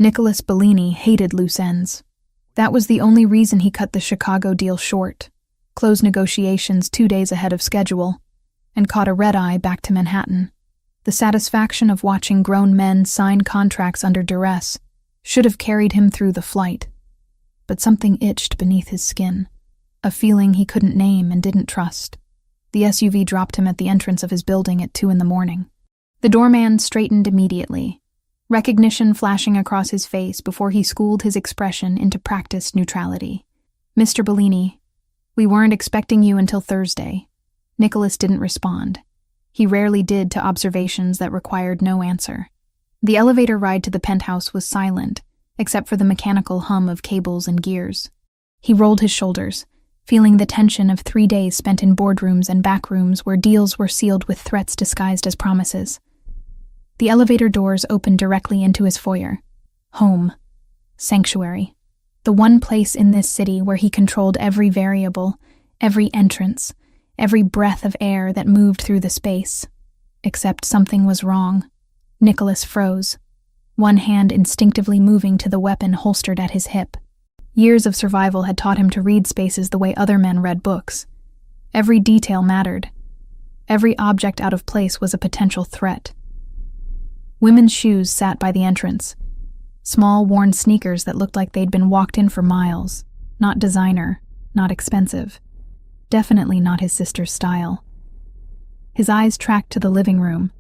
Nicholas Bellini hated loose ends. That was the only reason he cut the Chicago deal short, closed negotiations 2 days ahead of schedule, and caught a red-eye back to Manhattan. The satisfaction of watching grown men sign contracts under duress should have carried him through the flight. But something itched beneath his skin, a feeling he couldn't name and didn't trust. The SUV dropped him at the entrance of his building at 2 a.m. The doorman straightened immediately, recognition flashing across his face before he schooled his expression into practiced neutrality. "Mr. Bellini, we weren't expecting you until Thursday." Nicholas didn't respond. He rarely did to observations that required no answer. The elevator ride to the penthouse was silent, except for the mechanical hum of cables and gears. He rolled his shoulders, feeling the tension of 3 days spent in boardrooms and backrooms where deals were sealed with threats disguised as promises. The elevator doors opened directly into his foyer. Home. Sanctuary. The one place in this city where he controlled every variable, every entrance, every breath of air that moved through the space. Except something was wrong. Nicholas froze, one hand instinctively moving to the weapon holstered at his hip. Years of survival had taught him to read spaces the way other men read books. Every detail mattered. Every object out of place was a potential threat. Women's shoes sat by the entrance. Small, worn sneakers that looked like they'd been walked in for miles. Not designer, not expensive. Definitely not his sister's style. His eyes tracked to the living room.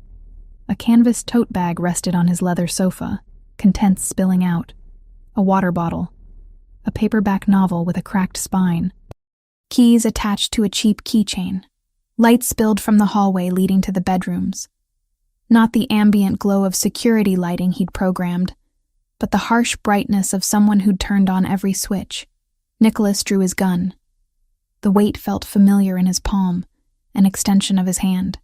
A canvas tote bag rested on his leather sofa, contents spilling out. A water bottle. A paperback novel with a cracked spine. Keys attached to a cheap keychain. Lights spilled from the hallway leading to the bedrooms. Not the ambient glow of security lighting he'd programmed, but the harsh brightness of someone who'd turned on every switch. Nicholas drew his gun. The weight felt familiar in his palm, an extension of his hand.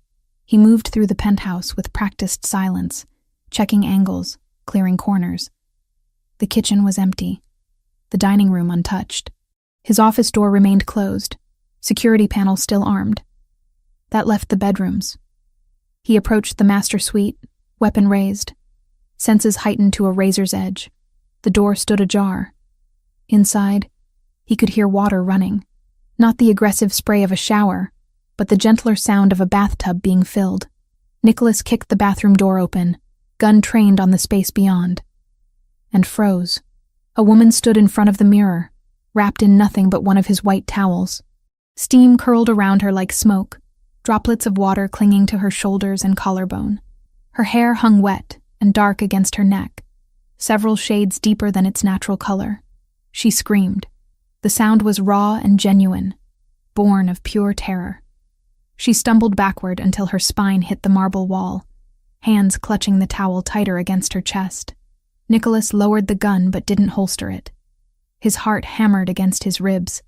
He moved through the penthouse with practiced silence, checking angles, clearing corners. The kitchen was empty, the dining room untouched. His office door remained closed, security panel still armed. That left the bedrooms. He approached the master suite, weapon raised, senses heightened to a razor's edge. The door stood ajar. Inside, he could hear water running. Not the aggressive spray of a shower, but the gentler sound of a bathtub being filled. Nicholas kicked the bathroom door open, gun trained on the space beyond, and froze. A woman stood in front of the mirror, wrapped in nothing but one of his white towels. Steam curled around her like smoke, droplets of water clinging to her shoulders and collarbone. Her hair hung wet and dark against her neck, several shades deeper than its natural color. She screamed. The sound was raw and genuine, born of pure terror. She stumbled backward until her spine hit the marble wall, hands clutching the towel tighter against her chest. Nicholas lowered the gun but didn't holster it. His heart hammered against his ribs,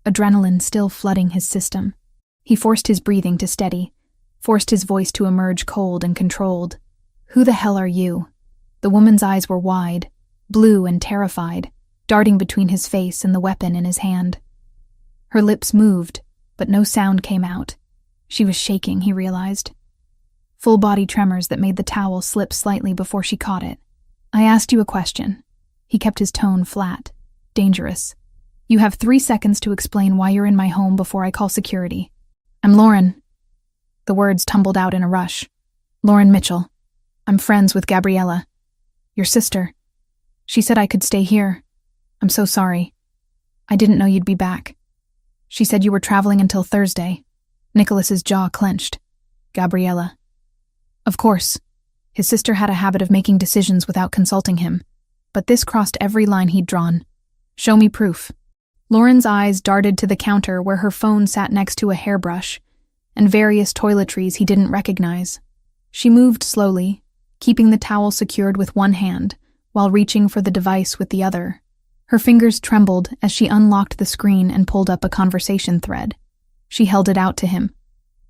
adrenaline still flooding his system. He forced his breathing to steady, forced his voice to emerge cold and controlled. "Who the hell are you?" The woman's eyes were wide, blue and terrified, darting between his face and the weapon in his hand. Her lips moved, but no sound came out. She was shaking, he realized. Full-body tremors that made the towel slip slightly before she caught it. "I asked you a question." He kept his tone flat, dangerous. "You have 3 seconds to explain why you're in my home before I call security." "I'm Lauren." The words tumbled out in a rush. "Lauren Mitchell. I'm friends with Gabriella. Your sister. She said I could stay here. I'm so sorry. I didn't know you'd be back. She said you were traveling until Thursday." Nicholas's jaw clenched. "Gabriella." Of course. His sister had a habit of making decisions without consulting him, but this crossed every line he'd drawn. "Show me proof." Lauren's eyes darted to the counter where her phone sat next to a hairbrush and various toiletries he didn't recognize. She moved slowly, keeping the towel secured with one hand while reaching for the device with the other. Her fingers trembled as she unlocked the screen and pulled up a conversation thread. She held it out to him,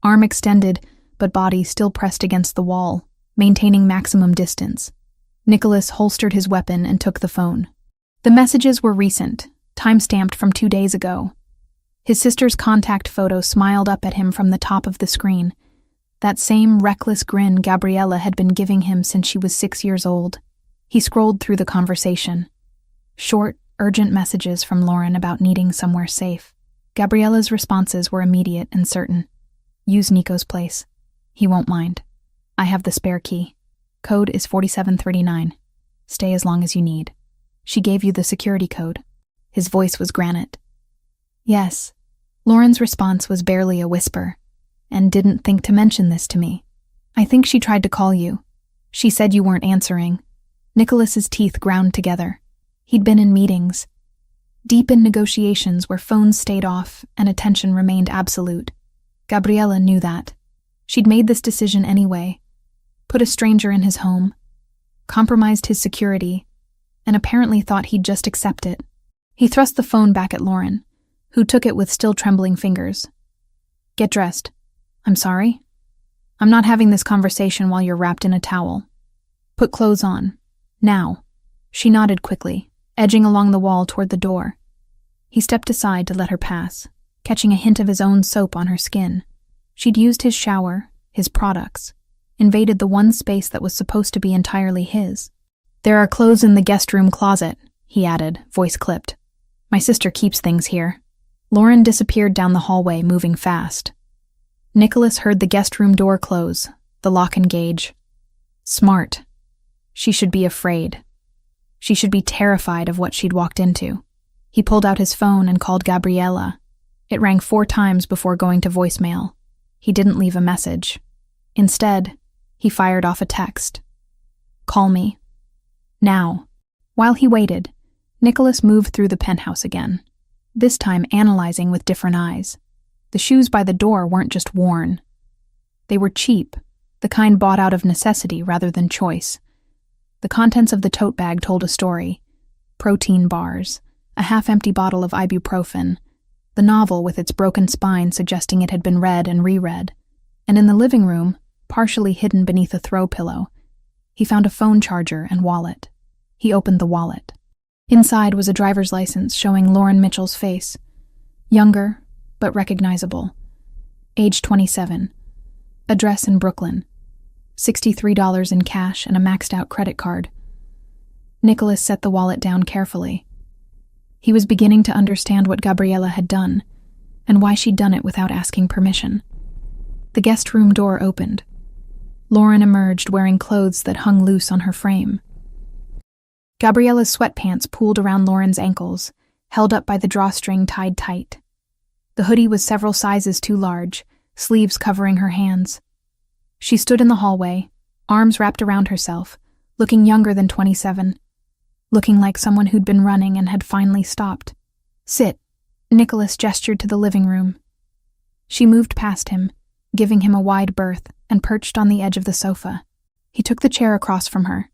arm extended but body still pressed against the wall, maintaining maximum distance. Nicholas holstered his weapon and took the phone. The messages were recent, time-stamped from 2 days ago. His sister's contact photo smiled up at him from the top of the screen, that same reckless grin Gabriella had been giving him since she was 6 years old. He scrolled through the conversation. Short, urgent messages from Lauren about needing somewhere safe. Gabriella's responses were immediate and certain. Use Nico's place. He won't mind. I have the spare key. Code is 4739. Stay as long as you need. She gave you the security code. His voice was granite. Yes. Lauren's response was barely a whisper, and didn't think to mention this to me. I think she tried to call you. She said you weren't answering. Nicholas's teeth ground together. He'd been in meetings. Deep in negotiations where phones stayed off and attention remained absolute. Gabriella knew that. She'd made this decision anyway. Put a stranger in his home. Compromised his security, and apparently thought he'd just accept it. He thrust the phone back at Lauren, who took it with still trembling fingers. Get dressed. I'm sorry? I'm not having this conversation while you're wrapped in a towel. Put clothes on. Now. She nodded quickly, edging along the wall toward the door. He stepped aside to let her pass, catching a hint of his own soap on her skin. She'd used his shower, his products, invaded the one space that was supposed to be entirely his. There are clothes in the guest room closet, he added, voice clipped. My sister keeps things here. Lauren disappeared down the hallway, moving fast. Nicholas heard the guest room door close, the lock engage. Smart. She should be afraid. She should be terrified of what she'd walked into. He pulled out his phone and called Gabriella. It rang 4 times before going to voicemail. He didn't leave a message. Instead, he fired off a text. Call me. Now. While he waited, Nicholas moved through the penthouse again, this time analyzing with different eyes. The shoes by the door weren't just worn. They were cheap, the kind bought out of necessity rather than choice. The contents of the tote bag told a story. Protein bars, a half-empty bottle of ibuprofen, the novel with its broken spine suggesting it had been read and reread, and in the living room, partially hidden beneath a throw pillow, he found a phone charger and wallet. He opened the wallet. Inside was a driver's license showing Lauren Mitchell's face. Younger, but recognizable. Age 27. Address in Brooklyn. $63 in cash and a maxed-out credit card. Nicholas set the wallet down carefully. He was beginning to understand what Gabriella had done, and why she'd done it without asking permission. The guest room door opened. Lauren emerged wearing clothes that hung loose on her frame. Gabriella's sweatpants pooled around Lauren's ankles, held up by the drawstring tied tight. The hoodie was several sizes too large, sleeves covering her hands. She stood in the hallway, arms wrapped around herself, looking younger than 27, looking like someone who'd been running and had finally stopped. Sit, Nicholas gestured to the living room. She moved past him, giving him a wide berth, and perched on the edge of the sofa. He took the chair across from her,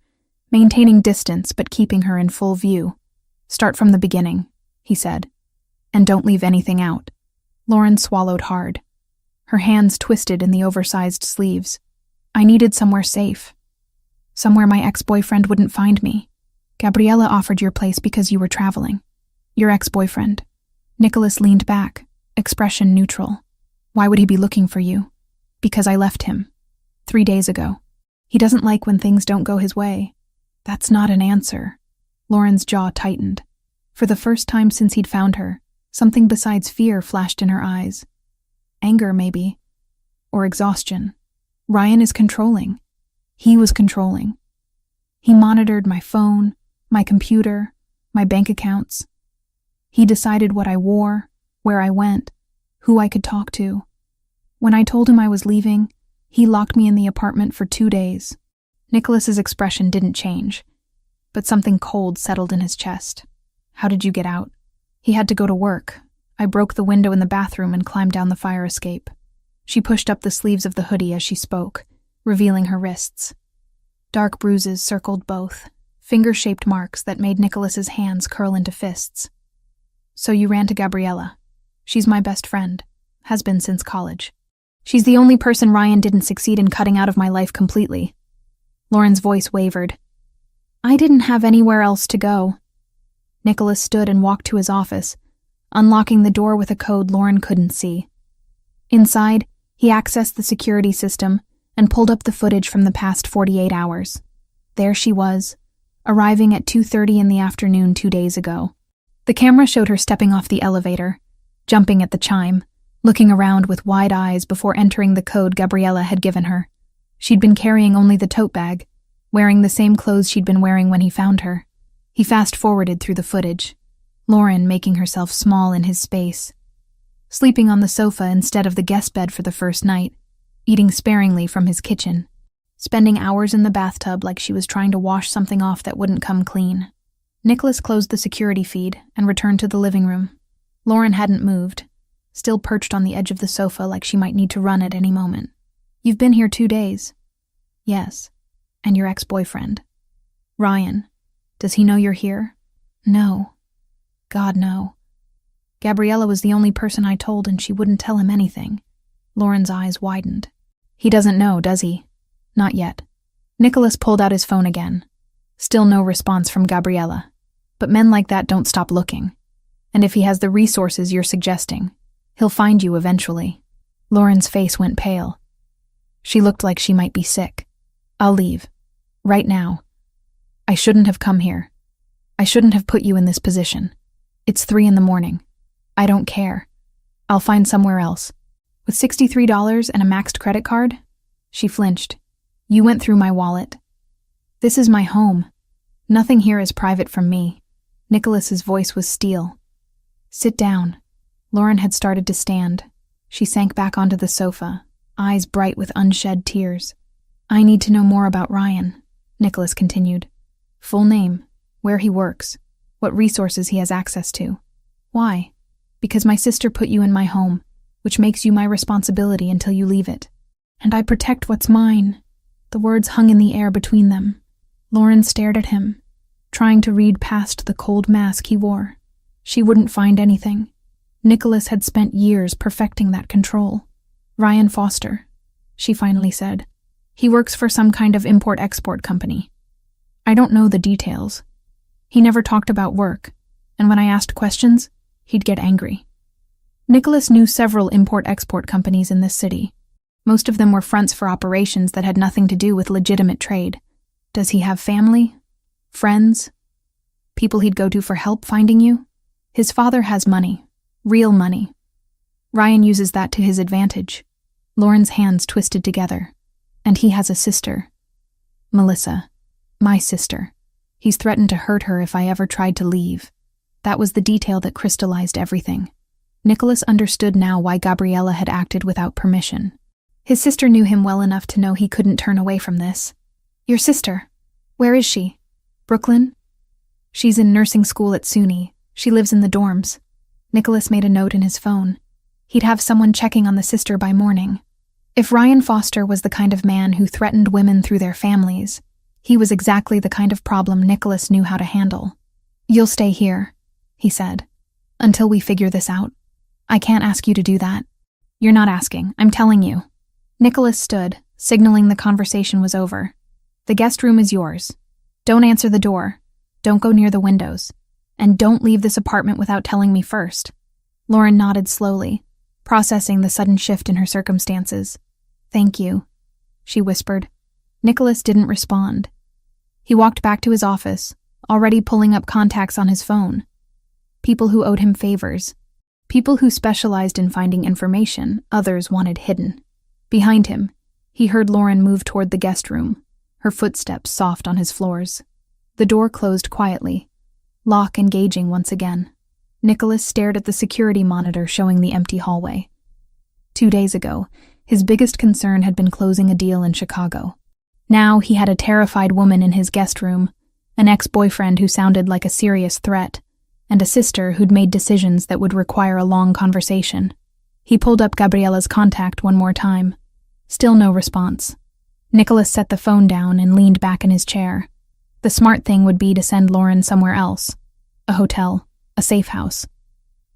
maintaining distance but keeping her in full view. Start from the beginning, he said, and don't leave anything out. Lauren swallowed hard. Her hands twisted in the oversized sleeves. I needed somewhere safe. Somewhere my ex-boyfriend wouldn't find me. Gabriella offered your place because you were traveling. Your ex-boyfriend. Nicholas leaned back, expression neutral. Why would he be looking for you? Because I left him. 3 days ago. He doesn't like when things don't go his way. That's not an answer. Lauren's jaw tightened. For the first time since he'd found her, something besides fear flashed in her eyes. Anger, maybe. Or exhaustion. Ryan is controlling. He was controlling. He monitored my phone, my computer, my bank accounts. He decided what I wore, where I went, who I could talk to. When I told him I was leaving, he locked me in the apartment for 2 days. Nicholas's expression didn't change, but something cold settled in his chest. How did you get out? He had to go to work. I broke the window in the bathroom and climbed down the fire escape. She pushed up the sleeves of the hoodie as she spoke, revealing her wrists. Dark bruises circled both, finger-shaped marks that made Nicholas's hands curl into fists. So you ran to Gabriella. She's my best friend, has been since college. She's the only person Ryan didn't succeed in cutting out of my life completely. Lauren's voice wavered. I didn't have anywhere else to go. Nicholas stood and walked to his office, unlocking the door with a code Lauren couldn't see. Inside, he accessed the security system and pulled up the footage from the past 48 hours. There she was, arriving at 2:30 in the afternoon 2 days ago. The camera showed her stepping off the elevator, jumping at the chime, looking around with wide eyes before entering the code Gabriella had given her. She'd been carrying only the tote bag, wearing the same clothes she'd been wearing when he found her. He fast-forwarded through the footage, Lauren making herself small in his space, sleeping on the sofa instead of the guest bed for the first night, eating sparingly from his kitchen, spending hours in the bathtub like she was trying to wash something off that wouldn't come clean. Nicholas closed the security feed and returned to the living room. Lauren hadn't moved, still perched on the edge of the sofa like she might need to run at any moment. "You've been here 2 days." "Yes. And your ex-boyfriend." "Ryan. Does he know you're here?" "No. God, no. Gabriella was the only person I told and she wouldn't tell him anything." Lauren's eyes widened. "He doesn't know, does he?" "Not yet." Nicholas pulled out his phone again. Still no response from Gabriella. But men like that don't stop looking. And if he has the resources you're suggesting, he'll find you eventually. Lauren's face went pale. She looked like she might be sick. "I'll leave. Right now. I shouldn't have come here. I shouldn't have put you in this position. It's 3 a.m. I don't care. I'll find somewhere else." "With $63 and a maxed credit card?" She flinched. "You went through my wallet. This is my home. Nothing here is private from me." Nicholas's voice was steel. "Sit down." Lauren had started to stand. She sank back onto the sofa, eyes bright with unshed tears. "I need to know more about Ryan," Nicholas continued. "Full name, where he works, what resources he has access to." "Why?" "Because my sister put you in my home, which makes you my responsibility until you leave it. And I protect what's mine." The words hung in the air between them. Lauren stared at him, trying to read past the cold mask he wore. She wouldn't find anything. Nicholas had spent years perfecting that control. "Ryan Foster," she finally said. "He works for some kind of import-export company. I don't know the details. He never talked about work, and when I asked questions, he'd get angry." Nicholas knew several import-export companies in this city. Most of them were fronts for operations that had nothing to do with legitimate trade. Does he have family? Friends? People he'd go to for help finding you? His father has money. Real money. Ryan uses that to his advantage. Lauren's hands twisted together. And he has a sister. Melissa. My sister. He's threatened to hurt her if I ever tried to leave. That was the detail that crystallized everything. Nicholas understood now why Gabriella had acted without permission. His sister knew him well enough to know he couldn't turn away from this. "Your sister? Where is she? Brooklyn?" "She's in nursing school at SUNY. She lives in the dorms." Nicholas made a note in his phone. He'd have someone checking on the sister by morning. If Ryan Foster was the kind of man who threatened women through their families, he was exactly the kind of problem Nicholas knew how to handle. "You'll stay here," he said, "until we figure this out. I can't ask you to do that." "You're not asking, I'm telling you." Nicholas stood, signaling the conversation was over. "The guest room is yours. Don't answer the door. Don't go near the windows. And don't leave this apartment without telling me first." Lauren nodded slowly, processing the sudden shift in her circumstances. "Thank you," she whispered. Nicholas didn't respond. He walked back to his office, already pulling up contacts on his phone. People who owed him favors. People who specialized in finding information others wanted hidden. Behind him, he heard Lauren move toward the guest room, her footsteps soft on his floors. The door closed quietly, lock engaging once again. Nicholas stared at the security monitor showing the empty hallway. 2 days ago, his biggest concern had been closing a deal in Chicago. Now he had a terrified woman in his guest room, an ex-boyfriend who sounded like a serious threat, and a sister who'd made decisions that would require a long conversation. He pulled up Gabriella's contact one more time. Still no response. Nicholas set the phone down and leaned back in his chair. The smart thing would be to send Lauren somewhere else. A hotel, a safe house.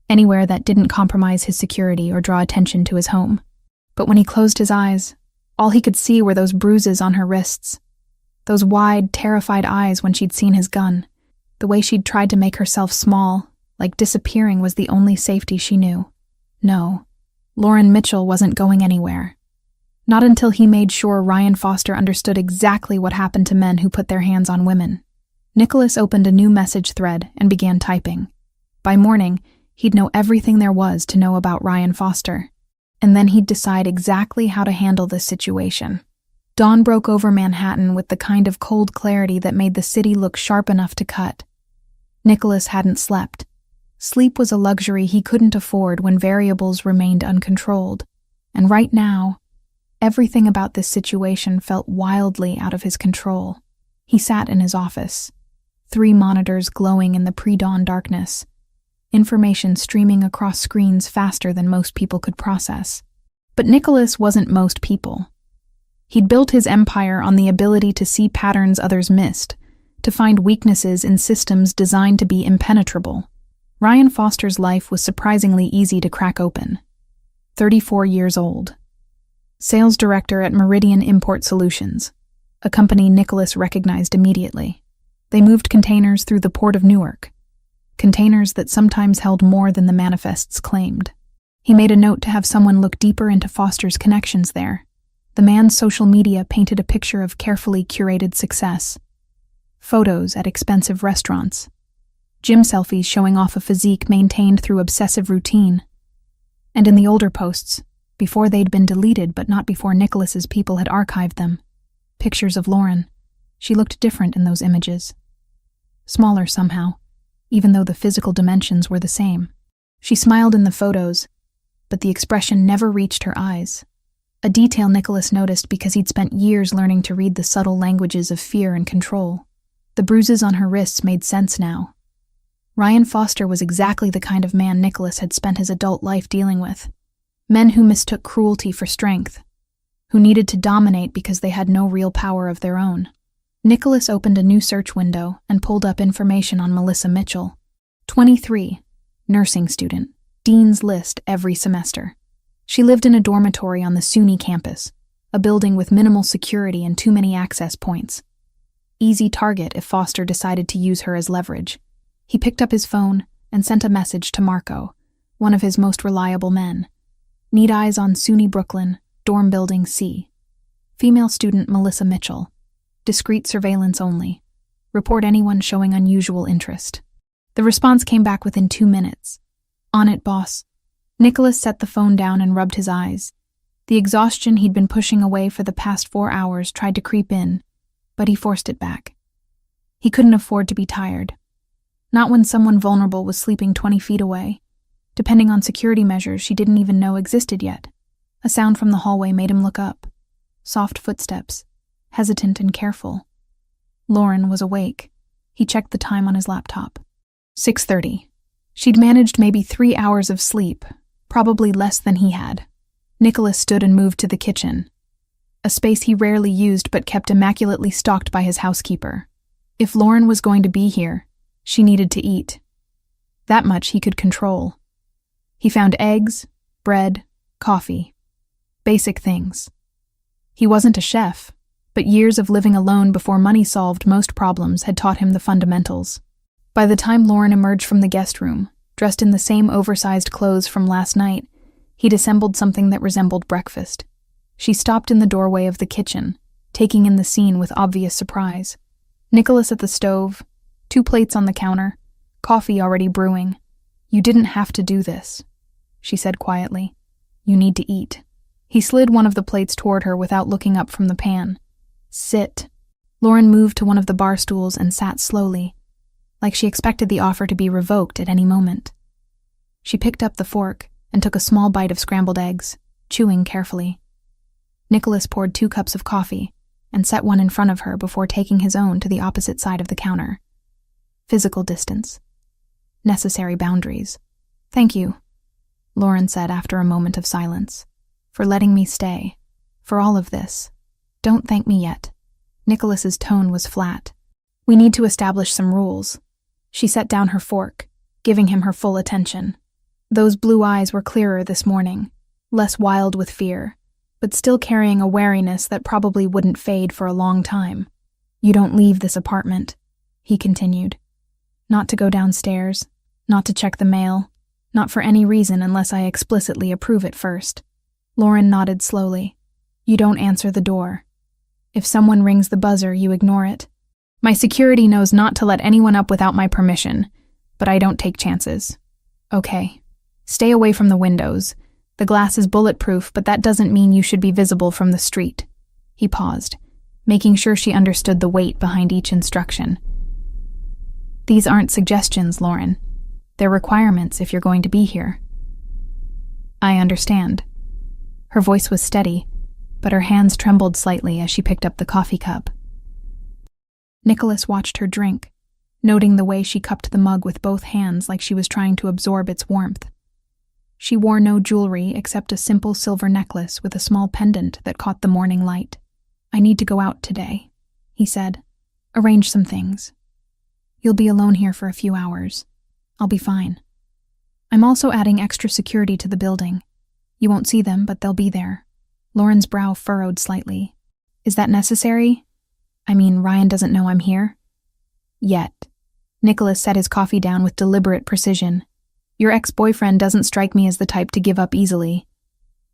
Anywhere that didn't compromise his security or draw attention to his home. But when he closed his eyes, all he could see were those bruises on her wrists. Those wide, terrified eyes when she'd seen his gun. The way she'd tried to make herself small, like disappearing was the only safety she knew. No, Lauren Mitchell wasn't going anywhere. Not until he made sure Ryan Foster understood exactly what happened to men who put their hands on women. Nicholas opened a new message thread and began typing. By morning, he'd know everything there was to know about Ryan Foster. And then he'd decide exactly how to handle this situation. Dawn broke over Manhattan with the kind of cold clarity that made the city look sharp enough to cut. Nicholas hadn't slept. Sleep was a luxury he couldn't afford when variables remained uncontrolled. And right now, everything about this situation felt wildly out of his control. He sat in his office, 3 monitors glowing in the pre-dawn darkness, information streaming across screens faster than most people could process. But Nicholas wasn't most people. He'd built his empire on the ability to see patterns others missed, to find weaknesses in systems designed to be impenetrable. Ryan Foster's life was surprisingly easy to crack open. 34 years old. Sales director at Meridian Import Solutions, a company Nicholas recognized immediately. They moved containers through the port of Newark, containers that sometimes held more than the manifests claimed. He made a note to have someone look deeper into Foster's connections there. The man's social media painted a picture of carefully curated success. Photos at expensive restaurants. Gym selfies showing off a physique maintained through obsessive routine. And in the older posts, before they'd been deleted but not before Nicholas's people had archived them, pictures of Lauren. She looked different in those images. Smaller somehow, even though the physical dimensions were the same. She smiled in the photos, but the expression never reached her eyes. A detail Nicholas noticed because he'd spent years learning to read the subtle languages of fear and control. The bruises on her wrists made sense now. Ryan Foster was exactly the kind of man Nicholas had spent his adult life dealing with. Men who mistook cruelty for strength, who needed to dominate because they had no real power of their own. Nicholas opened a new search window and pulled up information on Melissa Mitchell. 23, nursing student, Dean's List every semester. She lived in a dormitory on the SUNY campus, a building with minimal security and too many access points. Easy target if Foster decided to use her as leverage. He picked up his phone and sent a message to Marco, one of his most reliable men. Need eyes on SUNY Brooklyn, dorm building C. Female student Melissa Mitchell. Discreet surveillance only. Report anyone showing unusual interest. The response came back within 2 minutes. On it, boss. Nicholas set the phone down and rubbed his eyes. The exhaustion he'd been pushing away for the past 4 hours tried to creep in, but he forced it back. He couldn't afford to be tired. Not when someone vulnerable was sleeping 20 feet away, depending on security measures she didn't even know existed yet. A sound from the hallway made him look up. Soft footsteps, hesitant and careful. Lauren was awake. He checked the time on his laptop. 6:30. She'd managed maybe 3 hours of sleep, probably less than he had. Nicholas stood and moved to the kitchen, a space he rarely used but kept immaculately stocked by his housekeeper. If Lauren was going to be here, she needed to eat. That much he could control. He found eggs, bread, coffee. Basic things. He wasn't a chef, but years of living alone before money solved most problems had taught him the fundamentals. By the time Lauren emerged from the guest room, dressed in the same oversized clothes from last night, he'd assembled something that resembled breakfast. She stopped in the doorway of the kitchen, taking in the scene with obvious surprise. Nicholas at the stove, 2 plates on the counter, coffee already brewing. "You didn't have to do this," she said quietly. "You need to eat." He slid one of the plates toward her without looking up from the pan. "Sit." Lauren moved to one of the bar stools and sat slowly, like she expected the offer to be revoked at any moment. She picked up the fork and took a small bite of scrambled eggs, chewing carefully. Nicholas poured 2 cups of coffee and set one in front of her before taking his own to the opposite side of the counter. Physical distance. Necessary boundaries. "Thank you," Lauren said after a moment of silence, "for letting me stay. For all of this. Don't thank me yet." Nicholas's tone was flat. "We need to establish some rules." She set down her fork, giving him her full attention. Those blue eyes were clearer this morning, less wild with fear, but still carrying a wariness that probably wouldn't fade for a long time. "You don't leave this apartment," he continued. "Not to go downstairs, not to check the mail, not for any reason unless I explicitly approve it first." Lauren nodded slowly. "You don't answer the door. If someone rings the buzzer, you ignore it." My security knows not to let anyone up without my permission, but I don't take chances. Okay. Stay away from the windows. The glass is bulletproof, but that doesn't mean you should be visible from the street. He paused, making sure she understood the weight behind each instruction. These aren't suggestions, Lauren. They're requirements if you're going to be here. I understand. Her voice was steady, but her hands trembled slightly as she picked up the coffee cup. Nicholas watched her drink, noting the way she cupped the mug with both hands like she was trying to absorb its warmth. She wore no jewelry except a simple silver necklace with a small pendant that caught the morning light. I need to go out today, he said. Arrange some things. You'll be alone here for a few hours. I'll be fine. I'm also adding extra security to the building. You won't see them, but they'll be there. Lauren's brow furrowed slightly. Is that necessary? I mean, Ryan doesn't know I'm here? Yet. Nicholas set his coffee down with deliberate precision. Your ex-boyfriend doesn't strike me as the type to give up easily.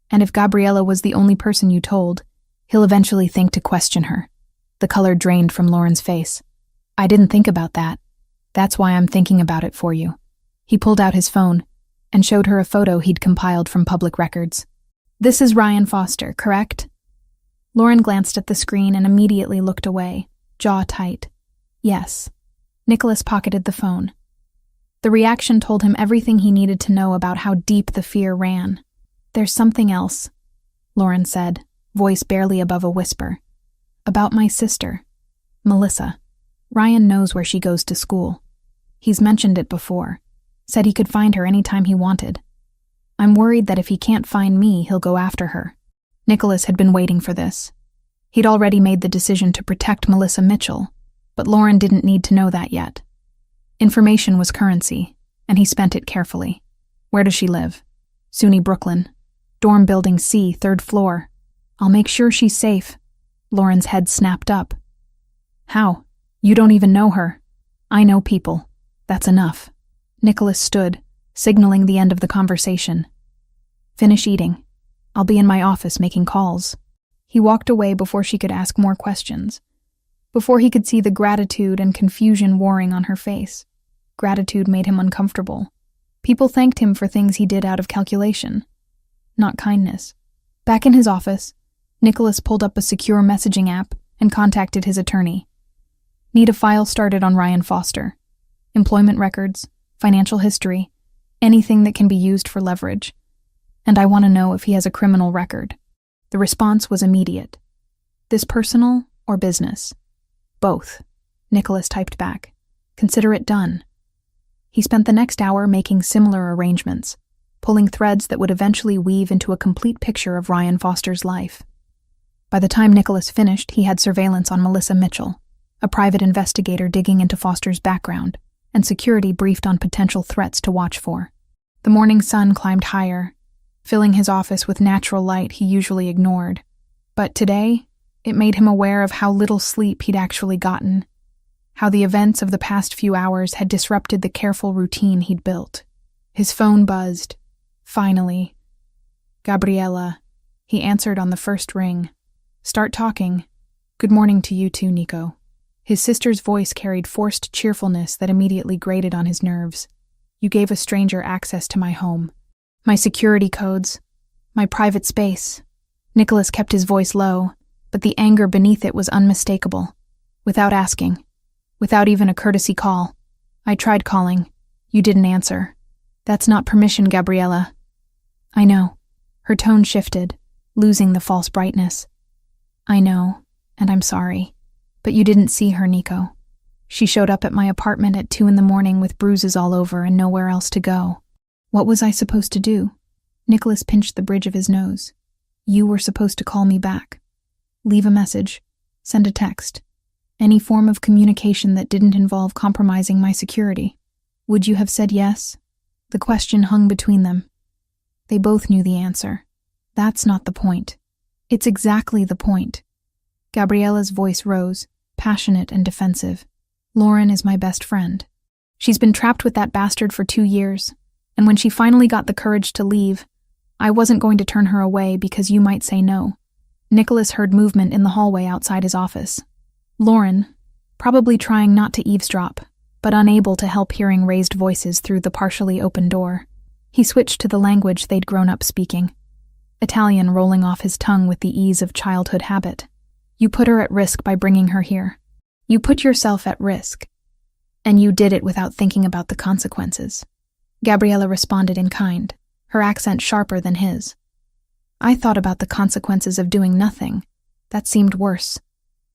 And if Gabriella was the only person you told, he'll eventually think to question her. The color drained from Lauren's face. I didn't think about that. That's why I'm thinking about it for you. He pulled out his phone and showed her a photo he'd compiled from public records. This is Ryan Foster, correct? Lauren glanced at the screen and immediately looked away, jaw tight. Yes. Nicholas pocketed the phone. The reaction told him everything he needed to know about how deep the fear ran. There's something else, Lauren said, voice barely above a whisper. About my sister, Melissa. Ryan knows where she goes to school. He's mentioned it before. Said he could find her anytime he wanted. I'm worried that if he can't find me, he'll go after her. Nicholas had been waiting for this. He'd already made the decision to protect Melissa Mitchell, but Lauren didn't need to know that yet. Information was currency, and he spent it carefully. Where does she live? SUNY Brooklyn. Dorm building C, 3rd floor. I'll make sure she's safe. Lauren's head snapped up. How? You don't even know her. I know people. That's enough. Nicholas stood, signaling the end of the conversation. Finish eating. I'll be in my office making calls. He walked away before she could ask more questions, before he could see the gratitude and confusion warring on her face. Gratitude made him uncomfortable. People thanked him for things he did out of calculation, not kindness. Back in his office, Nicholas pulled up a secure messaging app and contacted his attorney. Need a file started on Ryan Foster. Employment records, financial history, anything that can be used for leverage. And I want to know if he has a criminal record. The response was immediate. This personal or business? Both, Nicholas typed back. Consider it done. He spent the next hour making similar arrangements, pulling threads that would eventually weave into a complete picture of Ryan Foster's life. By the time Nicholas finished, he had surveillance on Melissa Mitchell, a private investigator digging into Foster's background, and security briefed on potential threats to watch for. The morning sun climbed higher, filling his office with natural light he usually ignored. But today, it made him aware of how little sleep he'd actually gotten, how the events of the past few hours had disrupted the careful routine he'd built. His phone buzzed. Finally. Gabriella. He answered on the first ring. Start talking. Good morning to you too, Nico. His sister's voice carried forced cheerfulness that immediately grated on his nerves. You gave a stranger access to my home. My security codes. My private space. Nicholas kept his voice low, but the anger beneath it was unmistakable. Without asking. Without even a courtesy call. I tried calling. You didn't answer. That's not permission, Gabriella. I know. Her tone shifted, losing the false brightness. I know, and I'm sorry. But you didn't see her, Nico. She showed up at my apartment at 2 a.m. with bruises all over and nowhere else to go. What was I supposed to do? Nicholas pinched the bridge of his nose. You were supposed to call me back. Leave a message. Send a text. Any form of communication that didn't involve compromising my security. Would you have said yes? The question hung between them. They both knew the answer. That's not the point. It's exactly the point. Gabriella's voice rose, passionate and defensive. Lauren is my best friend. She's been trapped with that bastard for 2 years, and when she finally got the courage to leave, I wasn't going to turn her away because you might say no. Nicholas heard movement in the hallway outside his office. Lauren, probably trying not to eavesdrop, but unable to help hearing raised voices through the partially open door. He switched to the language they'd grown up speaking, Italian rolling off his tongue with the ease of childhood habit. You put her at risk by bringing her here. You put yourself at risk. And you did it without thinking about the consequences. Gabriella responded in kind, her accent sharper than his. I thought about the consequences of doing nothing. That seemed worse.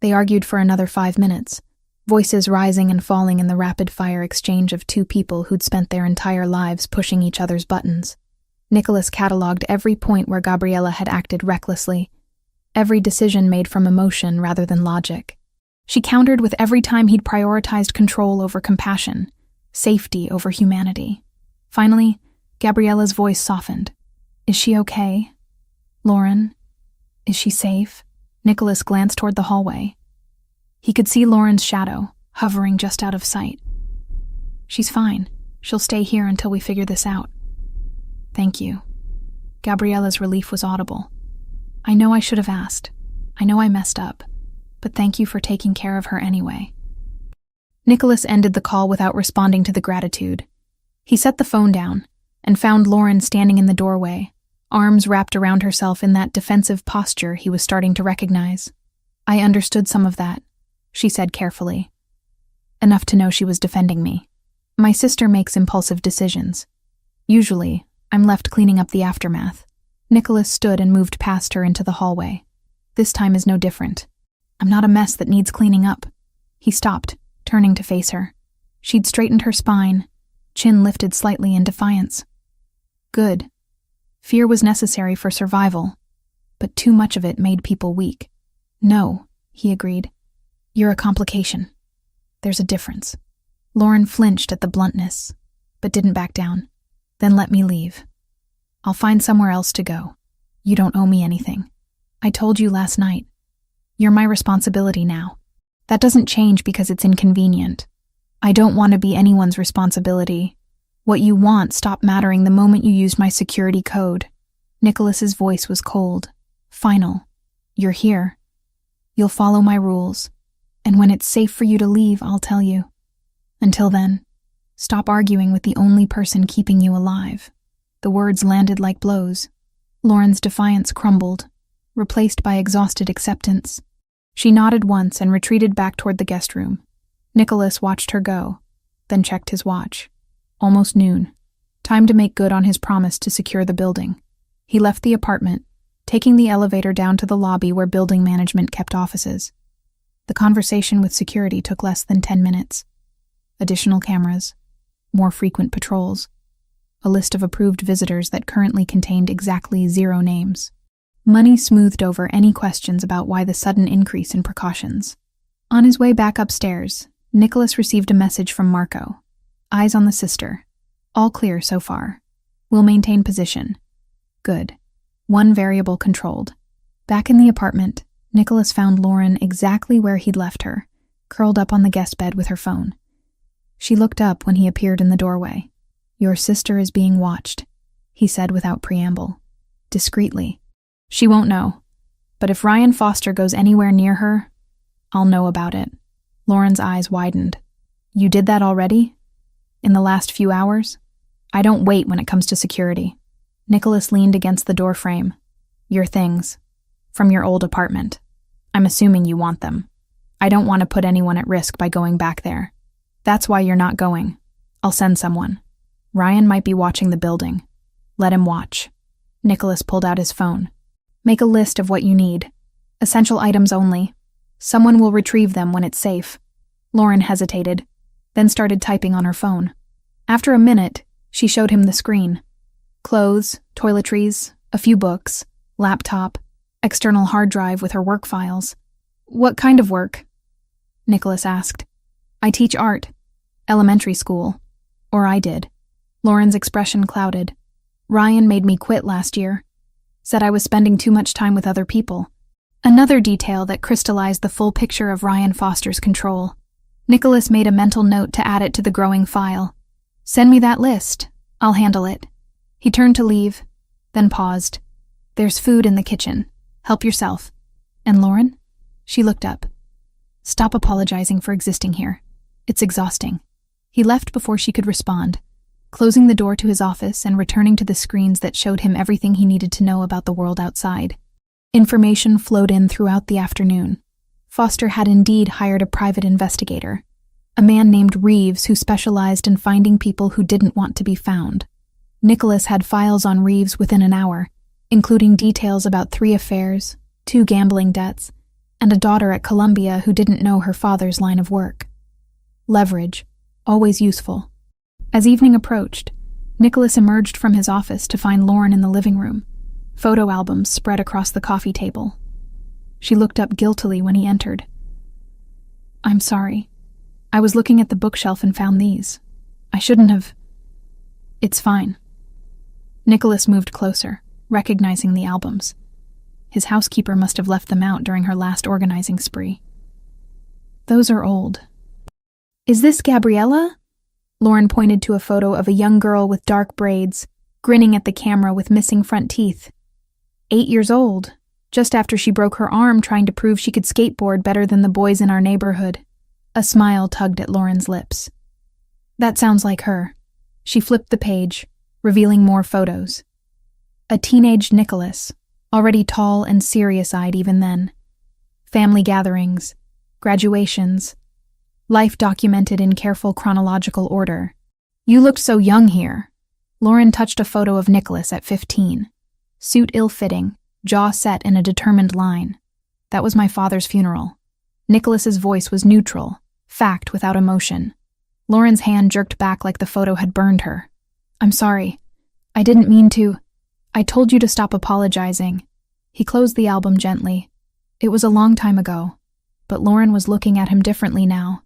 They argued for another 5 minutes, voices rising and falling in the rapid-fire exchange of two people who'd spent their entire lives pushing each other's buttons. Nicholas catalogued every point where Gabriella had acted recklessly, every decision made from emotion rather than logic. She countered with every time he'd prioritized control over compassion, safety over humanity. Finally, Gabriella's voice softened. Is she okay? Lauren? Is she safe? Nicholas glanced toward the hallway. He could see Lauren's shadow, hovering just out of sight. She's fine. She'll stay here until we figure this out. Thank you. Gabriella's relief was audible. I know I should have asked. I know I messed up. But thank you for taking care of her anyway. Nicholas ended the call without responding to the gratitude. He set the phone down and found Lauren standing in the doorway, arms wrapped around herself in that defensive posture he was starting to recognize. I understood some of that, she said carefully. Enough to know she was defending me. My sister makes impulsive decisions. Usually, I'm left cleaning up the aftermath. Nicholas stood and moved past her into the hallway. This time is no different. I'm not a mess that needs cleaning up. He stopped, turning to face her. She'd straightened her spine, chin lifted slightly in defiance. Good. Fear was necessary for survival, but too much of it made people weak. No, he agreed. You're a complication. There's a difference. Lauren flinched at the bluntness, but didn't back down. Then let me leave. I'll find somewhere else to go. You don't owe me anything. I told you last night. You're my responsibility now. That doesn't change because it's inconvenient. I don't want to be anyone's responsibility. What you want stopped mattering the moment you used my security code. Nicholas's voice was cold, final. You're here. You'll follow my rules. And when it's safe for you to leave, I'll tell you. Until then, stop arguing with the only person keeping you alive. The words landed like blows. Lauren's defiance crumbled, replaced by exhausted acceptance. She nodded once and retreated back toward the guest room. Nicholas watched her go, then checked his watch. Almost noon. Time to make good on his promise to secure the building. He left the apartment, taking the elevator down to the lobby where building management kept offices. The conversation with security took less than 10 minutes. Additional cameras, more frequent patrols, a list of approved visitors that currently contained exactly 0 names. Money smoothed over any questions about why the sudden increase in precautions. On his way back upstairs, Nicholas received a message from Marco. Eyes on the sister. All clear so far. We'll maintain position. Good. 1 variable controlled. Back in the apartment, Nicholas found Lauren exactly where he'd left her, curled up on the guest bed with her phone. She looked up when he appeared in the doorway. Your sister is being watched, he said without preamble. Discreetly. She won't know, but if Ryan Foster goes anywhere near her, I'll know about it. Lauren's eyes widened. You did that already? In the last few hours? I don't wait when it comes to security. Nicholas leaned against the doorframe. Your things. From your old apartment. I'm assuming you want them. I don't want to put anyone at risk by going back there. That's why you're not going. I'll send someone. Ryan might be watching the building. Let him watch. Nicholas pulled out his phone. Make a list of what you need. Essential items only. Someone will retrieve them when it's safe. Lauren hesitated, then started typing on her phone. After a minute, she showed him the screen. Clothes, toiletries, a few books, laptop, external hard drive with her work files. What kind of work? Nicholas asked. I teach art. Elementary school. Or I did. Lauren's expression clouded. Ryan made me quit last year. Said I was spending too much time with other people. Another detail that crystallized the full picture of Ryan Foster's control. Nicholas made a mental note to add it to the growing file. Send me that list. I'll handle it. He turned to leave, then paused. There's food in the kitchen. Help yourself. And Lauren? She looked up. Stop apologizing for existing here. It's exhausting. He left before she could respond, closing the door to his office and returning to the screens that showed him everything he needed to know about the world outside. Information flowed in throughout the afternoon. Foster had indeed hired a private investigator, a man named Reeves who specialized in finding people who didn't want to be found. Nicholas had files on Reeves within an hour, including details about 3 affairs, 2 gambling debts, and a daughter at Columbia who didn't know her father's line of work. Leverage, always useful. As evening approached, Nicholas emerged from his office to find Lauren in the living room, photo albums spread across the coffee table. She looked up guiltily when he entered. "I'm sorry. I was looking at the bookshelf and found these. I shouldn't have." "It's fine." Nicholas moved closer, recognizing the albums. His housekeeper must have left them out during her last organizing spree. "Those are old." "Is this Gabriella?" Lauren pointed to a photo of a young girl with dark braids, grinning at the camera with missing front teeth. 8 years old, just after she broke her arm trying to prove she could skateboard better than the boys in our neighborhood. A smile tugged at Lauren's lips. "That sounds like her." She flipped the page, revealing more photos. A teenage Nicholas, already tall and serious-eyed even then. Family gatherings, graduations, life documented in careful chronological order. "You looked so young here." Lauren touched a photo of Nicholas at 15. Suit ill-fitting, jaw set in a determined line. "That was my father's funeral." Nicholas's voice was neutral, fact without emotion. Lauren's hand jerked back like the photo had burned her. "I'm sorry. I didn't mean to. I told you to stop apologizing." He closed the album gently. It was a long time ago, but Lauren was looking at him differently now,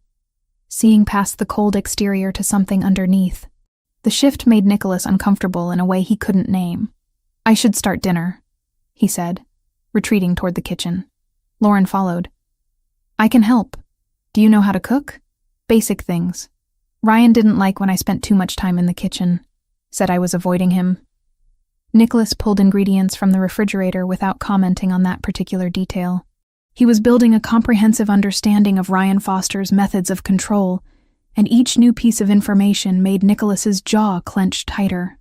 seeing past the cold exterior to something underneath. The shift made Nicholas uncomfortable in a way he couldn't name. "I should start dinner," he said, retreating toward the kitchen. Lauren followed. "I can help. Do you know how to cook?" "Basic things. Ryan didn't like when I spent too much time in the kitchen. Said I was avoiding him." Nicholas pulled ingredients from the refrigerator without commenting on that particular detail. He was building a comprehensive understanding of Ryan Foster's methods of control, and each new piece of information made Nicholas's jaw clench tighter.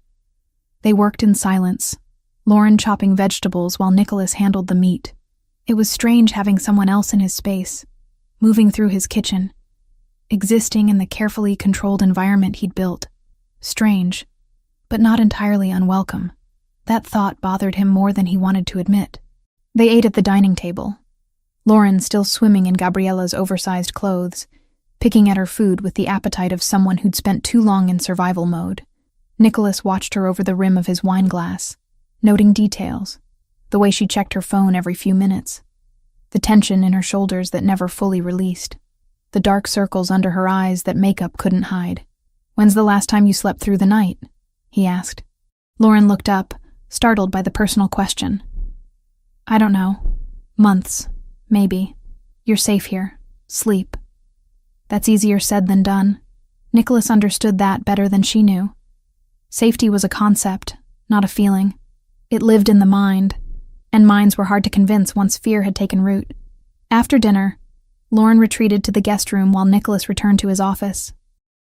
They worked in silence, Lauren chopping vegetables while Nicholas handled the meat. It was strange having someone else in his space, moving through his kitchen, existing in the carefully controlled environment he'd built. Strange, but not entirely unwelcome. That thought bothered him more than he wanted to admit. They ate at the dining table, Lauren still swimming in Gabriella's oversized clothes, picking at her food with the appetite of someone who'd spent too long in survival mode. Nicholas watched her over the rim of his wine glass, noting details, the way she checked her phone every few minutes, the tension in her shoulders that never fully released, the dark circles under her eyes that makeup couldn't hide. "When's the last time you slept through the night?" he asked. Lauren looked up, startled by the personal question. "I don't know. Months, maybe. You're safe here. Sleep." That's easier said than done. Nicholas understood that better than she knew. Safety was a concept, not a feeling. It lived in the mind, and minds were hard to convince once fear had taken root. After dinner, Lauren retreated to the guest room while Nicholas returned to his office.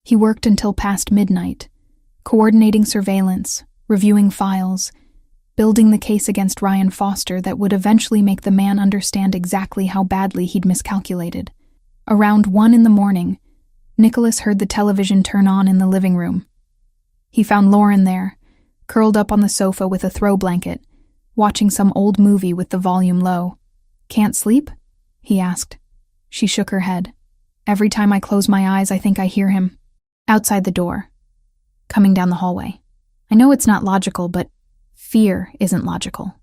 He worked until past midnight, coordinating surveillance, reviewing files, building the case against Ryan Foster that would eventually make the man understand exactly how badly he'd miscalculated. Around 1 a.m, Nicholas heard the television turn on in the living room. He found Lauren there, curled up on the sofa with a throw blanket, watching some old movie with the volume low. "Can't sleep?" he asked. She shook her head. "Every time I close my eyes, I think I hear him." Outside the door, coming down the hallway. "I know it's not logical, but fear isn't logical."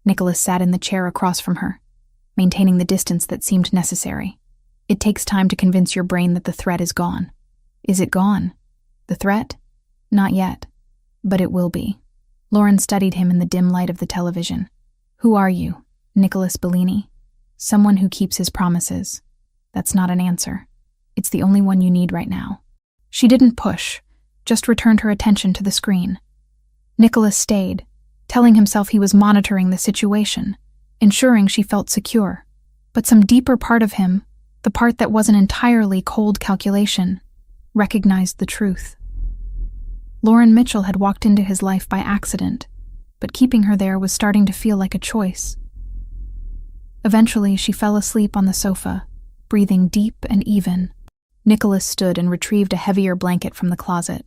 Nicholas sat in the chair across from her, maintaining the distance that seemed necessary. "It takes time to convince your brain that the threat is gone." "Is it gone? The threat?" "Not yet, but it will be." Lauren studied him in the dim light of the television. "Who are you, Nicholas Bellini?" "Someone who keeps his promises." "That's not an answer. It's the only one you need right now." She didn't push, just returned her attention to the screen. Nicholas stayed, telling himself he was monitoring the situation, ensuring she felt secure. But some deeper part of him, The part that wasn't entirely cold calculation recognized the truth. Lauren Mitchell had walked into his life by accident, but keeping her there was starting to feel like a choice. Eventually, she fell asleep on the sofa, breathing deep and even. Nicholas stood and retrieved a heavier blanket from the closet,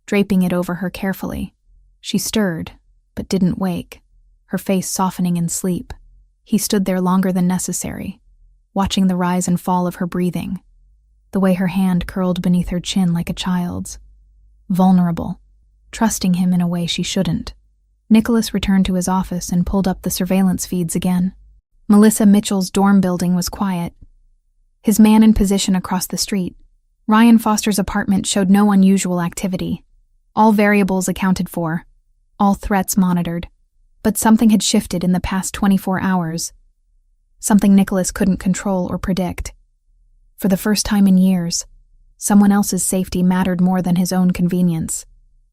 draping it over her carefully. She stirred, but didn't wake, her face softening in sleep. He stood there longer than necessary, watching the rise and fall of her breathing, the way her hand curled beneath her chin like a child's. Vulnerable, trusting him in a way she shouldn't. Nicholas returned to his office and pulled up the surveillance feeds again. Melissa Mitchell's dorm building was quiet. His man in position across the street, Ryan Foster's apartment, showed no unusual activity. All variables accounted for, all threats monitored. But something had shifted in the past 24 hours. Something Nicholas couldn't control or predict. For the first time in years, someone else's safety mattered more than his own convenience.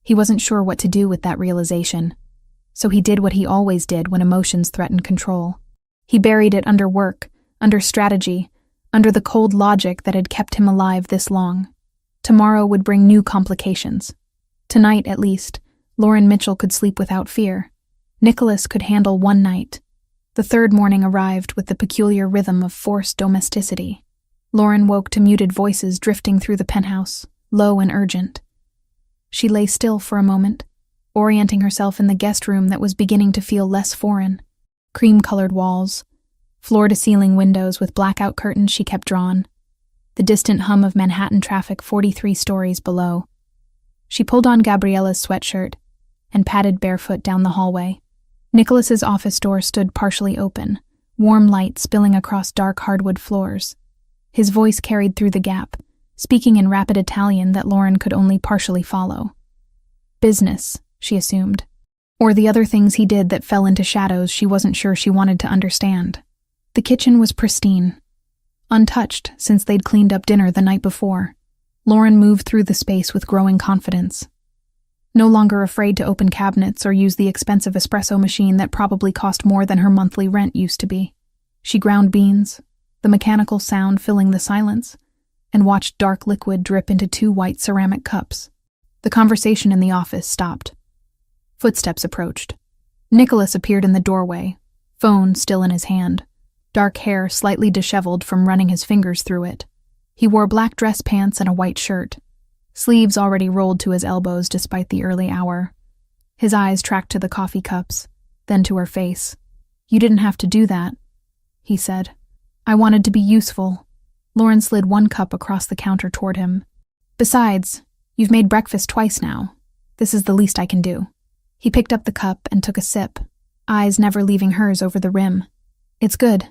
He wasn't sure what to do with that realization, so he did what he always did when emotions threatened control. He buried it under work, under strategy, under the cold logic that had kept him alive this long. Tomorrow would bring new complications. Tonight, at least, Lauren Mitchell could sleep without fear. Nicholas could handle one night. The third morning arrived with the peculiar rhythm of forced domesticity. Lauren woke to muted voices drifting through the penthouse, low and urgent. She lay still for a moment, orienting herself in the guest room that was beginning to feel less foreign. Cream-colored walls, floor-to-ceiling windows with blackout curtains she kept drawn, the distant hum of Manhattan traffic 43 stories below. She pulled on Gabriella's sweatshirt and padded barefoot down the hallway. Nicholas's office door stood partially open, warm light spilling across dark hardwood floors. His voice carried through the gap, speaking in rapid Italian that Lauren could only partially follow. Business, she assumed. Or the other things he did that fell into shadows she wasn't sure she wanted to understand. The kitchen was pristine, untouched since they'd cleaned up dinner the night before. Lauren moved through the space with growing confidence. No longer afraid to open cabinets or use the expensive espresso machine that probably cost more than her monthly rent used to be. She ground beans, the mechanical sound filling the silence, and watched dark liquid drip into 2 white ceramic cups. The conversation in the office stopped. Footsteps approached. Nicholas appeared in the doorway, phone still in his hand, dark hair slightly disheveled from running his fingers through it. He wore black dress pants and a white shirt, sleeves already rolled to his elbows despite the early hour. His eyes tracked to the coffee cups, then to her face. "You didn't have to do that," he said. "I wanted to be useful." Lauren slid 1 cup across the counter toward him. "Besides, you've made breakfast twice now. This is the least I can do." He picked up the cup and took a sip, eyes never leaving hers over the rim. "It's good.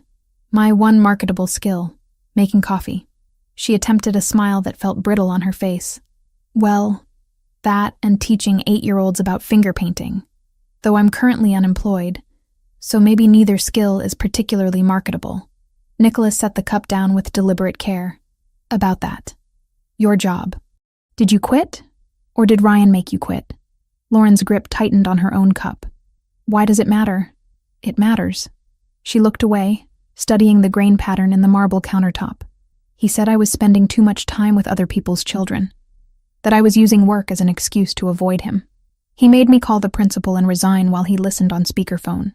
My one marketable skill, making coffee." She attempted a smile that felt brittle on her face. "Well, that and teaching 8-year-olds about finger painting, though I'm currently unemployed, so maybe neither skill is particularly marketable." Nicholas set the cup down with deliberate care. "About that. Your job. Did you quit, or did Ryan make you quit?" Lauren's grip tightened on her own cup. "Why does it matter?" "It matters." She looked away, studying the grain pattern in the marble countertop. "He said I was spending too much time with other people's children, that I was using work as an excuse to avoid him. He made me call the principal and resign while he listened on speakerphone."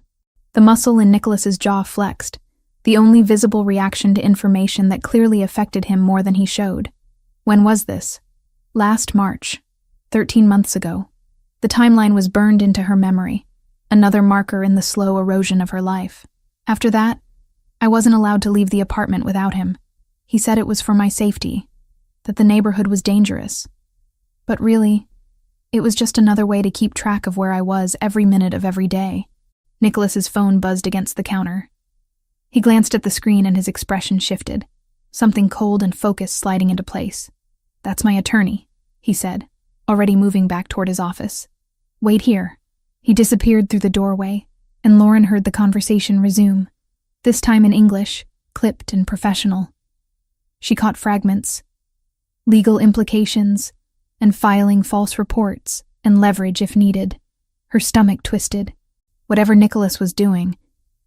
The muscle in Nicholas's jaw flexed, the only visible reaction to information that clearly affected him more than he showed. When was this? Last March, 13 months ago. The timeline was burned into her memory, another marker in the slow erosion of her life. After that, I wasn't allowed to leave the apartment without him. He said it was for my safety, that the neighborhood was dangerous. But really, it was just another way to keep track of where I was every minute of every day. Nicholas's phone buzzed against the counter. He glanced at the screen and his expression shifted, something cold and focused sliding into place. "That's my attorney," he said, already moving back toward his office. "Wait here." He disappeared through the doorway, and Lauren heard the conversation resume, this time in English, clipped and professional. She caught fragments. Legal implications, and filing false reports, and leverage if needed. Her stomach twisted. Whatever Nicholas was doing,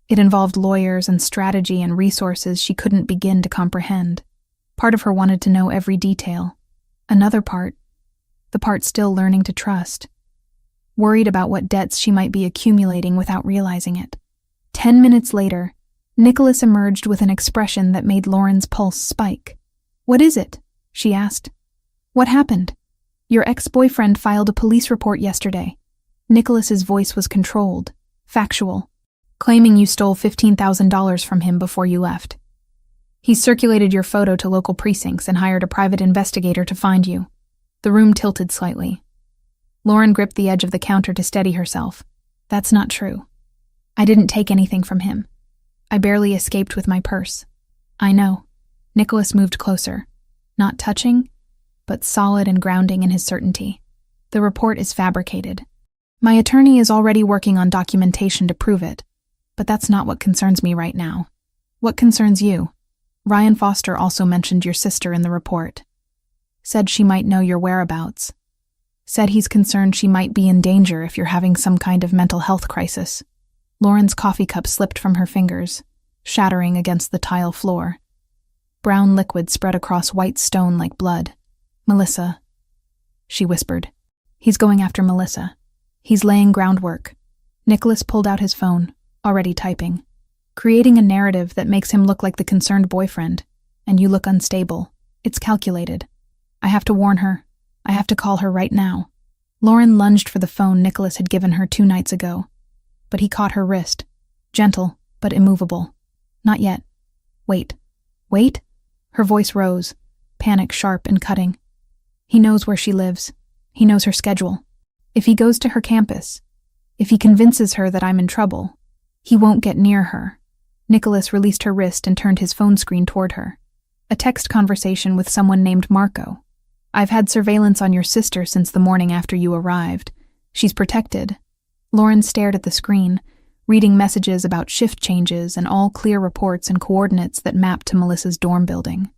it involved lawyers and strategy and resources she couldn't begin to comprehend. Part of her wanted to know every detail. Another part, the part still learning to trust, worried about what debts she might be accumulating without realizing it. 10 minutes later, Nicholas emerged with an expression that made Lauren's pulse spike. "What is it?" she asked. "What happened?" "Your ex-boyfriend filed a police report yesterday." Nicholas's voice was controlled, factual, claiming you stole $15,000 from him before you left. He circulated your photo to local precincts and hired a private investigator to find you. The room tilted slightly. Lauren gripped the edge of the counter to steady herself. "That's not true. I didn't take anything from him. I barely escaped with my purse." "I know." Nicholas moved closer, not touching, but solid and grounding in his certainty. "The report is fabricated. My attorney is already working on documentation to prove it, but that's not what concerns me right now. What concerns you? Ryan Foster also mentioned your sister in the report. Said she might know your whereabouts. Said he's concerned she might be in danger if you're having some kind of mental health crisis." Lauren's coffee cup slipped from her fingers, shattering against the tile floor. Brown liquid spread across white stone like blood. "Melissa," she whispered. "He's going after Melissa. He's laying groundwork." Nicholas pulled out his phone, already typing, creating a narrative that makes him look like the concerned boyfriend, and you look unstable. It's calculated. I have to warn her. I have to call her right now. Lauren lunged for the phone Nicholas had given her 2 nights ago, but he caught her wrist, gentle but immovable. "Not yet. Wait." "Wait?" Her voice rose, panic sharp and cutting. "He knows where she lives. He knows her schedule. If he goes to her campus, if he convinces her that I'm in trouble, he won't get near her." Nicholas released her wrist and turned his phone screen toward her. "A text conversation with someone named Marco. I've had surveillance on your sister since the morning after you arrived. She's protected." Lauren stared at the screen, reading messages about shift changes and all clear reports and coordinates that mapped to Melissa's dorm building.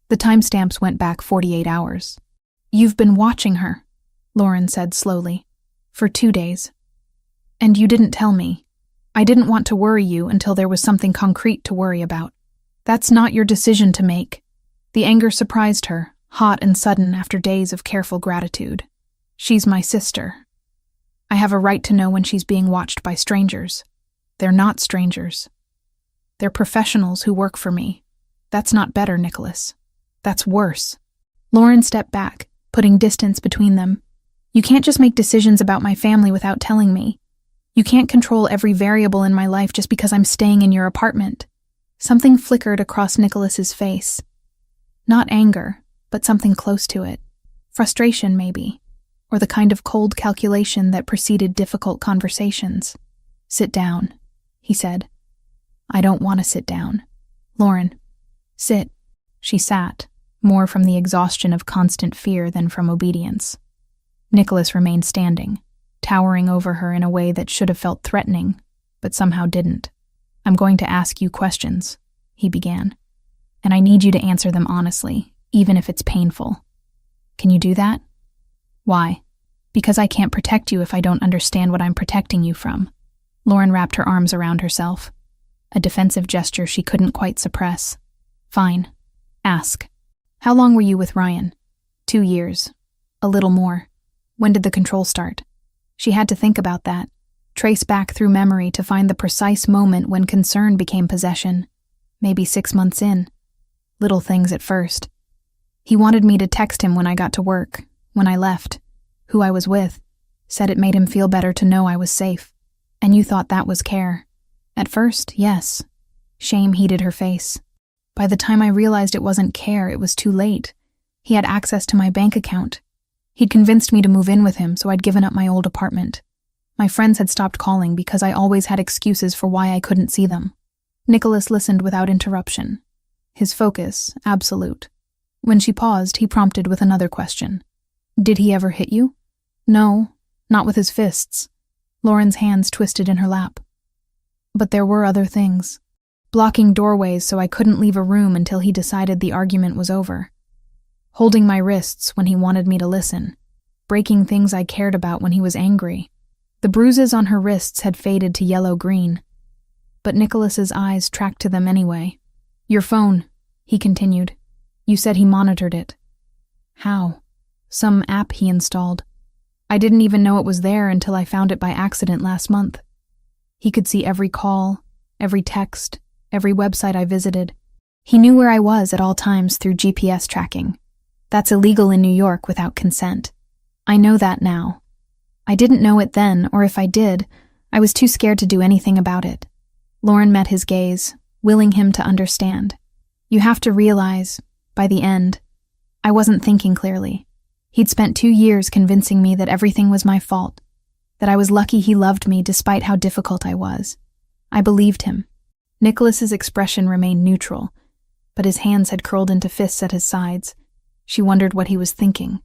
The timestamps went back 48 hours. "You've been watching her," Lauren said slowly, "for 2 days. And you didn't tell me. I didn't want to worry you until there was something concrete to worry about. That's not your decision to make." The anger surprised her, hot and sudden after days of careful gratitude. "She's my sister. I have a right to know when she's being watched by strangers. They're not strangers. They're professionals who work for me. That's not better, Nicholas. That's worse." Lauren stepped back, putting distance between them. "You can't just make decisions about my family without telling me. You can't control every variable in my life just because I'm staying in your apartment." Something flickered across Nicholas's face. Not anger, but something close to it. Frustration, maybe, or the kind of cold calculation that preceded difficult conversations. "Sit down," he said. "I don't want to sit down." "Lauren, sit." She sat, more from the exhaustion of constant fear than from obedience. Nicholas remained standing, towering over her in a way that should have felt threatening, but somehow didn't. "I'm going to ask you questions," he began, "and I need you to answer them honestly, even if it's painful. Can you do that?" "Why?" "Because I can't protect you if I don't understand what I'm protecting you from." Lauren wrapped her arms around herself, a defensive gesture she couldn't quite suppress. "Fine. Ask. How long were you with Ryan?" 2 years. A little more. "When did the control start?" She had to think about that, trace back through memory to find the precise moment when concern became possession. Maybe 6 months in. Little things at first. "He wanted me to text him when I got to work, when I left, who I was with. Said it made him feel better to know I was safe. And you thought that was care." "At first, yes." Shame heated her face. "By the time I realized it wasn't care, it was too late. He had access to my bank account. He'd convinced me to move in with him, so I'd given up my old apartment. My friends had stopped calling because I always had excuses for why I couldn't see them." Nicholas listened without interruption, his focus absolute. When she paused, he prompted with another question. "Did he ever hit you?" "No, not with his fists." Lauren's hands twisted in her lap. "But there were other things. Blocking doorways so I couldn't leave a room until he decided the argument was over. Holding my wrists when he wanted me to listen. Breaking things I cared about when he was angry." The bruises on her wrists had faded to yellow-green, but Nicholas's eyes tracked to them anyway. "Your phone," he continued. You said he monitored it. How? Some app he installed. I didn't even know it was there until I found it by accident last month. He could see every call, every text, every website I visited. He knew where I was at all times through GPS tracking. That's illegal in New York without consent. I know that now. I didn't know it then, or if I did, I was too scared to do anything about it. Lauren met his gaze, willing him to understand. You have to realize, by the end, I wasn't thinking clearly. He'd spent 2 years convincing me that everything was my fault, that I was lucky he loved me despite how difficult I was. I believed him. Nicholas's expression remained neutral, but his hands had curled into fists at his sides. She wondered what he was thinking,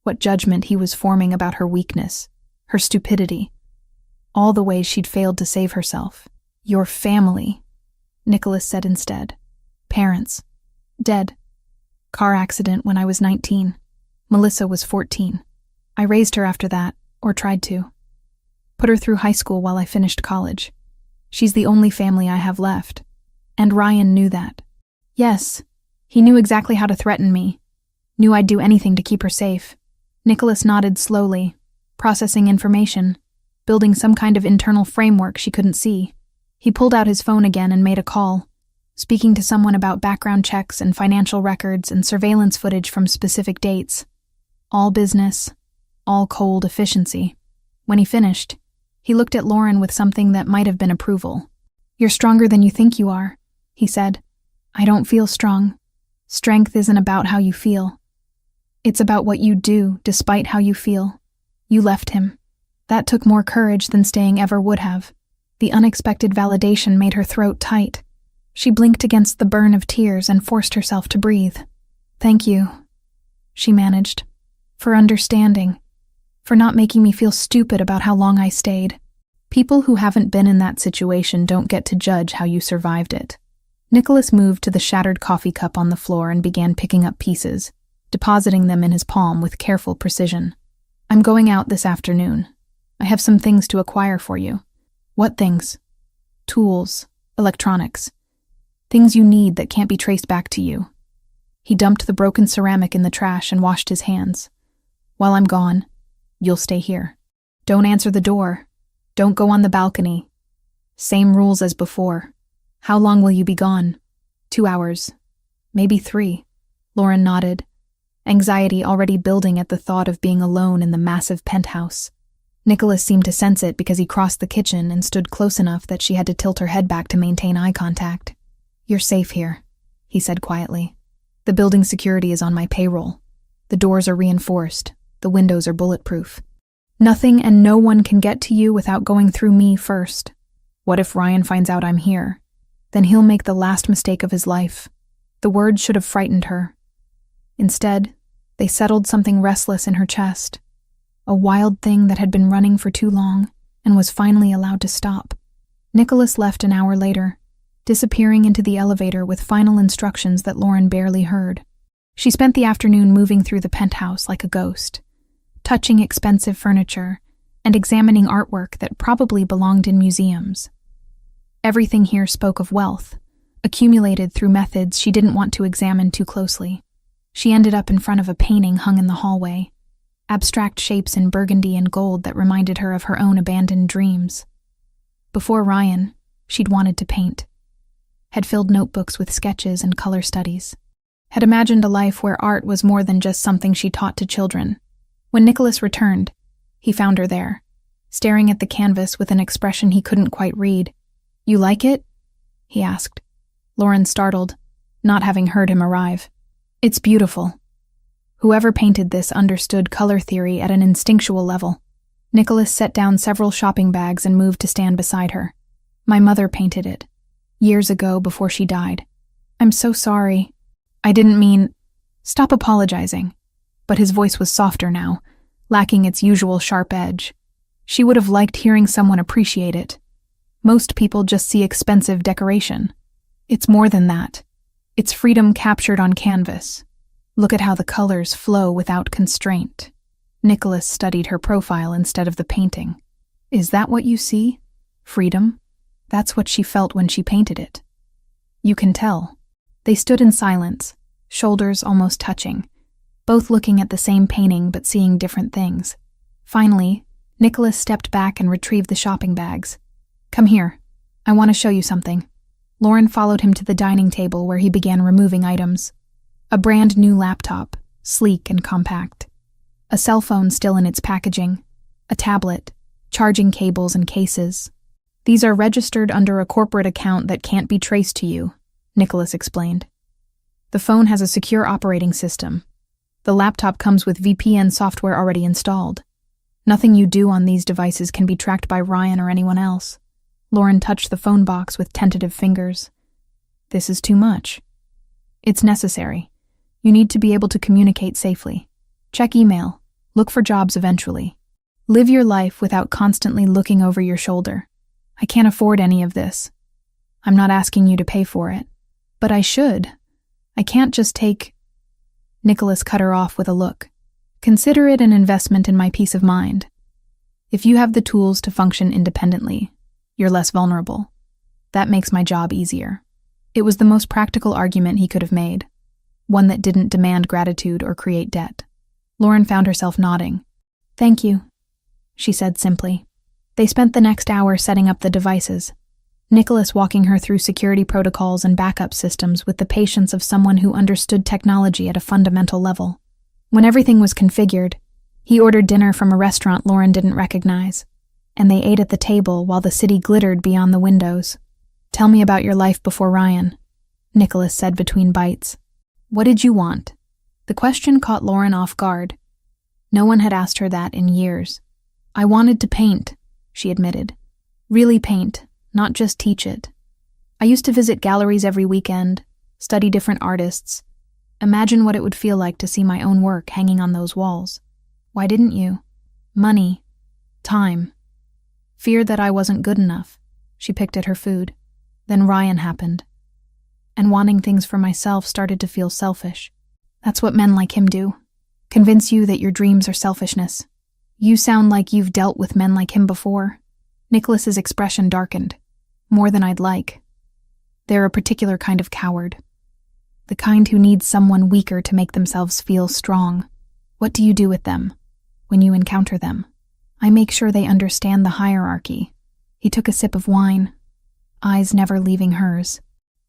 what judgment he was forming about her weakness, her stupidity, all the ways she'd failed to save herself. Your family, Nicholas said instead. Parents. Dead. Car accident when I was 19. Melissa was 14. I raised her after that, or tried to. Put her through high school while I finished college. She's the only family I have left. And Ryan knew that. Yes, he knew exactly how to threaten me. Knew I'd do anything to keep her safe. Nicholas nodded slowly, processing information, building some kind of internal framework she couldn't see. He pulled out his phone again and made a call, speaking to someone about background checks and financial records and surveillance footage from specific dates. All business, all cold efficiency. When he finished, he looked at Lauren with something that might have been approval. You're stronger than you think you are, he said. I don't feel strong. Strength isn't about how you feel. It's about what you do despite how you feel. You left him. That took more courage than staying ever would have. The unexpected validation made her throat tight. She blinked against the burn of tears and forced herself to breathe. Thank you, she managed, for understanding, for not making me feel stupid about how long I stayed. People who haven't been in that situation don't get to judge how you survived it. Nicholas moved to the shattered coffee cup on the floor and began picking up pieces, depositing them in his palm with careful precision. I'm going out this afternoon. I have some things to acquire for you. What things? Tools, electronics. Things you need that can't be traced back to you. He dumped the broken ceramic in the trash and washed his hands. While I'm gone, you'll stay here. Don't answer the door. Don't go on the balcony. Same rules as before. How long will you be gone? 2 hours. Maybe 3. Lauren nodded, anxiety already building at the thought of being alone in the massive penthouse. Nicholas seemed to sense it because he crossed the kitchen and stood close enough that she had to tilt her head back to maintain eye contact. You're safe here, he said quietly. The building security is on my payroll. The doors are reinforced. The windows are bulletproof. Nothing and no one can get to you without going through me first. What if Ryan finds out I'm here? Then he'll make the last mistake of his life. The words should have frightened her. Instead, they settled something restless in her chest. A wild thing that had been running for too long and was finally allowed to stop. Nicholas left an hour later, disappearing into the elevator with final instructions that Lauren barely heard. She spent the afternoon moving through the penthouse like a ghost, touching expensive furniture and examining artwork that probably belonged in museums. Everything here spoke of wealth, accumulated through methods she didn't want to examine too closely. She ended up in front of a painting hung in the hallway, abstract shapes in burgundy and gold that reminded her of her own abandoned dreams. Before Ryan, she'd wanted to paint, had filled notebooks with sketches and color studies, had imagined a life where art was more than just something she taught to children. When Nicholas returned, he found her there, staring at the canvas with an expression he couldn't quite read. You like it? He asked. Lauren startled, not having heard him arrive. It's beautiful. Whoever painted this understood color theory at an instinctual level. Nicholas set down several shopping bags and moved to stand beside her. My mother painted it. Years ago before she died. I'm so sorry. I didn't mean... Stop apologizing. But his voice was softer now, lacking its usual sharp edge. She would have liked hearing someone appreciate it. Most people just see expensive decoration. It's more than that. It's freedom captured on canvas. Look at how the colors flow without constraint. Nicholas studied her profile instead of the painting. Is that what you see? Freedom? That's what she felt when she painted it. You can tell. They stood in silence, shoulders almost touching, both looking at the same painting but seeing different things. Finally, Nicholas stepped back and retrieved the shopping bags. "Come here. I want to show you something." Lauren followed him to the dining table where he began removing items. A brand new laptop, sleek and compact. A cell phone still in its packaging. A tablet, charging cables and cases. "These are registered under a corporate account that can't be traced to you," Nicholas explained. "The phone has a secure operating system. The laptop comes with VPN software already installed. Nothing you do on these devices can be tracked by Ryan or anyone else." Lauren touched the phone box with tentative fingers. "This is too much." "It's necessary. You need to be able to communicate safely. Check email. Look for jobs eventually. Live your life without constantly looking over your shoulder. I can't afford any of this. I'm not asking you to pay for it. But I should. I can't just take—" Nicholas cut her off with a look. "Consider it an investment in my peace of mind. If you have the tools to function independently, you're less vulnerable. That makes my job easier." It was the most practical argument he could have made, one that didn't demand gratitude or create debt. Lauren found herself nodding. "Thank you," she said simply. They spent the next hour setting up the devices, Nicholas walking her through security protocols and backup systems with the patience of someone who understood technology at a fundamental level. When everything was configured, he ordered dinner from a restaurant Lauren didn't recognize, and they ate at the table while the city glittered beyond the windows. "Tell me about your life before Ryan," Nicholas said between bites. "What did you want?" The question caught Lauren off guard. No one had asked her that in years. "I wanted to paint," she admitted. "Really paint, not just teach it. I used to visit galleries every weekend, study different artists, imagine what it would feel like to see my own work hanging on those walls. Why didn't you? Money. Time. Fear that I wasn't good enough." She picked at her food. "Then Ryan happened. And wanting things for myself started to feel selfish. That's what men like him do. Convince you that your dreams are selfishness. You sound like you've dealt with men like him before." Nicholas's expression darkened. "More than I'd like. They're a particular kind of coward. The kind who needs someone weaker to make themselves feel strong. What do you do with them when you encounter them?" "I make sure they understand the hierarchy." He took a sip of wine, eyes never leaving hers.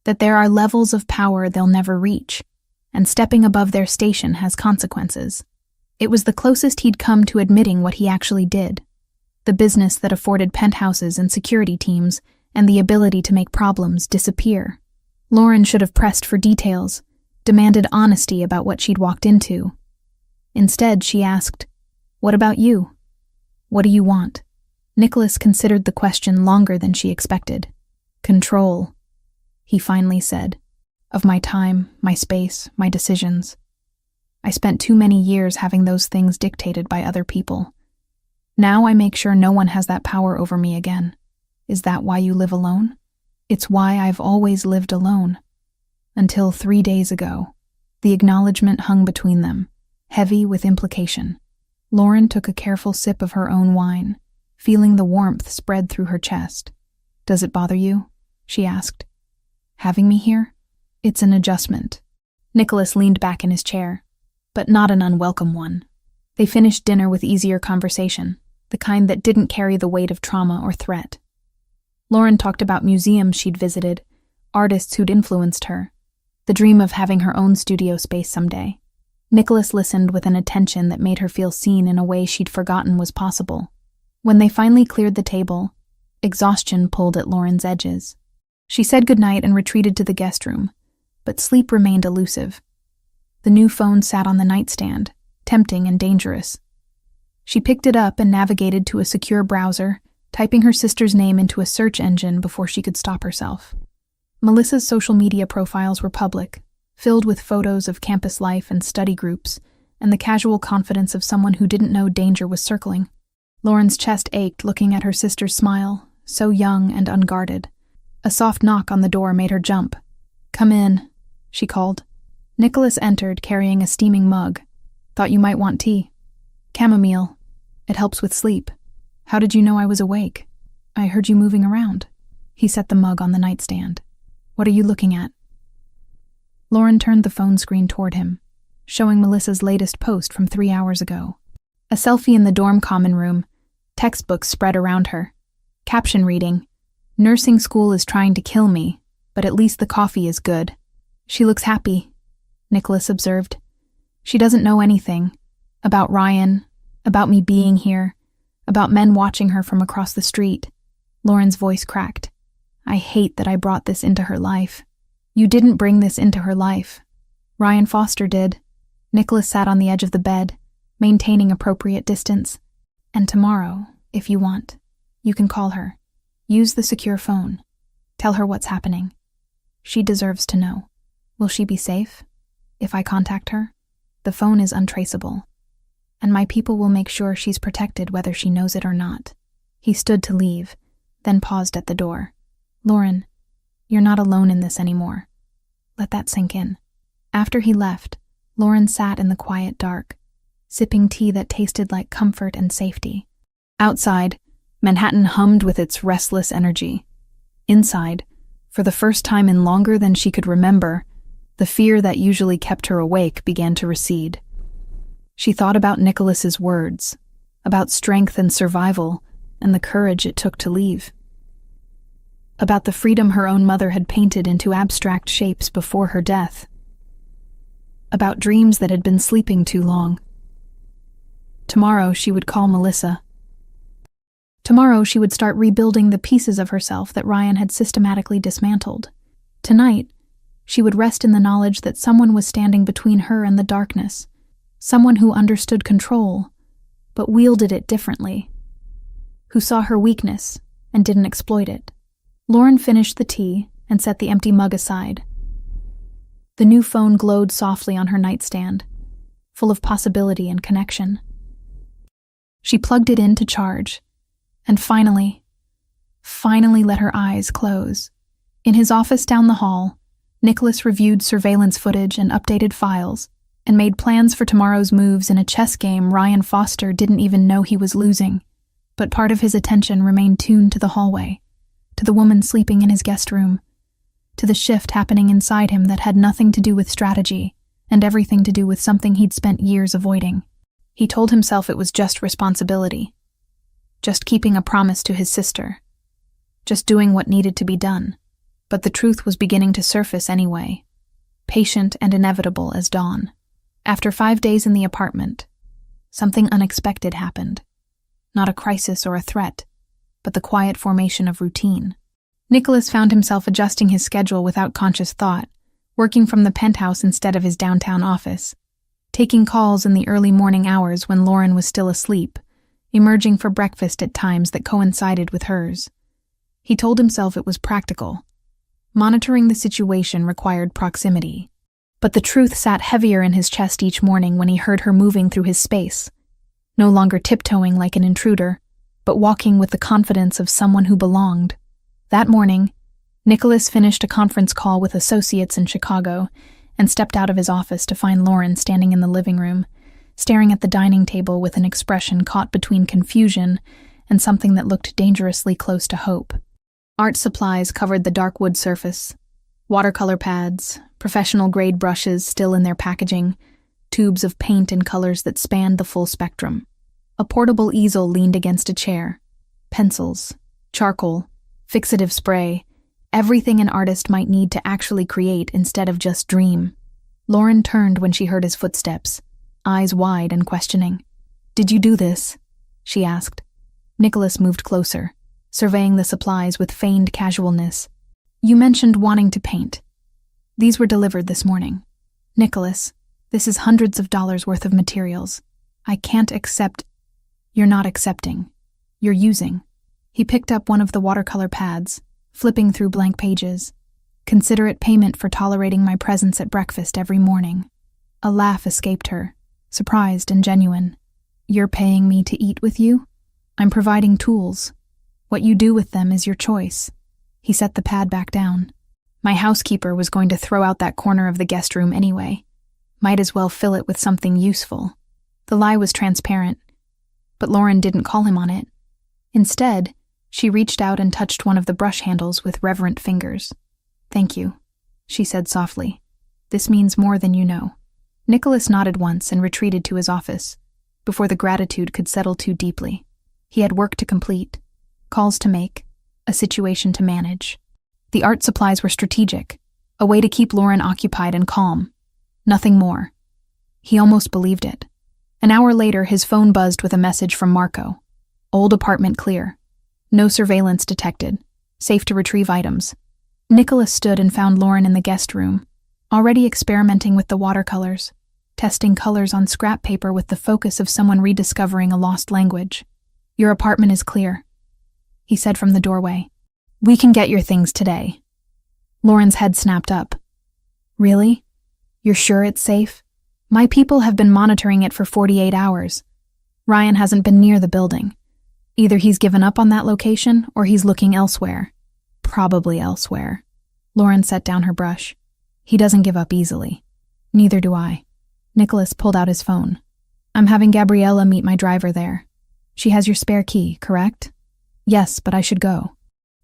"That there are levels of power they'll never reach, and stepping above their station has consequences." It was the closest he'd come to admitting what he actually did. The business that afforded penthouses and security teams and the ability to make problems disappear. Lauren should have pressed for details, demanded honesty about what she'd walked into. Instead, she asked, "What about you? What do you want?" Nicholas considered the question longer than she expected. "Control," he finally said, "of my time, my space, my decisions. I spent too many years having those things dictated by other people. Now I make sure no one has that power over me again. Is that why you live alone?" "It's why I've always lived alone. Until 3 days ago." The acknowledgement hung between them, heavy with implication. Lauren took a careful sip of her own wine, feeling the warmth spread through her chest. "Does it bother you?" she asked. "Having me here?" "It's an adjustment." Nicholas leaned back in his chair, but not an unwelcome one. They finished dinner with easier conversation, the kind that didn't carry the weight of trauma or threat. Lauren talked about museums she'd visited, artists who'd influenced her, the dream of having her own studio space someday. Nicholas listened with an attention that made her feel seen in a way she'd forgotten was possible. When they finally cleared the table, exhaustion pulled at Lauren's edges. She said goodnight and retreated to the guest room, but sleep remained elusive. The new phone sat on the nightstand, tempting and dangerous. She picked it up and navigated to a secure browser, typing her sister's name into a search engine before she could stop herself. Melissa's social media profiles were public, filled with photos of campus life and study groups, and the casual confidence of someone who didn't know danger was circling. Lauren's chest ached looking at her sister's smile, so young and unguarded. A soft knock on the door made her jump. "Come in," she called. Nicholas entered carrying a steaming mug. "Thought you might want tea." "Chamomile. It helps with sleep." "How did you know I was awake?" "I heard you moving around." He set the mug on the nightstand. "What are you looking at?" Lauren turned the phone screen toward him, showing Melissa's latest post from 3 hours ago. A selfie in the dorm common room, textbooks spread around her. Caption reading, "Nursing school is trying to kill me, but at least the coffee is good." "She looks happy," Nicholas observed. "She doesn't know anything. About Ryan, about me being here, about men watching her from across the street." Lauren's voice cracked. "I hate that I brought this into her life." "You didn't bring this into her life. Ryan Foster did." Nicholas sat on the edge of the bed, maintaining appropriate distance. "And tomorrow, if you want, you can call her. Use the secure phone. Tell her what's happening. She deserves to know. Will she be safe? If I contact her, the phone is untraceable, and my people will make sure she's protected whether she knows it or not." He stood to leave, then paused at the door. "Lauren, you're not alone in this anymore. Let that sink in." After he left, Lauren sat in the quiet dark, sipping tea that tasted like comfort and safety. Outside, Manhattan hummed with its restless energy. Inside, for the first time in longer than she could remember, the fear that usually kept her awake began to recede. She thought about Nicholas's words, about strength and survival, and the courage it took to leave. About the freedom her own mother had painted into abstract shapes before her death. About dreams that had been sleeping too long. Tomorrow she would call Melissa. Tomorrow she would start rebuilding the pieces of herself that Ryan had systematically dismantled. Tonight, she would rest in the knowledge that someone was standing between her and the darkness, someone who understood control, but wielded it differently, who saw her weakness and didn't exploit it. Lauren finished the tea and set the empty mug aside. The new phone glowed softly on her nightstand, full of possibility and connection. She plugged it in to charge, and finally let her eyes close. In his office down the hall, Nicholas reviewed surveillance footage and updated files, and made plans for tomorrow's moves in a chess game Ryan Foster didn't even know he was losing. But part of his attention remained tuned to the hallway, to the woman sleeping in his guest room, to the shift happening inside him that had nothing to do with strategy and everything to do with something he'd spent years avoiding. He told himself it was just responsibility, just keeping a promise to his sister, just doing what needed to be done. But the truth was beginning to surface anyway, patient and inevitable as dawn. After 5 days in the apartment, something unexpected happened. Not a crisis or a threat, but the quiet formation of routine. Nicholas found himself adjusting his schedule without conscious thought, working from the penthouse instead of his downtown office, taking calls in the early morning hours when Lauren was still asleep, emerging for breakfast at times that coincided with hers. He told himself it was practical. Monitoring the situation required proximity. But the truth sat heavier in his chest each morning when he heard her moving through his space, no longer tiptoeing like an intruder, but walking with the confidence of someone who belonged. That morning, Nicholas finished a conference call with associates in Chicago and stepped out of his office to find Lauren standing in the living room, staring at the dining table with an expression caught between confusion and something that looked dangerously close to hope. Art supplies covered the dark wood surface. Watercolor pads, professional-grade brushes still in their packaging, tubes of paint in colors that spanned the full spectrum. A portable easel leaned against a chair. Pencils, charcoal, fixative spray, everything an artist might need to actually create instead of just dream. Lauren turned when she heard his footsteps, eyes wide and questioning. "Did you do this?" she asked. Nicholas moved closer, surveying the supplies with feigned casualness. "You mentioned wanting to paint. These were delivered this morning. Nicholas, this is hundreds of dollars worth of materials. I can't accept—" "You're not accepting. You're using." He picked up one of the watercolor pads, flipping through blank pages. "Consider it payment for tolerating my presence at breakfast every morning." A laugh escaped her, surprised and genuine. "You're paying me to eat with you? I'm providing tools. What you do with them is your choice." He set the pad back down. "My housekeeper was going to throw out that corner of the guest room anyway. Might as well fill it with something useful." The lie was transparent, but Lauren didn't call him on it. Instead, she reached out and touched one of the brush handles with reverent fingers. "Thank you," she said softly. This means more than you know." Nicholas nodded once and retreated to his office, before the gratitude could settle too deeply. He had work to complete, calls to make, a situation to manage. The art supplies were strategic, a way to keep Lauren occupied and calm. Nothing more. He almost believed it. An hour later, his phone buzzed with a message from Marco. Old apartment clear. No surveillance detected. Safe to retrieve items. Nicholas stood and found Lauren in the guest room, already experimenting with the watercolors, testing colors on scrap paper with the focus of someone rediscovering a lost language. "Your apartment is clear," he said from the doorway. "We can get your things today." Lauren's head snapped up. "Really? You're sure it's safe? My people have been monitoring it for 48 hours. Ryan hasn't been near the building. Either he's given up on that location or he's looking elsewhere. Probably elsewhere." Lauren set down her brush. "He doesn't give up easily. Neither do I." Nicholas pulled out his phone. "I'm having Gabriella meet my driver there. She has your spare key, correct?" "Yes, but I should go.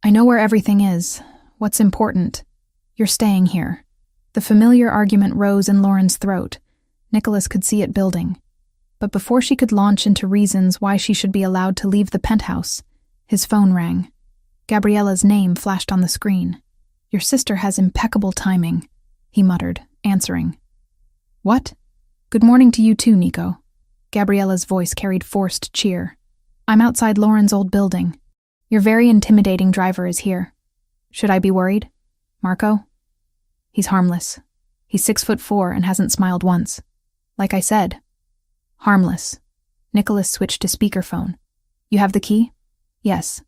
I know where everything is. What's important? You're staying here." The familiar argument rose in Lauren's throat. Nicholas could see it building. But before she could launch into reasons why she should be allowed to leave the penthouse, his phone rang. Gabriella's name flashed on the screen. "Your sister has impeccable timing," he muttered, answering. "What?" "Good morning to you too, Nico." Gabriella's voice carried forced cheer. "I'm outside Lauren's old building. Your very intimidating driver is here. Should I be worried? Marco?" "He's harmless. He's 6'4" and hasn't smiled once. Like I said. Harmless." Nicholas switched to speakerphone. "You have the key?" "Yes.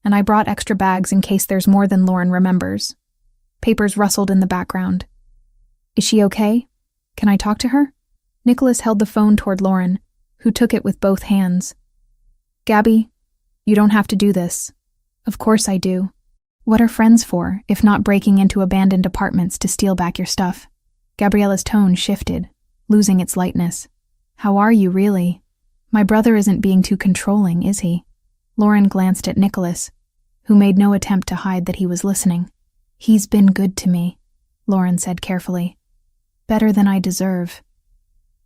And I brought extra bags in case there's more than Lauren remembers." Papers rustled in the background. "Is she okay? Can I talk to her?" Nicholas held the phone toward Lauren, who took it with both hands. "Gabby, you don't have to do this." "Of course I do. What are friends for, if not breaking into abandoned apartments to steal back your stuff?" Gabriella's tone shifted, losing its lightness. "How are you, really? My brother isn't being too controlling, is he?" Lauren glanced at Nicholas, who made no attempt to hide that he was listening. "He's been good to me," Lauren said carefully. "Better than I deserve."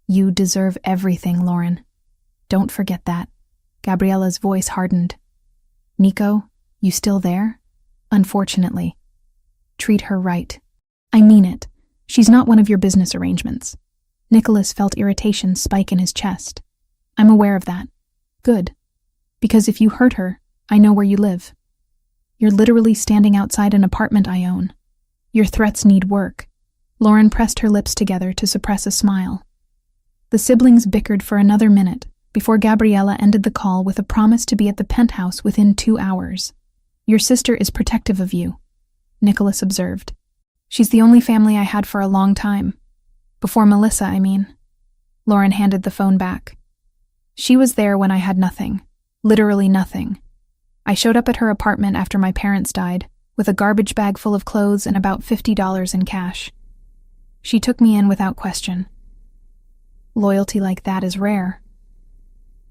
"You deserve everything, Lauren. Don't forget that." Gabriella's voice hardened. "Nico, you still there?" "Unfortunately." "Treat her right. I mean it. She's not one of your business arrangements." Nicholas felt irritation spike in his chest. "I'm aware of that." "Good. Because if you hurt her, I know where you live. You're literally standing outside an apartment I own. Your threats need work." Lauren pressed her lips together to suppress a smile. The siblings bickered for another minute before Gabriella ended the call with a promise to be at the penthouse within 2 hours. "Your sister is protective of you," Nicholas observed. "She's the only family I had for a long time. Before Melissa, I mean." Lauren handed the phone back. "She was there when I had nothing. Literally nothing. I showed up at her apartment after my parents died, with a garbage bag full of clothes and about $50 in cash. She took me in without question. Loyalty like that is rare.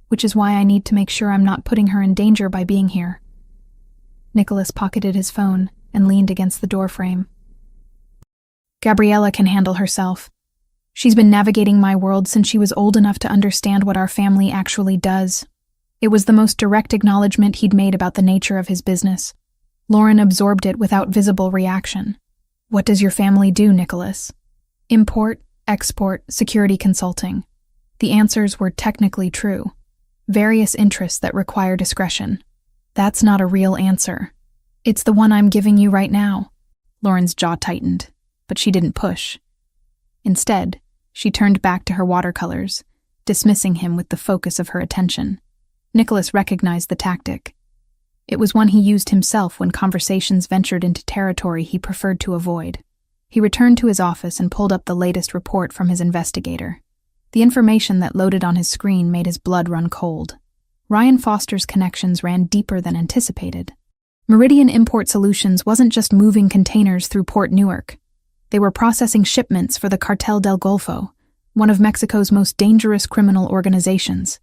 Which is why I need to make sure I'm not putting her in danger by being here." Nicholas pocketed his phone and leaned against the doorframe. "Gabriella can handle herself. She's been navigating my world since she was old enough to understand what our family actually does." It was the most direct acknowledgement he'd made about the nature of his business. Lauren absorbed it without visible reaction. "What does your family do, Nicholas?" "Import, export, security consulting." The answers were technically true. Various interests that require discretion. "That's not a real answer." "It's the one I'm giving you right now." Lauren's jaw tightened, but she didn't push. Instead, she turned back to her watercolors, dismissing him with the focus of her attention. Nicholas recognized the tactic. It was one he used himself when conversations ventured into territory he preferred to avoid. He returned to his office and pulled up the latest report from his investigator. The information that loaded on his screen made his blood run cold. Ryan Foster's connections ran deeper than anticipated. Meridian Import Solutions wasn't just moving containers through Port Newark. They were processing shipments for the Cartel del Golfo, one of Mexico's most dangerous criminal organizations.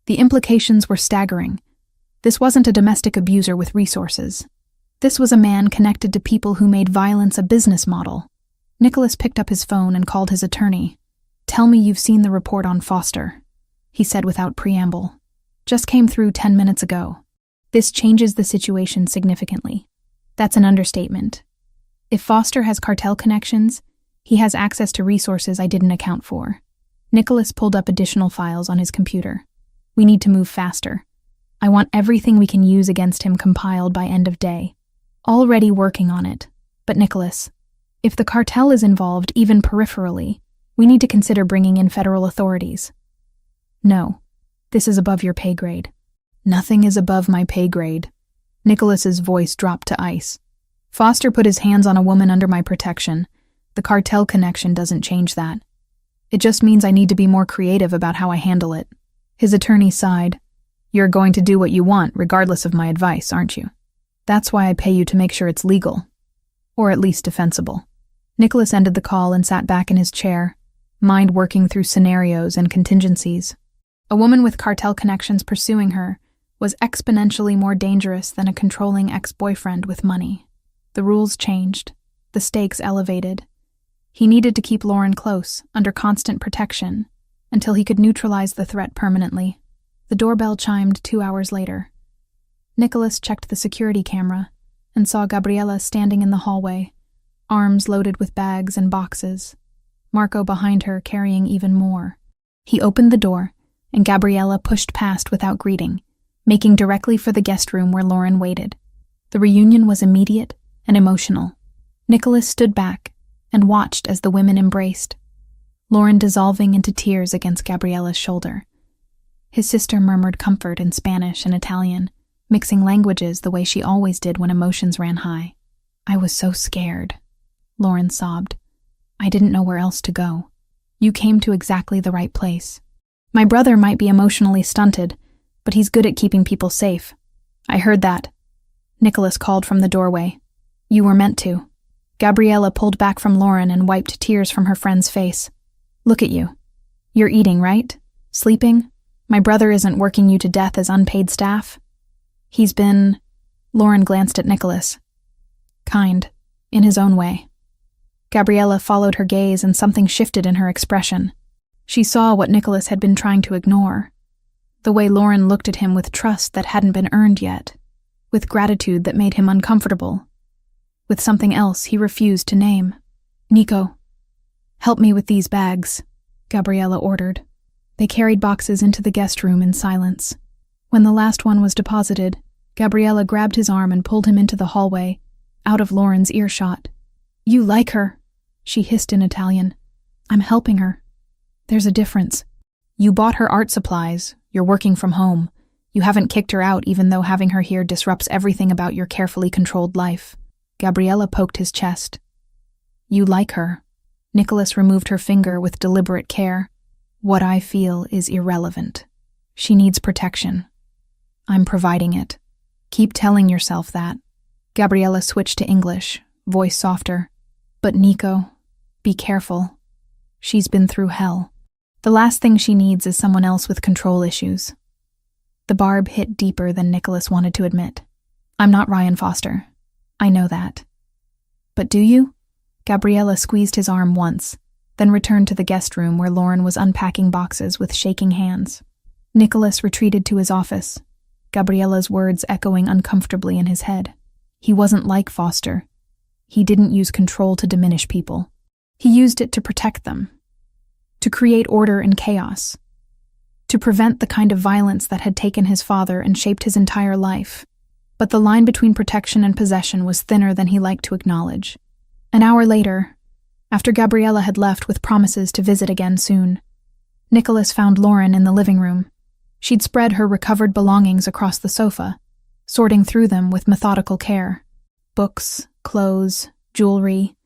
The implications were staggering. This wasn't a domestic abuser with resources. This was a man connected to people who made violence a business model. Nicholas picked up his phone and called his attorney. "Tell me you've seen the report on Foster," he said without preamble. "Just came through 10 minutes ago." This changes the situation significantly. That's an understatement. If Foster has cartel connections, he has access to resources I didn't account for. Nicholas pulled up additional files on his computer. "We need to move faster. I want everything we can use against him compiled by end of day." "Already working on it. But Nicholas, if the cartel is involved even peripherally, we need to consider bringing in federal authorities." "No, this is above your pay grade." "Nothing is above my pay grade." Nicholas's voice dropped to ice. "Foster put his hands on a woman under my protection. The cartel connection doesn't change that. It just means I need to be more creative about how I handle it." His attorney sighed. "You're going to do what you want, regardless of my advice, aren't you? That's why I pay you to make sure it's legal. Or at least defensible." Nicholas ended the call and sat back in his chair, mind working through scenarios and contingencies. A woman with cartel connections pursuing her was exponentially more dangerous than a controlling ex-boyfriend with money. The rules changed, the stakes elevated. He needed to keep Lauren close, under constant protection, until he could neutralize the threat permanently. The doorbell chimed 2 hours later. Nicholas checked the security camera and saw Gabriella standing in the hallway, arms loaded with bags and boxes, Marco behind her carrying even more. He opened the door, and Gabriella pushed past without greeting, making directly for the guest room where Lauren waited. The reunion was immediate and emotional. Nicholas stood back and watched as the women embraced, Lauren dissolving into tears against Gabriella's shoulder. His sister murmured comfort in Spanish and Italian, mixing languages the way she always did when emotions ran high. "I was so scared," Lauren sobbed. "I didn't know where else to go. You came to exactly the right place. My brother might be emotionally stunted, but he's good at keeping people safe." "I heard that," Nicholas called from the doorway. "You were meant to." Gabriella pulled back from Lauren and wiped tears from her friend's face. "Look at you. You're eating, right? Sleeping? My brother isn't working you to death as unpaid staff?" "He's been..." Lauren glanced at Nicholas. "Kind, in his own way." Gabriella followed her gaze and something shifted in her expression. She saw what Nicholas had been trying to ignore. The way Lauren looked at him with trust that hadn't been earned yet, with gratitude that made him uncomfortable, with something else he refused to name. "Nico, help me with these bags," Gabriella ordered. They carried boxes into the guest room in silence. When the last one was deposited, Gabriella grabbed his arm and pulled him into the hallway, out of Lauren's earshot. "You like her," she hissed in Italian. "I'm helping her. There's a difference. You bought her art supplies. You're working from home. You haven't kicked her out even though having her here disrupts everything about your carefully controlled life." Gabriella poked his chest. "You like her." Nicholas removed her finger with deliberate care. "What I feel is irrelevant. She needs protection. I'm providing it. Keep telling yourself that." Gabriella switched to English, voice softer. "But Nico, be careful. She's been through hell. The last thing she needs is someone else with control issues." The barb hit deeper than Nicholas wanted to admit. "I'm not Ryan Foster. I know that." "But do you?" Gabriella squeezed his arm once, then returned to the guest room where Lauren was unpacking boxes with shaking hands. Nicholas retreated to his office, Gabriella's words echoing uncomfortably in his head. He wasn't like Foster. He didn't use control to diminish people. He used it to protect them, to create order in chaos, to prevent the kind of violence that had taken his father and shaped his entire life. But the line between protection and possession was thinner than he liked to acknowledge. An hour later, after Gabriella had left with promises to visit again soon, Nicholas found Lauren in the living room. She'd spread her recovered belongings across the sofa, sorting through them with methodical care. Books, clothes, jewelry,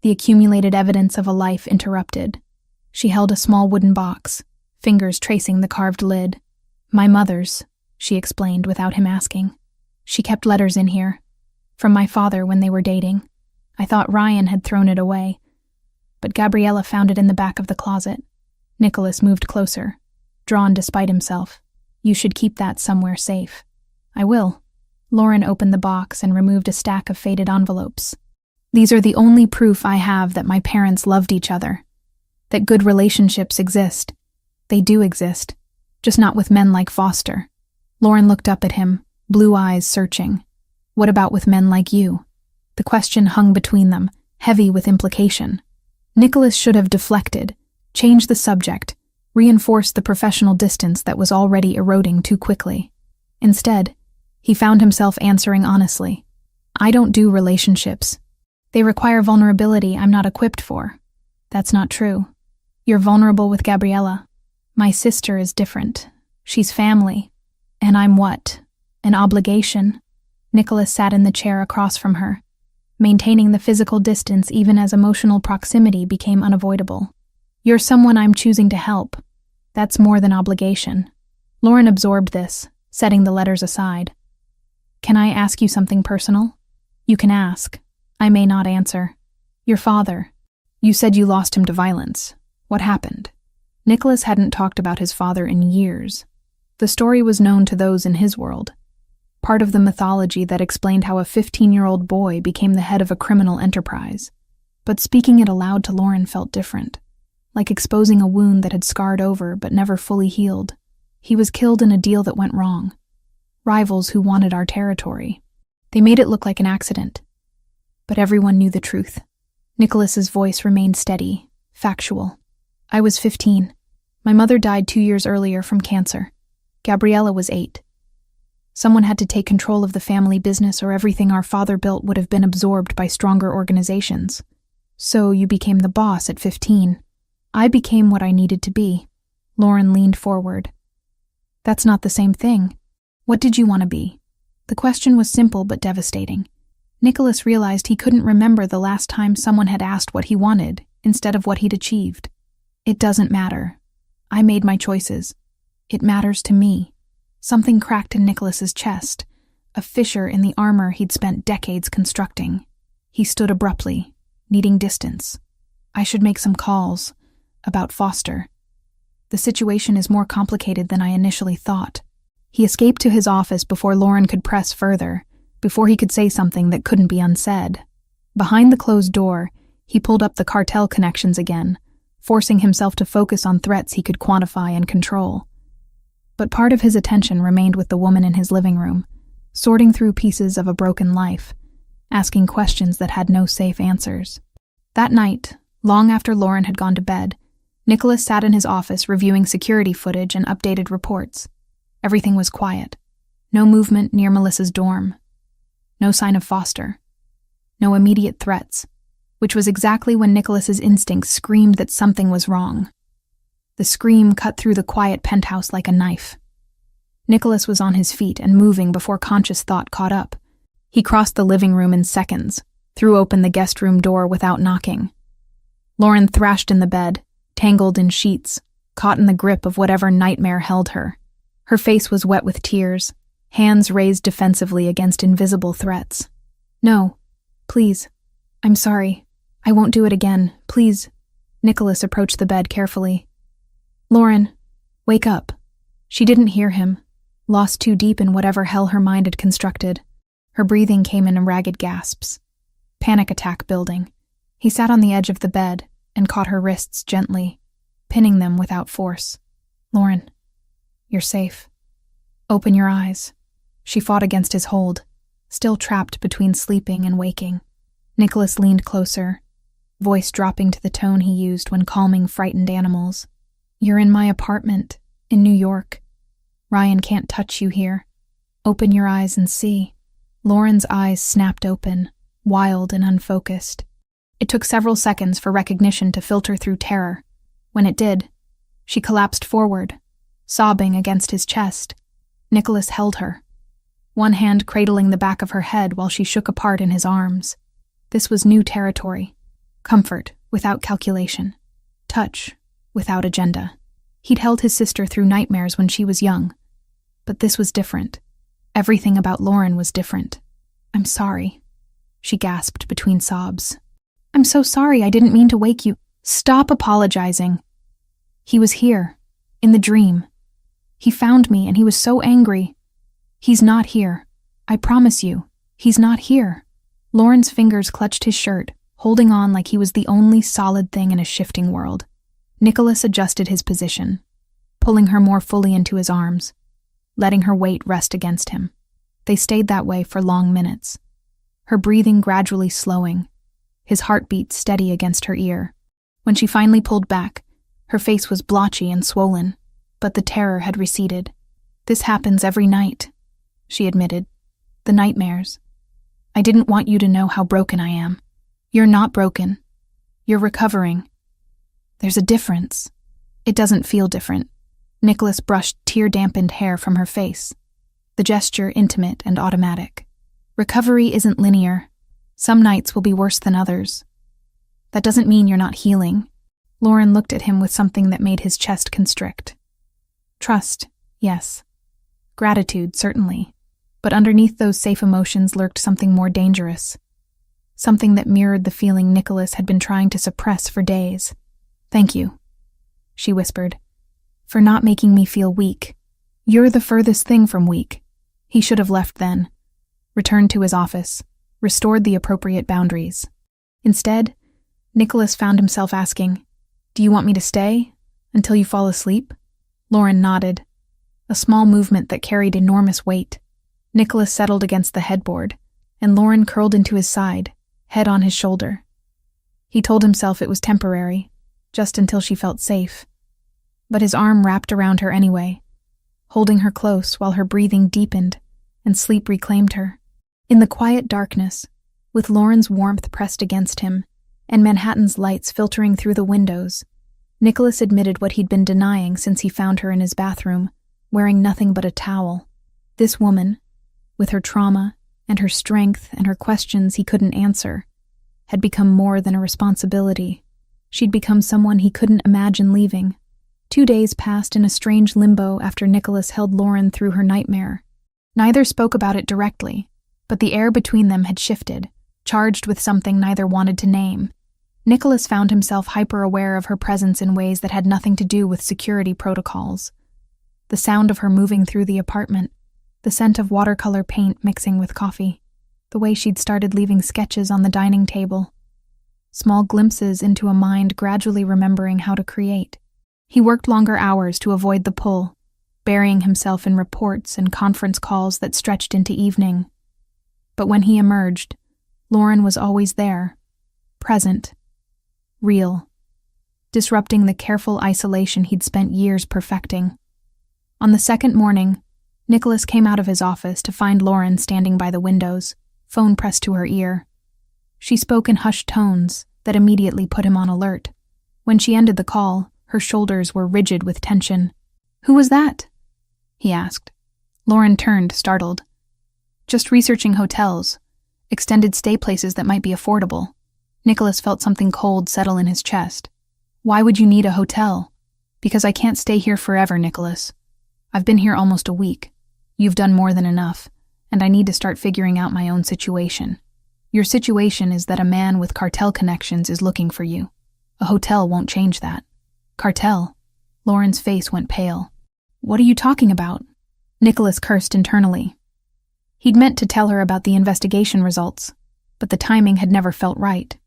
the accumulated evidence of a life interrupted. She held a small wooden box, fingers tracing the carved lid. "My mother's," she explained without him asking. "She kept letters in here, from my father when they were dating. I thought Ryan had thrown it away, but Gabriella found it in the back of the closet." Nicholas moved closer, drawn despite himself. "You should keep that somewhere safe." "I will." Lauren opened the box and removed a stack of faded envelopes. These are the only proof I have that my parents loved each other, that good relationships exist. They do exist, just not with men like Foster. Lauren looked up at him, blue eyes searching. What about with men like you? The question hung between them, heavy with implication. Nicholas should have deflected, changed the subject, reinforced the professional distance that was already eroding too quickly. Instead, he found himself answering honestly. I don't do relationships. They require vulnerability I'm not equipped for. That's not true. You're vulnerable with Gabriella. My sister is different. She's family. And I'm what? An obligation? Nicholas sat in the chair across from her, maintaining the physical distance even as emotional proximity became unavoidable. You're someone I'm choosing to help. That's more than obligation. Lauren absorbed this, setting the letters aside. Can I ask you something personal? You can ask. I may not answer. Your father. You said you lost him to violence. What happened? Nicholas hadn't talked about his father in years. The story was known to those in his world. Part of the mythology that explained how a 15-year-old boy became the head of a criminal enterprise. But speaking it aloud to Lauren felt different, like exposing a wound that had scarred over but never fully healed. He was killed in a deal that went wrong. Rivals who wanted our territory. They made it look like an accident. But everyone knew the truth. Nicholas's voice remained steady, factual. I was 15. My mother died 2 years earlier from cancer. Gabriella was 8. Someone had to take control of the family business or everything our father built would have been absorbed by stronger organizations. So you became the boss at 15. I became what I needed to be. Lauren leaned forward. That's not the same thing. What did you want to be? The question was simple but devastating. Nicholas realized he couldn't remember the last time someone had asked what he wanted instead of what he'd achieved. It doesn't matter. I made my choices. It matters to me. Something cracked in Nicholas's chest, a fissure in the armor he'd spent decades constructing. He stood abruptly, needing distance. I should make some calls about Foster. The situation is more complicated than I initially thought. He escaped to his office before Lauren could press further, before he could say something that couldn't be unsaid. Behind the closed door, he pulled up the cartel connections again, forcing himself to focus on threats he could quantify and control. But part of his attention remained with the woman in his living room, sorting through pieces of a broken life, asking questions that had no safe answers. That night, long after Lauren had gone to bed, Nicholas sat in his office reviewing security footage and updated reports. Everything was quiet. No movement near Melissa's dorm. No sign of Foster. No immediate threats, which was exactly when Nicholas's instincts screamed that something was wrong. The scream cut through the quiet penthouse like a knife. Nicholas was on his feet and moving before conscious thought caught up. He crossed the living room in seconds, threw open the guest room door without knocking. Lauren thrashed in the bed, tangled in sheets, caught in the grip of whatever nightmare held her. Her face was wet with tears, hands raised defensively against invisible threats. No, please. I'm sorry. I won't do it again, please. Nicholas approached the bed carefully. Lauren, wake up. She didn't hear him, lost too deep in whatever hell her mind had constructed. Her breathing came in ragged gasps. Panic attack building. He sat on the edge of the bed and caught her wrists gently, pinning them without force. Lauren, you're safe. Open your eyes. She fought against his hold, still trapped between sleeping and waking. Nicholas leaned closer, voice dropping to the tone he used when calming frightened animals. You're in my apartment, in New York. Ryan can't touch you here. Open your eyes and see. Lauren's eyes snapped open, wild and unfocused. It took several seconds for recognition to filter through terror. When it did, she collapsed forward, sobbing against his chest. Nicholas held her, one hand cradling the back of her head while she shook apart in his arms. This was new territory. Comfort without calculation. Touch without agenda. He'd held his sister through nightmares when she was young. But this was different. Everything about Lauren was different. I'm sorry, she gasped between sobs. I'm so sorry, I didn't mean to wake you. Stop apologizing. He was here, in the dream. He found me and he was so angry. He's not here. I promise you, he's not here. Lauren's fingers clutched his shirt, holding on like he was the only solid thing in a shifting world. Nicholas adjusted his position, pulling her more fully into his arms, letting her weight rest against him. They stayed that way for long minutes, her breathing gradually slowing, his heartbeat steady against her ear. When she finally pulled back, her face was blotchy and swollen, but the terror had receded. "This happens every night," she admitted. "The nightmares. I didn't want you to know how broken I am. You're not broken. You're recovering. There's a difference." "It doesn't feel different." Nicholas brushed tear-dampened hair from her face, the gesture intimate and automatic. "Recovery isn't linear. Some nights will be worse than others. That doesn't mean you're not healing." Lauren looked at him with something that made his chest constrict. Trust, yes. Gratitude, certainly. But underneath those safe emotions lurked something more dangerous. Something that mirrored the feeling Nicholas had been trying to suppress for days. "Thank you," she whispered, "for not making me feel weak. You're the furthest thing from weak." He should have left then, returned to his office, restored the appropriate boundaries. Instead, Nicholas found himself asking, "Do you want me to stay until you fall asleep?" Lauren nodded, a small movement that carried enormous weight. Nicholas settled against the headboard, and Lauren curled into his side, head on his shoulder. He told himself it was temporary, just until she felt safe. But his arm wrapped around her anyway, holding her close while her breathing deepened and sleep reclaimed her. In the quiet darkness, with Lauren's warmth pressed against him and Manhattan's lights filtering through the windows, Nicholas admitted what he'd been denying since he found her in his bathroom, wearing nothing but a towel. This woman, with her trauma and her strength and her questions he couldn't answer, had become more than a responsibility. She'd become someone he couldn't imagine leaving. 2 days passed in a strange limbo after Nicholas held Lauren through her nightmare. Neither spoke about it directly, but the air between them had shifted, charged with something neither wanted to name. Nicholas found himself hyper-aware of her presence in ways that had nothing to do with security protocols. The sound of her moving through the apartment, the scent of watercolor paint mixing with coffee, the way she'd started leaving sketches on the dining table. Small glimpses into a mind gradually remembering how to create. He worked longer hours to avoid the pull, burying himself in reports and conference calls that stretched into evening. But when he emerged, Lauren was always there, present, real, disrupting the careful isolation he'd spent years perfecting. On the second morning, Nicholas came out of his office to find Lauren standing by the windows, phone pressed to her ear. She spoke in hushed tones that immediately put him on alert. When she ended the call, her shoulders were rigid with tension. "Who was that?" he asked. Lauren turned, startled. "Just researching hotels, extended stay places that might be affordable." Nicholas felt something cold settle in his chest. "Why would you need a hotel?" "Because I can't stay here forever, Nicholas. I've been here almost a week. You've done more than enough, and I need to start figuring out my own situation. Your situation is that a man with cartel connections is looking for you. A hotel won't change that." "Cartel?" Lauren's face went pale. "What are you talking about?" Nicholas cursed internally. He'd meant to tell her about the investigation results, but the timing had never felt right.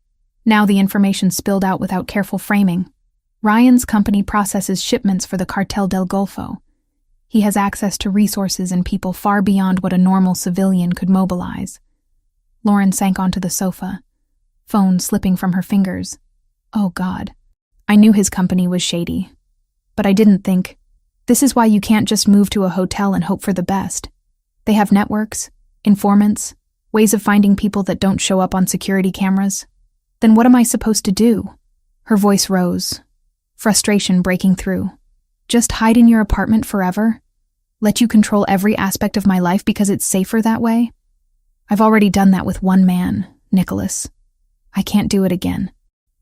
Now the information spilled out without careful framing. Ryan's company processes shipments for the Cartel del Golfo. He has access to resources and people far beyond what a normal civilian could mobilize. Lauren sank onto the sofa, phone slipping from her fingers. Oh God. I knew his company was shady. But I didn't think, this is why you can't just move to a hotel and hope for the best. They have networks, informants, ways of finding people that don't show up on security cameras. Then what am I supposed to do? Her voice rose, frustration breaking through. Just hide in your apartment forever? Let you control every aspect of my life because it's safer that way? I've already done that with one man, Nicholas. I can't do it again.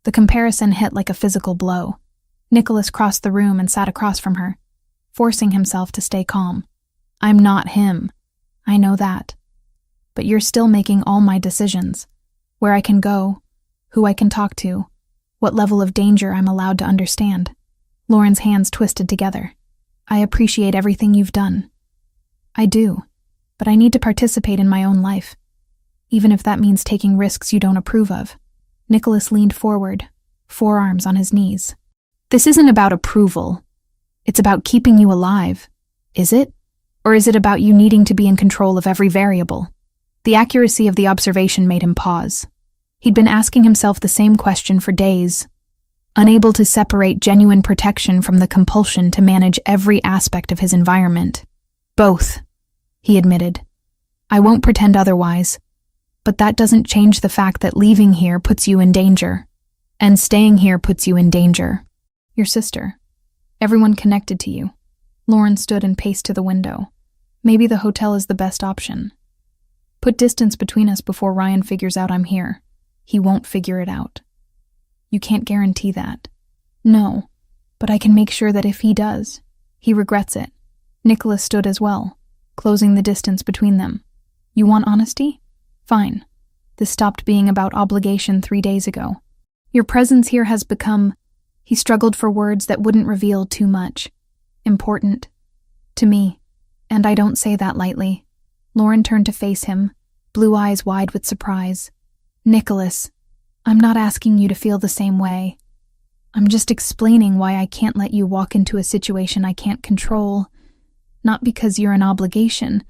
The comparison hit like a physical blow. Nicholas crossed the room and sat across from her, forcing himself to stay calm. I'm not him. I know that. But you're still making all my decisions. Where I can go, who I can talk to, what level of danger I'm allowed to understand. Lauren's hands twisted together. I appreciate everything you've done. I do, but I need to participate in my own life. even if that means taking risks you don't approve of. Nicholas leaned forward, forearms on his knees. This isn't about approval. It's about keeping you alive. Is it? Or is it about you needing to be in control of every variable? The accuracy of the observation made him pause. He'd been asking himself the same question for days, unable to separate genuine protection from the compulsion to manage every aspect of his environment. Both, he admitted. I won't pretend otherwise, but that doesn't change the fact that leaving here puts you in danger, and staying here puts you in danger. Your sister. Everyone connected to you. Lauren stood and paced to the window. Maybe the hotel is the best option. Put distance between us before Ryan figures out I'm here. He won't figure it out. You can't guarantee that. No, but I can make sure that if he does, he regrets it. Nicholas stood as well, closing the distance between them. You want honesty? Fine. This stopped being about obligation 3 days ago. Your presence here has become, he struggled for words that wouldn't reveal too much, important. To me. And I don't say that lightly. Lauren turned to face him, blue eyes wide with surprise. Nicholas, I'm not asking you to feel the same way. I'm just explaining why I can't let you walk into a situation I can't control. Not because you're an obligation,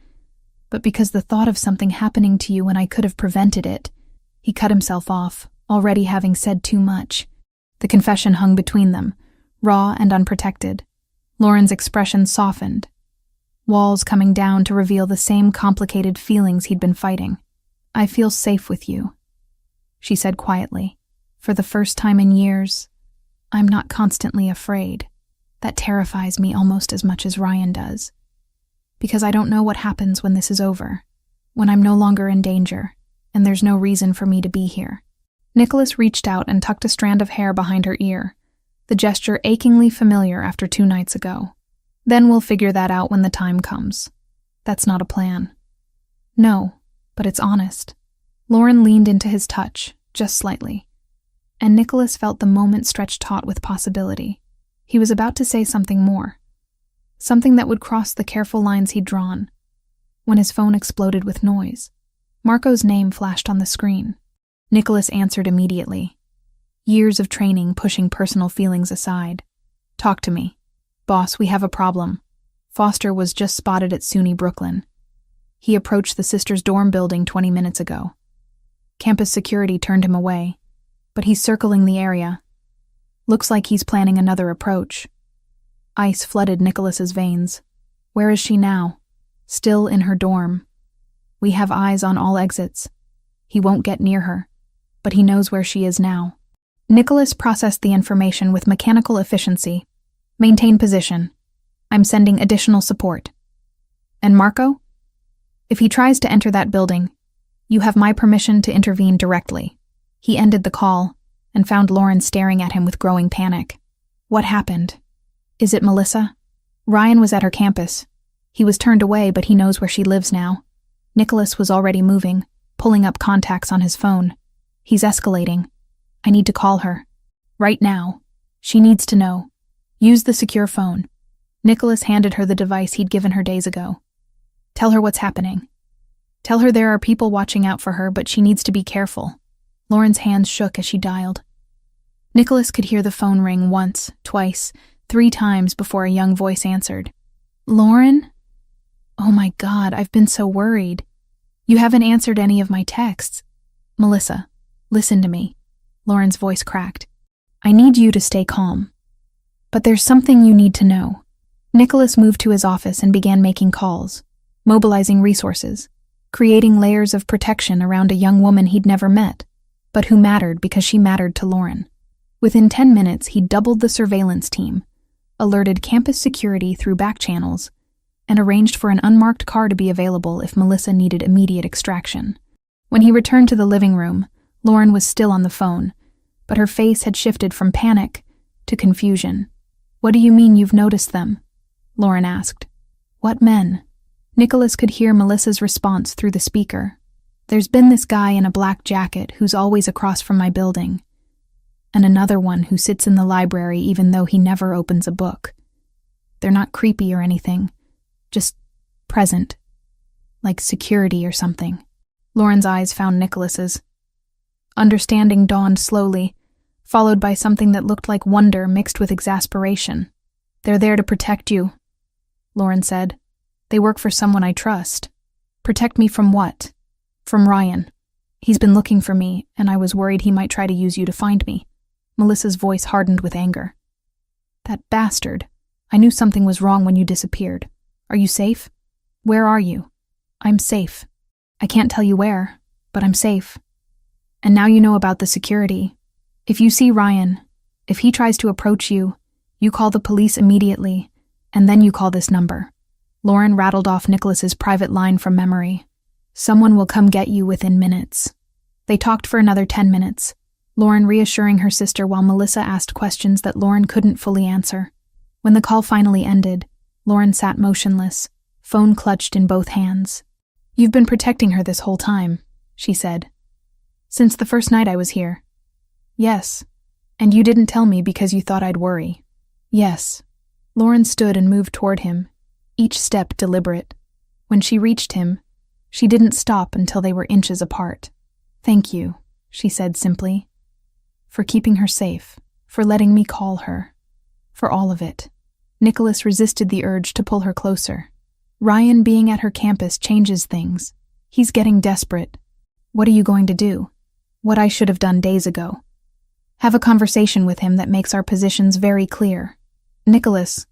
but because the thought of something happening to you when I could have prevented it. He cut himself off, already having said too much. The confession hung between them, raw and unprotected. Lauren's expression softened, walls coming down to reveal the same complicated feelings he'd been fighting. I feel safe with you, she said quietly. For the first time in years, I'm not constantly afraid. That terrifies me almost as much as Ryan does. Because I don't know what happens when this is over, when I'm no longer in danger, and there's no reason for me to be here. Nicholas reached out and tucked a strand of hair behind her ear, the gesture achingly familiar after 2 nights ago. Then we'll figure that out when the time comes. That's not a plan. No, but it's honest. Lauren leaned into his touch, just slightly, and Nicholas felt the moment stretch taut with possibility. He was about to say something more, something that would cross the careful lines he'd drawn, when his phone exploded with noise. Marco's name flashed on the screen. Nicholas answered immediately. Years of training pushing personal feelings aside. Talk to me. Boss, we have a problem. Foster was just spotted at SUNY Brooklyn. He approached the sisters' dorm building 20 minutes ago. Campus security turned him away, but he's circling the area. Looks like he's planning another approach. Ice flooded Nicholas's veins. Where is she now? Still in her dorm. We have eyes on all exits. He won't get near her, but he knows where she is now. Nicholas processed the information with mechanical efficiency. Maintain position. I'm sending additional support. And Marco? If he tries to enter that building, you have my permission to intervene directly. He ended the call and found Lauren staring at him with growing panic. What happened? Is it Melissa? Ryan was at her campus. He was turned away, but he knows where she lives now. Nicholas was already moving, pulling up contacts on his phone. He's escalating. I need to call her. Right now. She needs to know. Use the secure phone. Nicholas handed her the device he'd given her days ago. Tell her what's happening. Tell her there are people watching out for her, but she needs to be careful. Lauren's hands shook as she dialed. Nicholas could hear the phone ring once, twice, 3 times before a young voice answered. Lauren? Oh my God, I've been so worried. You haven't answered any of my texts. Melissa, listen to me. Lauren's voice cracked. I need you to stay calm. But there's something you need to know. Nicholas moved to his office and began making calls, mobilizing resources, creating layers of protection around a young woman he'd never met, but who mattered because she mattered to Lauren. Within 10 minutes, he doubled the surveillance team, alerted campus security through back channels, and arranged for an unmarked car to be available if Melissa needed immediate extraction. When he returned to the living room, Lauren was still on the phone, but her face had shifted from panic to confusion. What do you mean you've noticed them? Lauren asked. What men? Nicholas could hear Melissa's response through the speaker. There's been this guy in a black jacket who's always across from my building, and another one who sits in the library even though he never opens a book. They're not creepy or anything, just present, like security or something. Lauren's eyes found Nicholas's. Understanding dawned slowly, followed by something that looked like wonder mixed with exasperation. "They're there to protect you," Lauren said. "They work for someone I trust." "Protect me from what?" "From Ryan. He's been looking for me, and I was worried he might try to use you to find me." Melissa's voice hardened with anger. "That bastard. I knew something was wrong when you disappeared. Are you safe? Where are you?" "I'm safe. I can't tell you where, but I'm safe. And now you know about the security. If you see Ryan, if he tries to approach you, you call the police immediately, and then you call this number." Lauren rattled off Nicholas's private line from memory. "Someone will come get you within minutes." They talked for another 10 minutes, Lauren reassuring her sister while Melissa asked questions that Lauren couldn't fully answer. When the call finally ended, Lauren sat motionless, phone clutched in both hands. "You've been protecting her this whole time," she said. "Since the first night I was here." "Yes. And you didn't tell me because you thought I'd worry." "Yes." Lauren stood and moved toward him, each step deliberate. When she reached him, she didn't stop until they were inches apart. "Thank you," she said simply. "For keeping her safe, for letting me call her, for all of it." Nicholas resisted the urge to pull her closer. Ryan being at her campus changes things. He's getting desperate. "What are you going to do?" "What I should have done days ago. Have a conversation with him that makes our positions very clear." "Nicholas,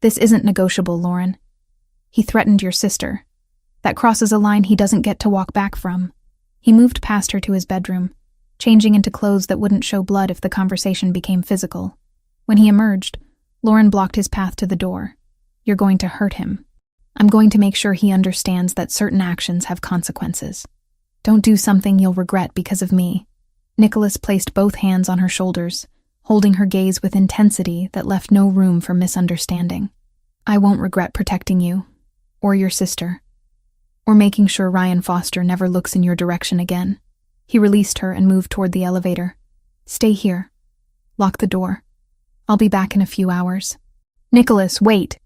this isn't negotiable, Lauren. He threatened your sister. That crosses a line he doesn't get to walk back from." He moved past her to his bedroom, changing into clothes that wouldn't show blood if the conversation became physical. When he emerged, Lauren blocked his path to the door. "You're going to hurt him. I'm going to make sure he understands that certain actions have consequences. Don't do something you'll regret because of me." Nicholas placed both hands on her shoulders, holding her gaze with intensity that left no room for misunderstanding. "I won't regret protecting you, or your sister, or making sure Ryan Foster never looks in your direction again." He released her and moved toward the elevator. "Stay here. Lock the door. I'll be back in a few hours." "Nicholas, wait!"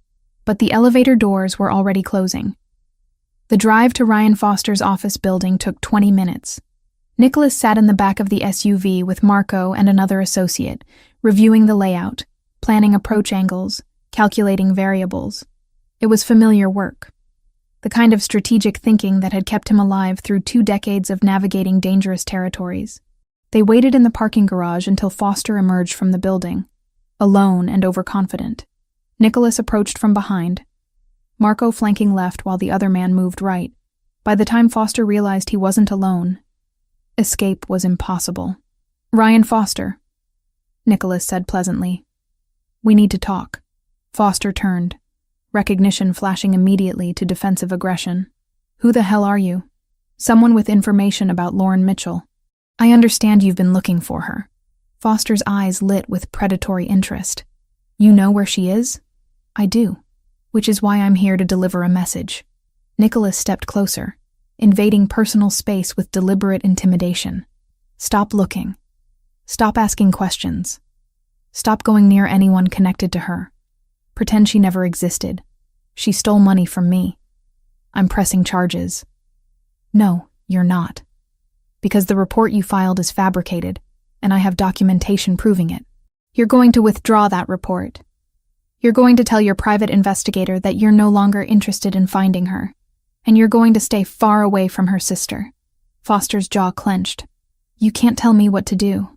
But the elevator doors were already closing. The drive to Ryan Foster's office building took 20 minutes. Nicholas sat in the back of the SUV with Marco and another associate, reviewing the layout, planning approach angles, calculating variables. It was familiar work. The kind of strategic thinking that had kept him alive through 2 decades of navigating dangerous territories. They waited in the parking garage until Foster emerged from the building, alone and overconfident. Nicholas approached from behind, Marco flanking left while the other man moved right. By the time Foster realized he wasn't alone, escape was impossible. "Ryan Foster," Nicholas said pleasantly. "We need to talk." Foster turned, recognition flashing immediately to defensive aggression. "Who the hell are you?" "Someone with information about Lauren Mitchell." "I understand you've been looking for her." Foster's eyes lit with predatory interest. "You know where she is?" "I do, which is why I'm here to deliver a message." Nicholas stepped closer, invading personal space with deliberate intimidation. "Stop looking. Stop asking questions. Stop going near anyone connected to her. Pretend she never existed. She stole money from me. I'm pressing charges." "No, you're not. Because the report you filed is fabricated, and I have documentation proving it. You're going to withdraw that report. You're going to tell your private investigator that you're no longer interested in finding her, and you're going to stay far away from her sister." Foster's jaw clenched. "You can't tell me what to do.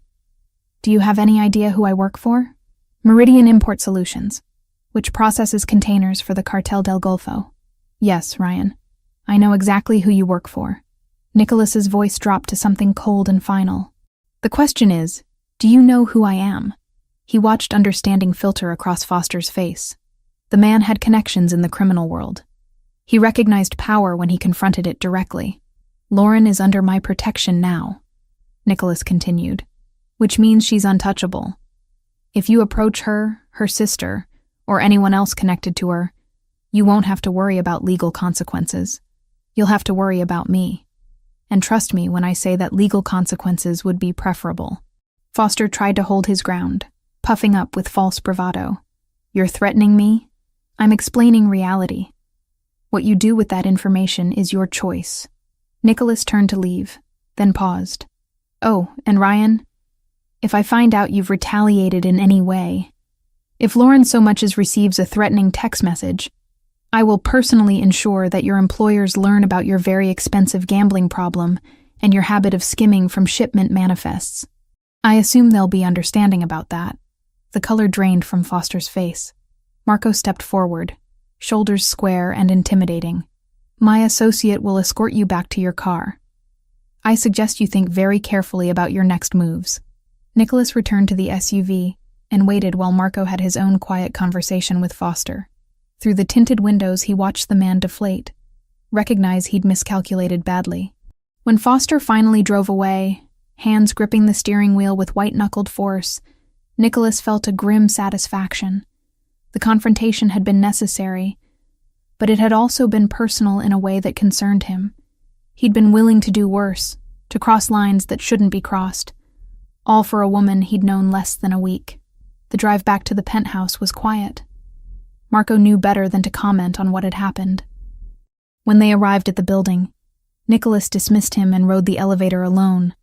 Do you have any idea who I work for?" "Meridian Import Solutions, which processes containers for the Cartel del Golfo." "Yes, Ryan. I know exactly who you work for." Nicholas's voice dropped to something cold and final. "The question is, do you know who I am?" He watched understanding filter across Foster's face. The man had connections in the criminal world. He recognized power when he confronted it directly. "Lauren is under my protection now," Nicholas continued, "which means she's untouchable. If you approach her, her sister, or anyone else connected to her, you won't have to worry about legal consequences. You'll have to worry about me. And trust me when I say that legal consequences would be preferable." Foster tried to hold his ground, puffing up with false bravado. "You're threatening me? I'm explaining reality. What you do with that information is your choice." Nicholas turned to leave, then paused. Oh, and Ryan, if I find out you've retaliated in any way, if Lauren so much as receives a threatening text message, I will personally ensure that your employers learn about your very expensive gambling problem and your habit of skimming from shipment manifests. I assume they'll be understanding about that. The color drained from Foster's face. Marco stepped forward, shoulders square and intimidating. My associate will escort you back to your car. I suggest you think very carefully about your next moves. Nicholas returned to the SUV and waited while Marco had his own quiet conversation with Foster. Through the tinted windows, he watched the man deflate, recognize he'd miscalculated badly. When Foster finally drove away, hands gripping the steering wheel with white-knuckled force, Nicholas felt a grim satisfaction. The confrontation had been necessary, but it had also been personal in a way that concerned him. He'd been willing to do worse, to cross lines that shouldn't be crossed, all for a woman he'd known less than a week. The drive back to the penthouse was quiet. Marco knew better than to comment on what had happened. When they arrived at the building, Nicholas dismissed him and rode the elevator alone,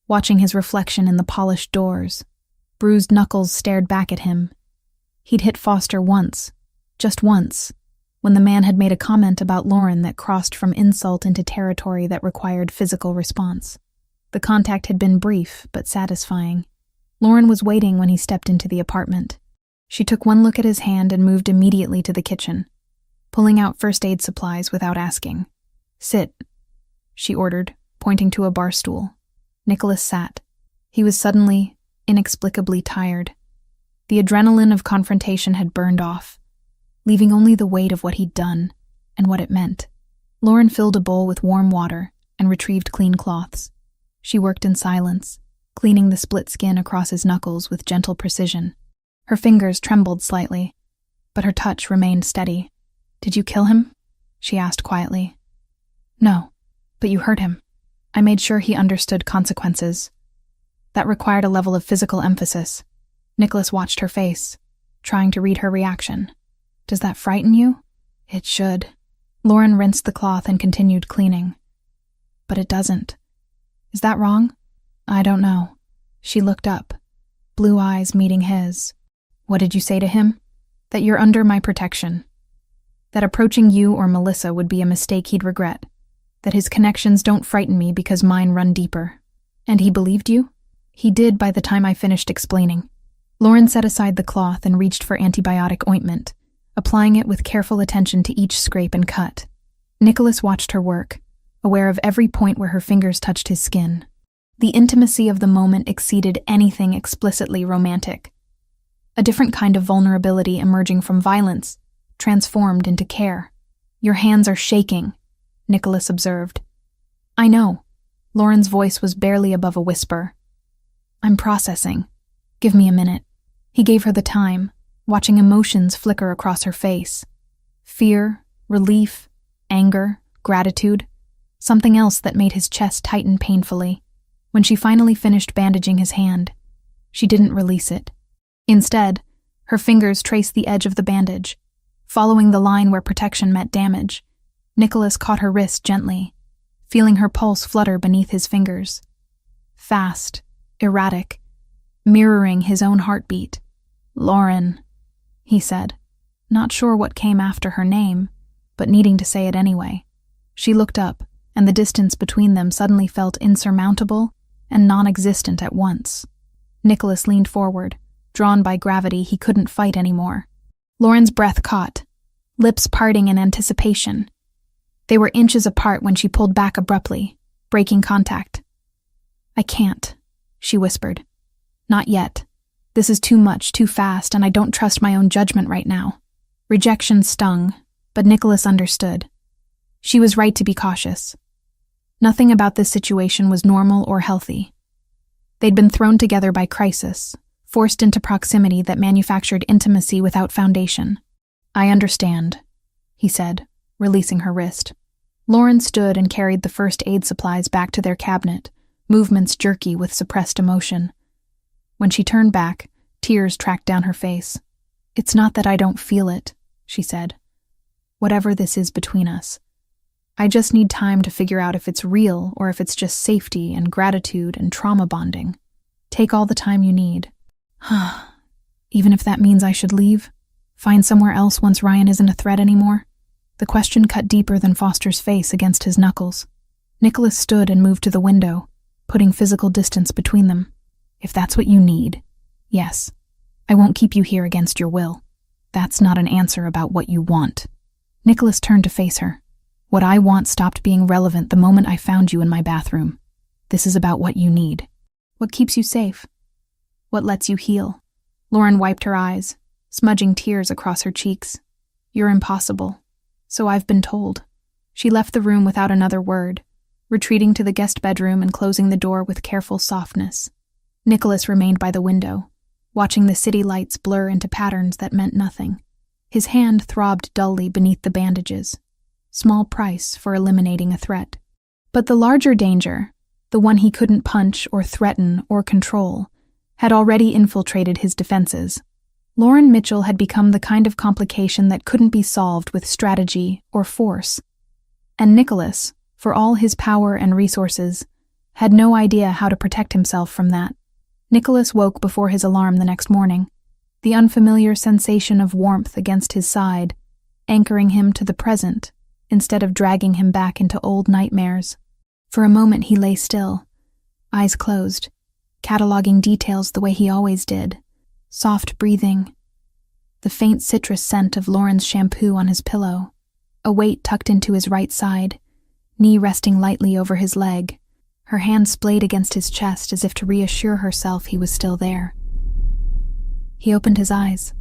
watching his reflection in the polished doors. Bruised knuckles stared back at him. He'd hit Foster once, just once, when the man had made a comment about Lauren that crossed from insult into territory that required physical response. The contact had been brief but satisfying. Lauren was waiting when he stepped into the apartment. She took one look at his hand and moved immediately to the kitchen, pulling out first aid supplies without asking. "Sit," she ordered, pointing to a bar stool. Nicholas sat. He was suddenly, inexplicably tired. The adrenaline of confrontation had burned off, leaving only the weight of what he'd done and what it meant. Lauren filled a bowl with warm water and retrieved clean cloths. She worked in silence, cleaning the split skin across his knuckles with gentle precision. Her fingers trembled slightly, but her touch remained steady. "Did you kill him?" she asked quietly. "No, but you hurt him. I made sure he understood consequences. That required a level of physical emphasis." Nicholas watched her face, trying to read her reaction. "Does that frighten you?" "It should." Lauren rinsed the cloth and continued cleaning. "But it doesn't. Is that wrong?" "I don't know." She looked up, blue eyes meeting his. "What did you say to him?" "That you're under my protection. That approaching you or Melissa would be a mistake he'd regret. That his connections don't frighten me because mine run deeper." "And he believed you?" "He did by the time I finished explaining." Lauren set aside the cloth and reached for antibiotic ointment, applying it with careful attention to each scrape and cut. Nicholas watched her work, aware of every point where her fingers touched his skin. The intimacy of the moment exceeded anything explicitly romantic. A different kind of vulnerability emerging from violence, transformed into care. "Your hands are shaking," Nicholas observed. "I know." Lauren's voice was barely above a whisper. "I'm processing. Give me a minute." He gave her the time, watching emotions flicker across her face. Fear, relief, anger, gratitude, something else that made his chest tighten painfully. When she finally finished bandaging his hand, she didn't release it. Instead, her fingers traced the edge of the bandage, following the line where protection met damage. Nicholas caught her wrist gently, feeling her pulse flutter beneath his fingers. Fast, erratic, mirroring his own heartbeat. "Lauren," he said, not sure what came after her name, but needing to say it anyway. She looked up, and the distance between them suddenly felt insurmountable and non-existent at once. Nicholas leaned forward, drawn by gravity he couldn't fight anymore. Lauren's breath caught, lips parting in anticipation. They were inches apart when she pulled back abruptly, breaking contact. "I can't," she whispered. "Not yet. This is too much, too fast, and I don't trust my own judgment right now." Rejection stung, but Nicholas understood. She was right to be cautious. Nothing about this situation was normal or healthy. They'd been thrown together by crisis, forced into proximity that manufactured intimacy without foundation. "I understand," he said, releasing her wrist. Lauren stood and carried the first aid supplies back to their cabinet, movements jerky with suppressed emotion. When she turned back, tears tracked down her face. "It's not that I don't feel it," she said. "Whatever this is between us, I just need time to figure out if it's real or if it's just safety and gratitude and trauma bonding. Take all the time you need. Even if that means I should leave? Find somewhere else once Ryan isn't a threat anymore? The question cut deeper than Foster's face against his knuckles. Nicholas stood and moved to the window, putting physical distance between them. If that's what you need, yes. I won't keep you here against your will. That's not an answer about what you want. Nicholas turned to face her. What I want stopped being relevant the moment I found you in my bathroom. This is about what you need. What keeps you safe? What lets you heal? Lauren wiped her eyes, smudging tears across her cheeks. You're impossible. So I've been told. She left the room without another word, retreating to the guest bedroom and closing the door with careful softness. Nicholas remained by the window, watching the city lights blur into patterns that meant nothing. His hand throbbed dully beneath the bandages. Small price for eliminating a threat. But the larger danger, the one he couldn't punch or threaten or control, had already infiltrated his defenses. Lauren Mitchell had become the kind of complication that couldn't be solved with strategy or force. And Nicholas, for all his power and resources, had no idea how to protect himself from that. Nicholas woke before his alarm the next morning, the unfamiliar sensation of warmth against his side, anchoring him to the present instead of dragging him back into old nightmares. For a moment he lay still, eyes closed, cataloging details the way he always did. Soft breathing, the faint citrus scent of Lauren's shampoo on his pillow, a weight tucked into his right side, knee resting lightly over his leg, her hand splayed against his chest as if to reassure herself he was still there. He opened his eyes.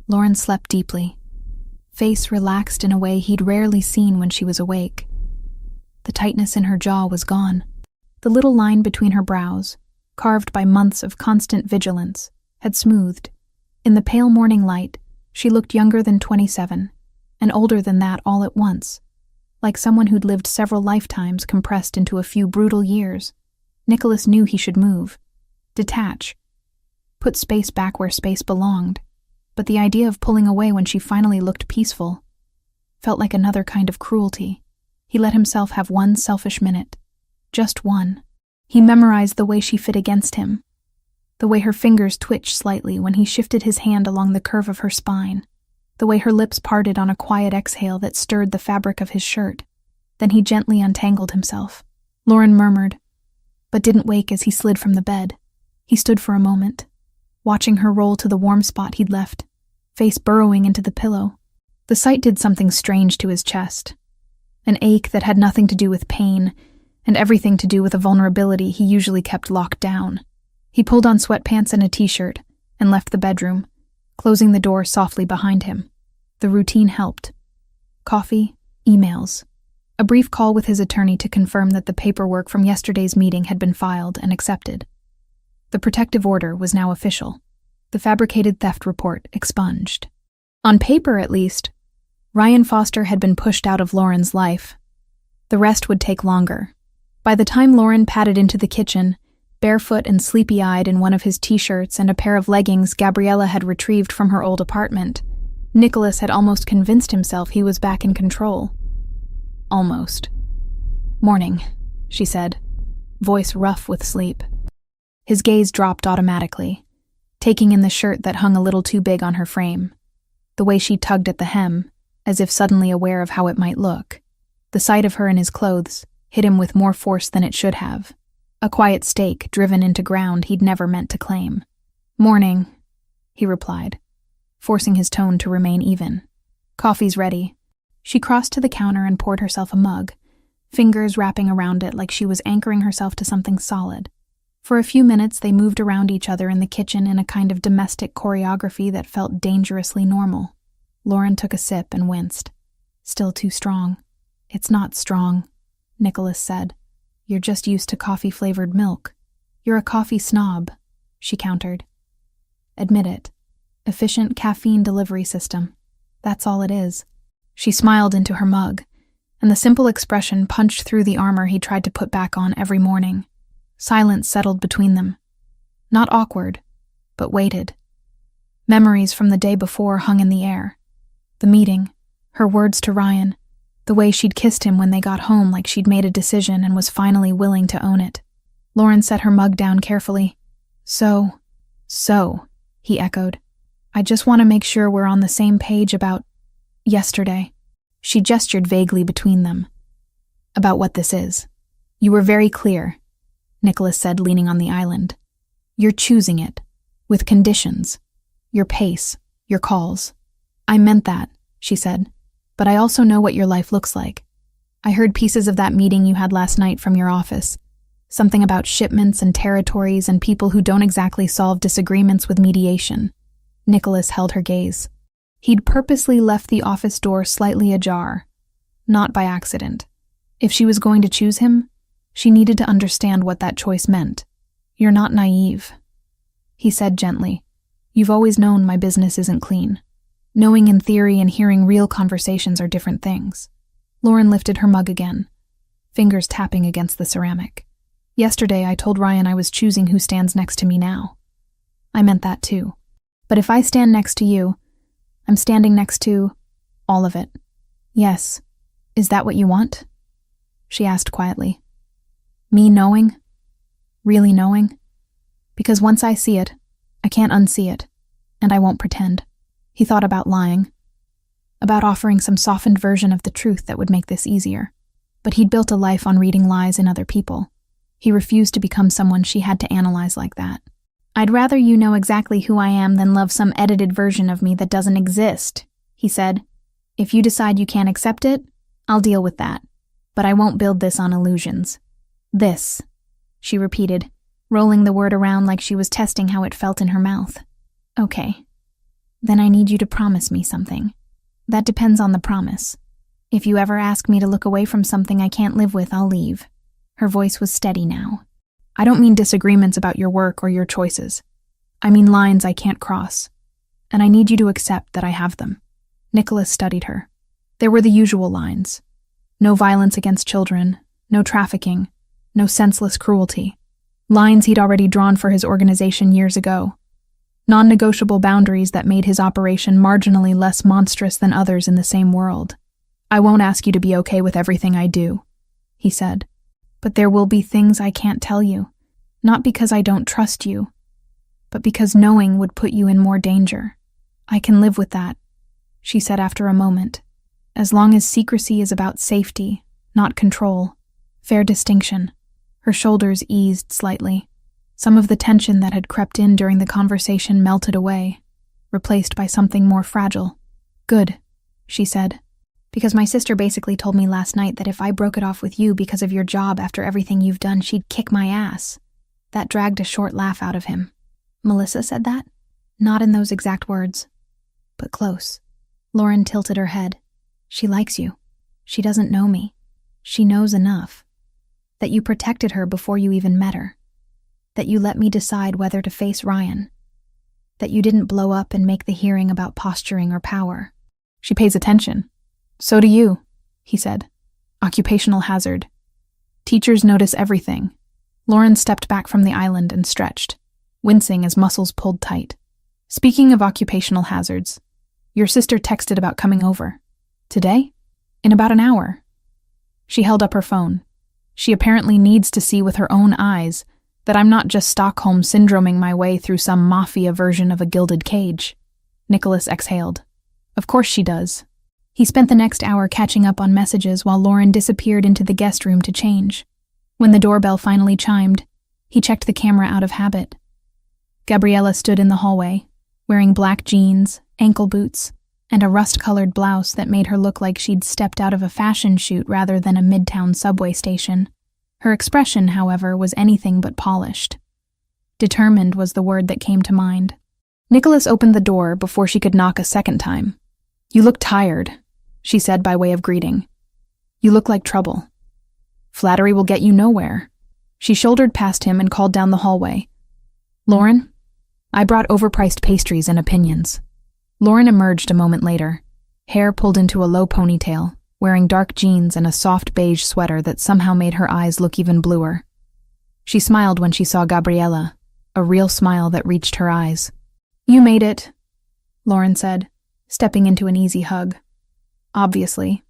Lauren slept deeply, face relaxed in a way he'd rarely seen when she was awake. The tightness in her jaw was gone. The little line between her brows, carved by months of constant vigilance, had smoothed. In the pale morning light, she looked younger than 27, and older than that all at once, like someone who'd lived several lifetimes compressed into a few brutal years. Nicholas knew he should move, detach, put space back where space belonged, but the idea of pulling away when she finally looked peaceful felt like another kind of cruelty. He let himself have one selfish minute. Just one. He memorized the way she fit against him, the way her fingers twitched slightly when he shifted his hand along the curve of her spine, the way her lips parted on a quiet exhale that stirred the fabric of his shirt. Then he gently untangled himself. Lauren murmured, but didn't wake as he slid from the bed. He stood for a moment, watching her roll to the warm spot he'd left, face burrowing into the pillow. The sight did something strange to his chest, an ache that had nothing to do with pain and everything to do with a vulnerability he usually kept locked down. He pulled on sweatpants and a t-shirt and left the bedroom, closing the door softly behind him. The routine helped. Coffee, emails, a brief call with his attorney to confirm that the paperwork from yesterday's meeting had been filed and accepted. The protective order was now official. The fabricated theft report expunged. On paper, at least, Ryan Foster had been pushed out of Lauren's life. The rest would take longer. By the time Lauren padded into the kitchen, barefoot and sleepy-eyed in one of his t-shirts and a pair of leggings Gabriella had retrieved from her old apartment, Nicholas had almost convinced himself he was back in control. Almost. "Morning," she said, voice rough with sleep. His gaze dropped automatically, taking in the shirt that hung a little too big on her frame, the way she tugged at the hem, as if suddenly aware of how it might look. The sight of her in his clothes hit him with more force than it should have, a quiet stake driven into ground he'd never meant to claim. "Morning," he replied, forcing his tone to remain even. "Coffee's ready." She crossed to the counter and poured herself a mug, fingers wrapping around it like she was anchoring herself to something solid. For a few minutes they moved around each other in the kitchen in a kind of domestic choreography that felt dangerously normal. Lauren took a sip and winced. "Still too strong." "It's not strong," Nicholas said. "You're just used to coffee-flavored milk." "You're a coffee snob," she countered. "Admit it. Efficient caffeine delivery system. That's all it is." She smiled into her mug, and the simple expression punched through the armor he tried to put back on every morning. Silence settled between them. Not awkward, but weighted. Memories from the day before hung in the air. The meeting, her words to Ryan, The way she'd kissed him when they got home, like she'd made a decision and was finally willing to own it. Lauren set her mug down carefully. So, he echoed. I just want to make sure we're on the same page about yesterday. She gestured vaguely between them. About what this is. You were very clear, Nicholas said, leaning on the island. You're choosing it, with conditions. Your pace, your calls. I meant that, she said, but I also know what your life looks like. I heard pieces of that meeting you had last night from your office. Something about shipments and territories and people who don't exactly solve disagreements with mediation. Nicholas held her gaze. He'd purposely left the office door slightly ajar, not by accident. If she was going to choose him, she needed to understand what that choice meant. You're not naive, he said gently. You've always known my business isn't clean. Knowing in theory and hearing real conversations are different things. Lauren lifted her mug again, fingers tapping against the ceramic. Yesterday I told Ryan I was choosing who stands next to me now. I meant that too. But if I stand next to you, I'm standing next to all of it. Yes. Is that what you want? She asked quietly. Me knowing? Really knowing? Because once I see it, I can't unsee it, and I won't pretend. He thought about lying, about offering some softened version of the truth that would make this easier. But he'd built a life on reading lies in other people. He refused to become someone she had to analyze like that. I'd rather you know exactly who I am than love some edited version of me that doesn't exist, he said. If you decide you can't accept it, I'll deal with that. But I won't build this on illusions. This, she repeated, rolling the word around like she was testing how it felt in her mouth. Okay. Then I need you to promise me something. That depends on the promise. If you ever ask me to look away from something I can't live with, I'll leave. Her voice was steady now. I don't mean disagreements about your work or your choices. I mean lines I can't cross. And I need you to accept that I have them. Nicholas studied her. There were the usual lines. No violence against children, no trafficking, no senseless cruelty. Lines he'd already drawn for his organization years ago. Non-negotiable boundaries that made his operation marginally less monstrous than others in the same world. I won't ask you to be okay with everything I do, he said. But there will be things I can't tell you. Not because I don't trust you, but because knowing would put you in more danger. I can live with that, she said after a moment. As long as secrecy is about safety, not control. Fair distinction. Her shoulders eased slightly. Some of the tension that had crept in during the conversation melted away, replaced by something more fragile. Good, she said. Because my sister basically told me last night that if I broke it off with you because of your job after everything you've done, she'd kick my ass. That dragged a short laugh out of him. Melissa said that? Not in those exact words, but close. Lauren tilted her head. She likes you. She doesn't know me. She knows enough. That you protected her before you even met her. That you let me decide whether to face Ryan. That you didn't blow up and make the hearing about posturing or power. She pays attention. So do you, he said. Occupational hazard. Teachers notice everything. Lauren stepped back from the island and stretched, wincing as muscles pulled tight. Speaking of occupational hazards, your sister texted about coming over. Today? In about an hour. She held up her phone. She apparently needs to see with her own eyes that I'm not just Stockholm syndroming my way through some Mafia version of a gilded cage. Nicholas exhaled. Of course she does. He spent the next hour catching up on messages while Lauren disappeared into the guest room to change. When the doorbell finally chimed, he checked the camera out of habit. Gabriella stood in the hallway, wearing black jeans, ankle boots, and a rust-colored blouse that made her look like she'd stepped out of a fashion shoot rather than a midtown subway station. Her expression, however, was anything but polished. Determined was the word that came to mind. Nicholas opened the door before she could knock a second time. You look tired, she said by way of greeting. You look like trouble. Flattery will get you nowhere. She shouldered past him and called down the hallway. Lauren? I brought overpriced pastries and opinions. Lauren emerged a moment later, hair pulled into a low ponytail, wearing dark jeans and a soft beige sweater that somehow made her eyes look even bluer. She smiled when she saw Gabriella, a real smile that reached her eyes. You made it, Lauren said, stepping into an easy hug. Obviously.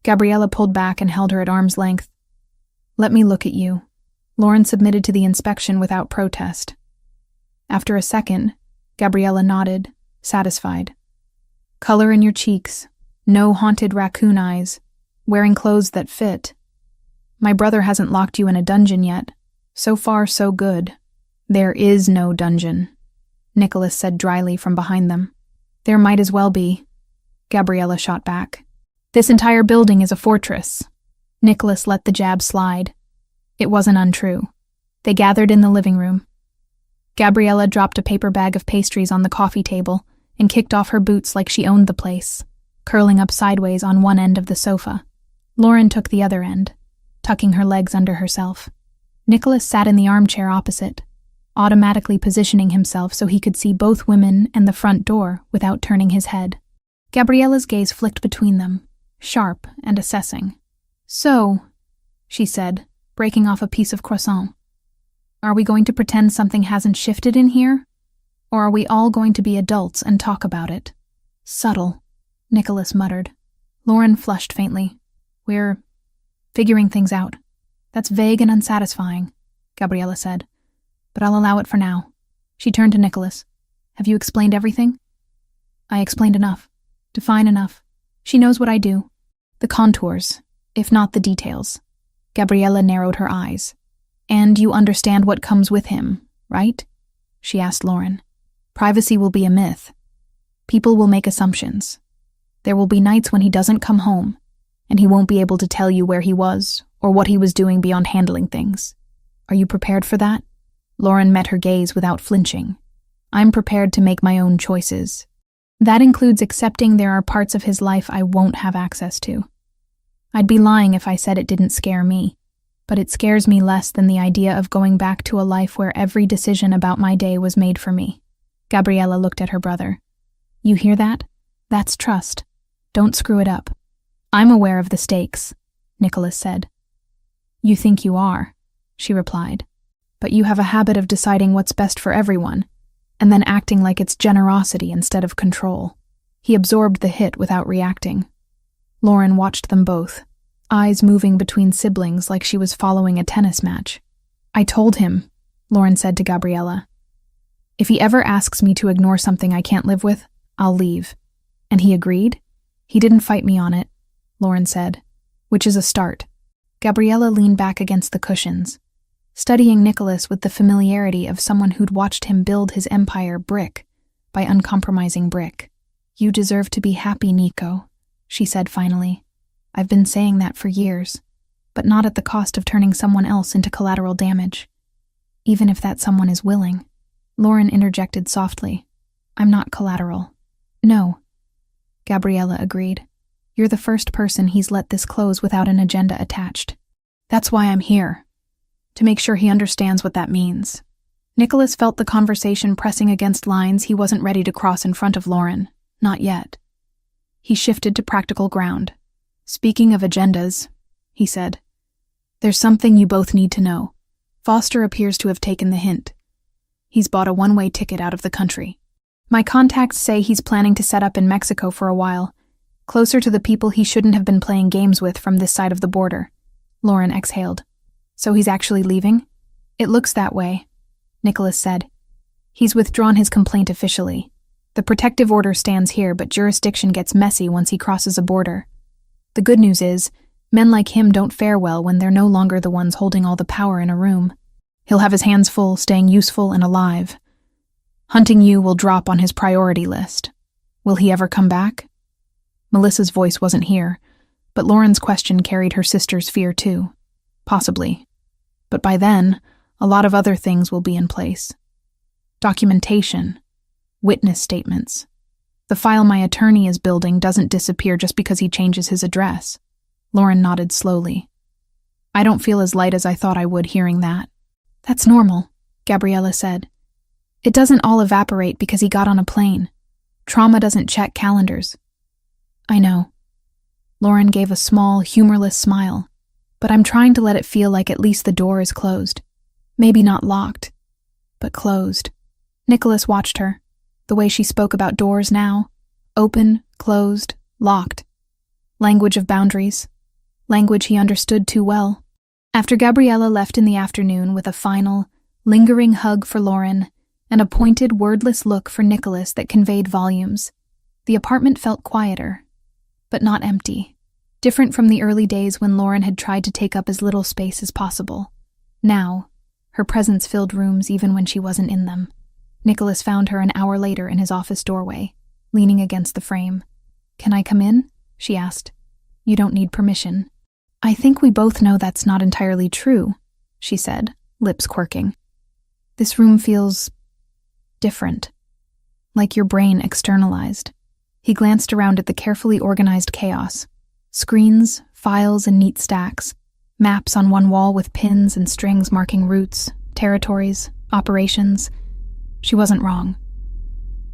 Gabriella pulled back and held her at arm's length. Let me look at you. Lauren submitted to the inspection without protest. After a second, Gabriella nodded, satisfied. Color in your cheeks, no haunted raccoon eyes, wearing clothes that fit. My brother hasn't locked you in a dungeon yet. So far, so good. There is no dungeon, Nicholas said dryly from behind them. There might as well be, Gabriella shot back. This entire building is a fortress. Nicholas let the jab slide. It wasn't untrue. They gathered in the living room. Gabriella dropped a paper bag of pastries on the coffee table and kicked off her boots like she owned the place, curling up sideways on one end of the sofa. Lauren took the other end, tucking her legs under herself. Nicholas sat in the armchair opposite, automatically positioning himself so he could see both women and the front door without turning his head. Gabriella's gaze flicked between them, sharp and assessing. So, she said, breaking off a piece of croissant, are we going to pretend something hasn't shifted in here? Or are we all going to be adults and talk about it? Subtle, Nicholas muttered. Lauren flushed faintly. We're figuring things out. That's vague and unsatisfying, Gabriella said, but I'll allow it for now. She turned to Nicholas. Have you explained everything? I explained enough. Define enough. She knows what I do. The contours, if not the details. Gabriella narrowed her eyes. And you understand what comes with him, right? She asked Lauren. Privacy will be a myth. People will make assumptions. There will be nights when he doesn't come home, and he won't be able to tell you where he was or what he was doing beyond handling things. Are you prepared for that? Lauren met her gaze without flinching. I'm prepared to make my own choices. That includes accepting there are parts of his life I won't have access to. I'd be lying if I said it didn't scare me, but it scares me less than the idea of going back to a life where every decision about my day was made for me. Gabriella looked at her brother. You hear that? That's trust. Don't screw it up. I'm aware of the stakes, Nicholas said. You think you are, she replied, but you have a habit of deciding what's best for everyone, and then acting like it's generosity instead of control. He absorbed the hit without reacting. Lauren watched them both, eyes moving between siblings like she was following a tennis match. I told him, Lauren said to Gabriella, if he ever asks me to ignore something I can't live with, I'll leave. And he agreed? He didn't fight me on it, Lauren said, which is a start. Gabriella leaned back against the cushions, studying Nicholas with the familiarity of someone who'd watched him build his empire brick by uncompromising brick. You deserve to be happy, Nico, she said finally. I've been saying that for years, but not at the cost of turning someone else into collateral damage. Even if that someone is willing. Lauren interjected softly. I'm not collateral. No, Gabriella agreed. You're the first person he's let this close without an agenda attached. That's why I'm here. To make sure he understands what that means. Nicholas felt the conversation pressing against lines he wasn't ready to cross in front of Lauren. Not yet. He shifted to practical ground. Speaking of agendas, he said, there's something you both need to know. Foster appears to have taken the hint. He's bought a one-way ticket out of the country. My contacts say he's planning to set up in Mexico for a while, closer to the people he shouldn't have been playing games with from this side of the border. Lauren exhaled. So he's actually leaving? It looks that way, Nicholas said. He's withdrawn his complaint officially. The protective order stands here, but jurisdiction gets messy once he crosses a border. The good news is, men like him don't fare well when they're no longer the ones holding all the power in a room. He'll have his hands full staying useful and alive. Hunting you will drop on his priority list. Will he ever come back? Melissa's voice wasn't here, but Lauren's question carried her sister's fear too. Possibly. But by then, a lot of other things will be in place. Documentation. Witness statements. The file my attorney is building doesn't disappear just because he changes his address. Lauren nodded slowly. I don't feel as light as I thought I would hearing that. That's normal, Gabriella said. It doesn't all evaporate because he got on a plane. Trauma doesn't check calendars. I know. Lauren gave a small, humorless smile, but I'm trying to let it feel like at least the door is closed. Maybe not locked, but closed. Nicholas watched her, the way she spoke about doors now. Open, closed, locked. Language of boundaries. Language he understood too well. After Gabriella left in the afternoon with a final, lingering hug for Lauren and a pointed, wordless look for Nicholas that conveyed volumes, the apartment felt quieter, but not empty. Different from the early days when Lauren had tried to take up as little space as possible. Now, her presence filled rooms even when she wasn't in them. Nicholas found her an hour later in his office doorway, leaning against the frame. "Can I come in?" she asked. "You don't need permission." "I think we both know that's not entirely true," she said, lips quirking. "This room feels different, like your brain externalized." He glanced around at the carefully organized chaos. Screens, files in neat stacks, maps on one wall with pins and strings marking routes, territories, operations. She wasn't wrong.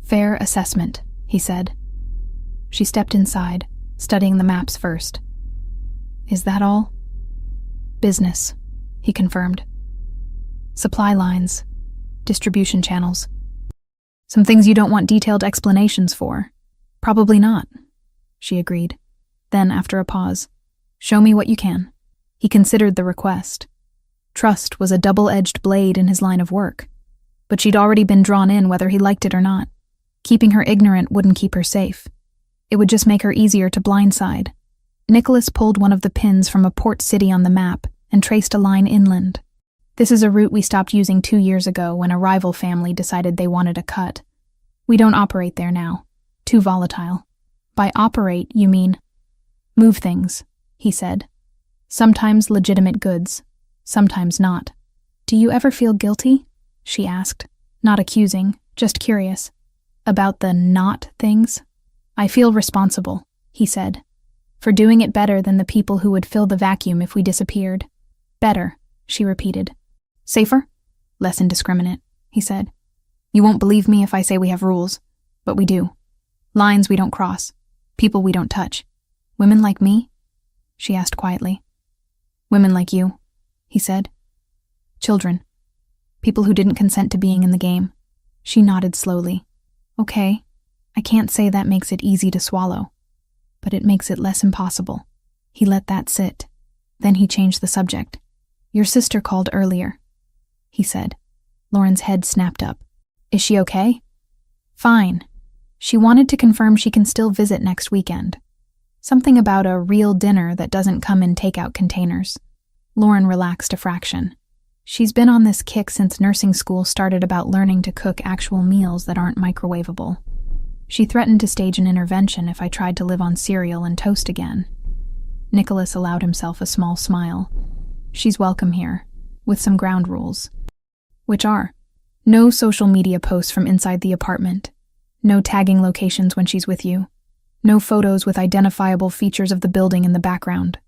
"Fair assessment," he said. She stepped inside, studying the maps first. "Is that all?" "Business," he confirmed. "Supply lines, distribution channels. Some things you don't want detailed explanations for." "Probably not," she agreed. Then, after a pause, "Show me what you can." He considered the request. Trust was a double-edged blade in his line of work, but she'd already been drawn in whether he liked it or not. Keeping her ignorant wouldn't keep her safe. It would just make her easier to blindside. Nicholas pulled one of the pins from a port city on the map and traced a line inland. "This is a route we stopped using 2 years ago when a rival family decided they wanted a cut. We don't operate there now. Too volatile." "By operate, you mean?" "Move things," he said. "Sometimes legitimate goods, sometimes not." "Do you ever feel guilty?" she asked, not accusing, just curious. "About the not things?" "I feel responsible," he said, "for doing it better than the people who would fill the vacuum if we disappeared." "Better," she repeated. "Safer? Less indiscriminate," he said. "You won't believe me if I say we have rules, but we do. Lines we don't cross, people we don't touch. Women like me?" she asked quietly. "Women like you," he said. "Children. People who didn't consent to being in the game." She nodded slowly. "Okay, I can't say that makes it easy to swallow, but it makes it less impossible." He let that sit. Then he changed the subject. "Your sister called earlier," he said. Lauren's head snapped up. "Is she okay?" "Fine. She wanted to confirm she can still visit next weekend. Something about a real dinner that doesn't come in takeout containers." Lauren relaxed a fraction. She's been on this kick since nursing school started about learning to cook actual meals that aren't microwavable. She threatened to stage an intervention if I tried to live on cereal and toast again. Nicholas allowed himself a small smile. "She's welcome here, with some ground rules." "Which are?" "No social media posts from inside the apartment. No tagging locations when she's with you. No photos with identifiable features of the building in the background.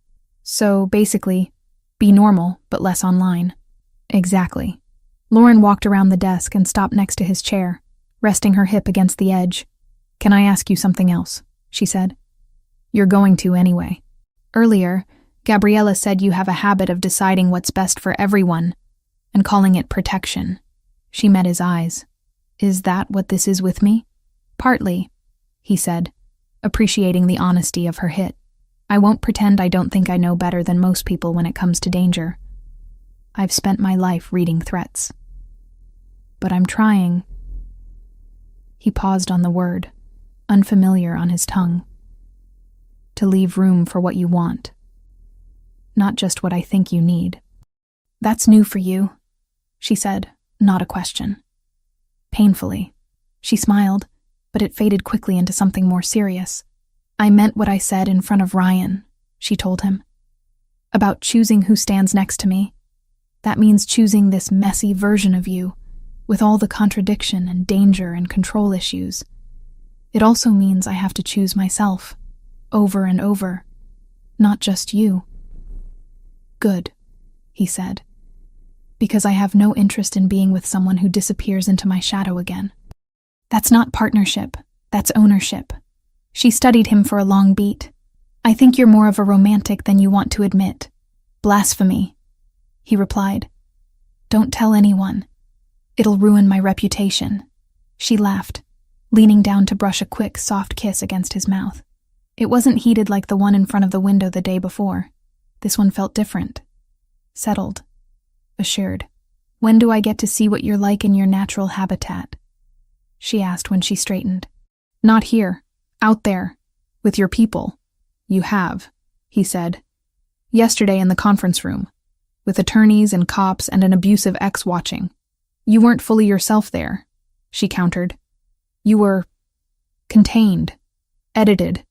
So, basically, be normal, but less online." "Exactly." Lauren walked around the desk and stopped next to his chair, resting her hip against the edge. "Can I ask you something else?" she said. "You're going to anyway. Earlier, Gabriella said you have a habit of deciding what's best for everyone and calling it protection." She met his eyes. "Is that what this is with me?" "Partly," he said, appreciating the honesty of her hit. "I won't pretend I don't think I know better than most people when it comes to danger. I've spent my life reading threats. But I'm trying." He paused on the word, unfamiliar on his tongue. "To leave room for what you want. Not just what I think you need." "That's new for you," she said, not a question. Painfully. She smiled, but it faded quickly into something more serious. "I meant what I said in front of Ryan," she told him. "About choosing who stands next to me. That means choosing this messy version of you, with all the contradiction and danger and control issues. It also means I have to choose myself, over and over, not just you." "Good," he said, "because I have no interest in being with someone who disappears into my shadow again." "That's not partnership, that's ownership." She studied him for a long beat. "I think you're more of a romantic than you want to admit." "Blasphemy," he replied. "Don't tell anyone. It'll ruin my reputation." She laughed, leaning down to brush a quick, soft kiss against his mouth. It wasn't heated like the one in front of the window the day before. This one felt different. Settled. Assured. "When do I get to see what you're like in your natural habitat?" she asked when she straightened. "Not here. Out there. With your people." "You have," he said. "Yesterday in the conference room. With attorneys and cops and an abusive ex watching. You weren't fully yourself there," she countered. "You were contained. Edited.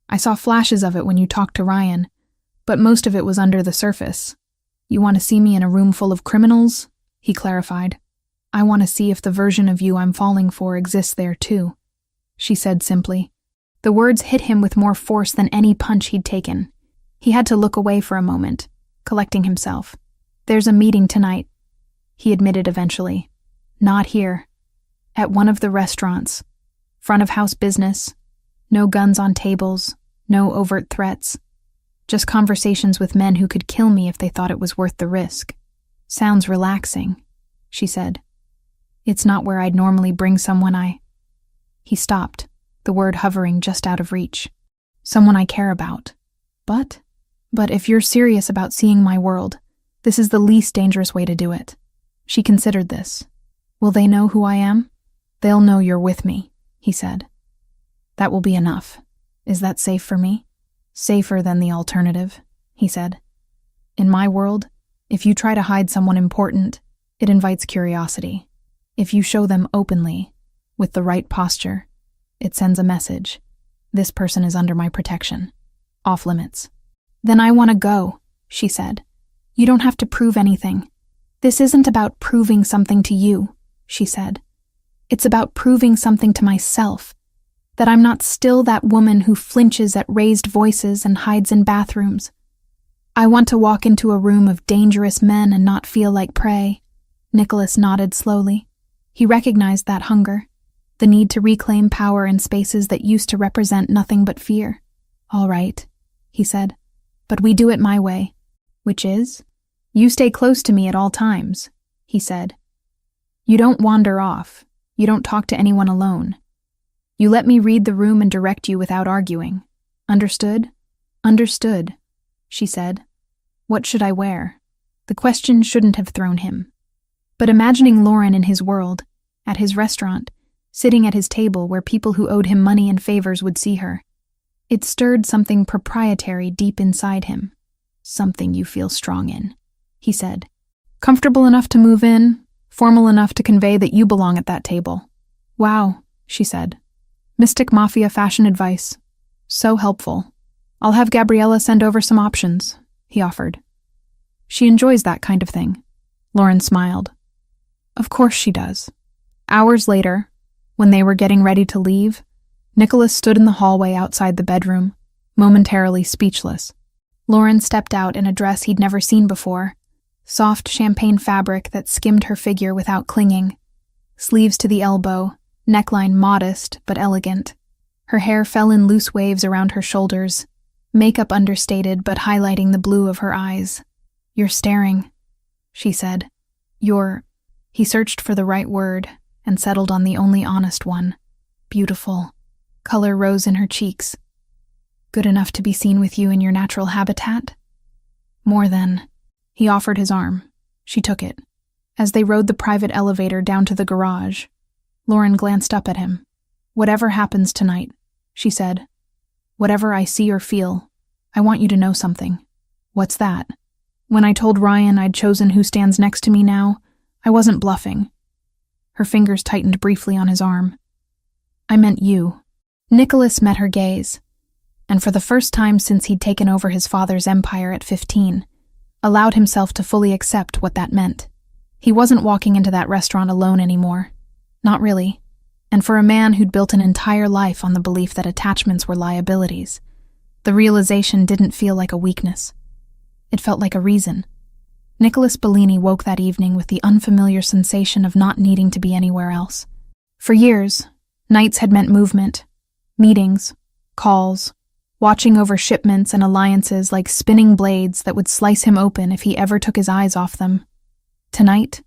I saw flashes of it when you talked to Ryan, but most of it was under the surface. You want to see me in a room full of criminals?" he clarified. "I want to see if the version of you I'm falling for exists there too," she said simply. The words hit him with more force than any punch he'd taken. He had to look away for a moment, collecting himself. "There's a meeting tonight," he admitted eventually. "Not here. At one of the restaurants. Front of house business. No guns on tables, no overt threats. Just conversations with men who could kill me if they thought it was worth the risk." "Sounds relaxing," she said. "It's not where I'd normally bring someone He stopped, the word hovering just out of reach. "Someone I care about. But if you're serious about seeing my world, this is the least dangerous way to do it." She considered this. "Will they know who I am?" "They'll know you're with me," he said. "That will be enough. Is that safe for me?" "Safer than the alternative," he said. "In my world, if you try to hide someone important, it invites curiosity. If you show them openly, with the right posture, it sends a message. This person is under my protection. Off limits." "Then I want to go," she said. "You don't have to prove anything. This isn't about proving something to you," she said. "It's about proving something to myself. That I'm not still that woman who flinches at raised voices and hides in bathrooms. I want to walk into a room of dangerous men and not feel like prey." Nicholas nodded slowly. He recognized that hunger, the need to reclaim power in spaces that used to represent nothing but fear. "All right," he said, "but we do it my way." "Which is?" "You stay close to me at all times," he said. "You don't wander off. You don't talk to anyone alone. You let me read the room and direct you without arguing. Understood?" "Understood," she said. "What should I wear?" The question shouldn't have thrown him. But imagining Lauren in his world, at his restaurant, sitting at his table where people who owed him money and favors would see her, it stirred something proprietary deep inside him. "Something you feel strong in," he said. "Comfortable enough to move in, formal enough to convey that you belong at that table." "Wow," she said. "Mystic Mafia fashion advice. So helpful. I'll have Gabriella send over some options," he offered. "She enjoys that kind of thing." Lauren smiled. "Of course she does." Hours later, when they were getting ready to leave, Nicholas stood in the hallway outside the bedroom, momentarily speechless. Lauren stepped out in a dress he'd never seen before, soft champagne fabric that skimmed her figure without clinging, sleeves to the elbow, neckline modest but elegant. Her hair fell in loose waves around her shoulders, makeup understated but highlighting the blue of her eyes. "You're staring," she said. He searched for the right word and settled on the only honest one. "Beautiful." Color rose in her cheeks. "Good enough to be seen with you in your natural habitat?" "More than." He offered his arm. She took it. As they rode the private elevator down to the garage, Lauren glanced up at him. "Whatever happens tonight," she said, "whatever I see or feel, I want you to know something." "What's that?" "When I told Ryan I'd chosen who stands next to me now, I wasn't bluffing." Her fingers tightened briefly on his arm. "I meant you." Nicholas met her gaze, and for the first time since he'd taken over his father's empire at 15, allowed himself to fully accept what that meant. He wasn't walking into that restaurant alone anymore. Not really. And for a man who'd built an entire life on the belief that attachments were liabilities, the realization didn't feel like a weakness. It felt like a reason. Nicholas Bellini woke that evening with the unfamiliar sensation of not needing to be anywhere else. For years, nights had meant movement, meetings, calls, watching over shipments and alliances like spinning blades that would slice him open if he ever took his eyes off them. Tonight,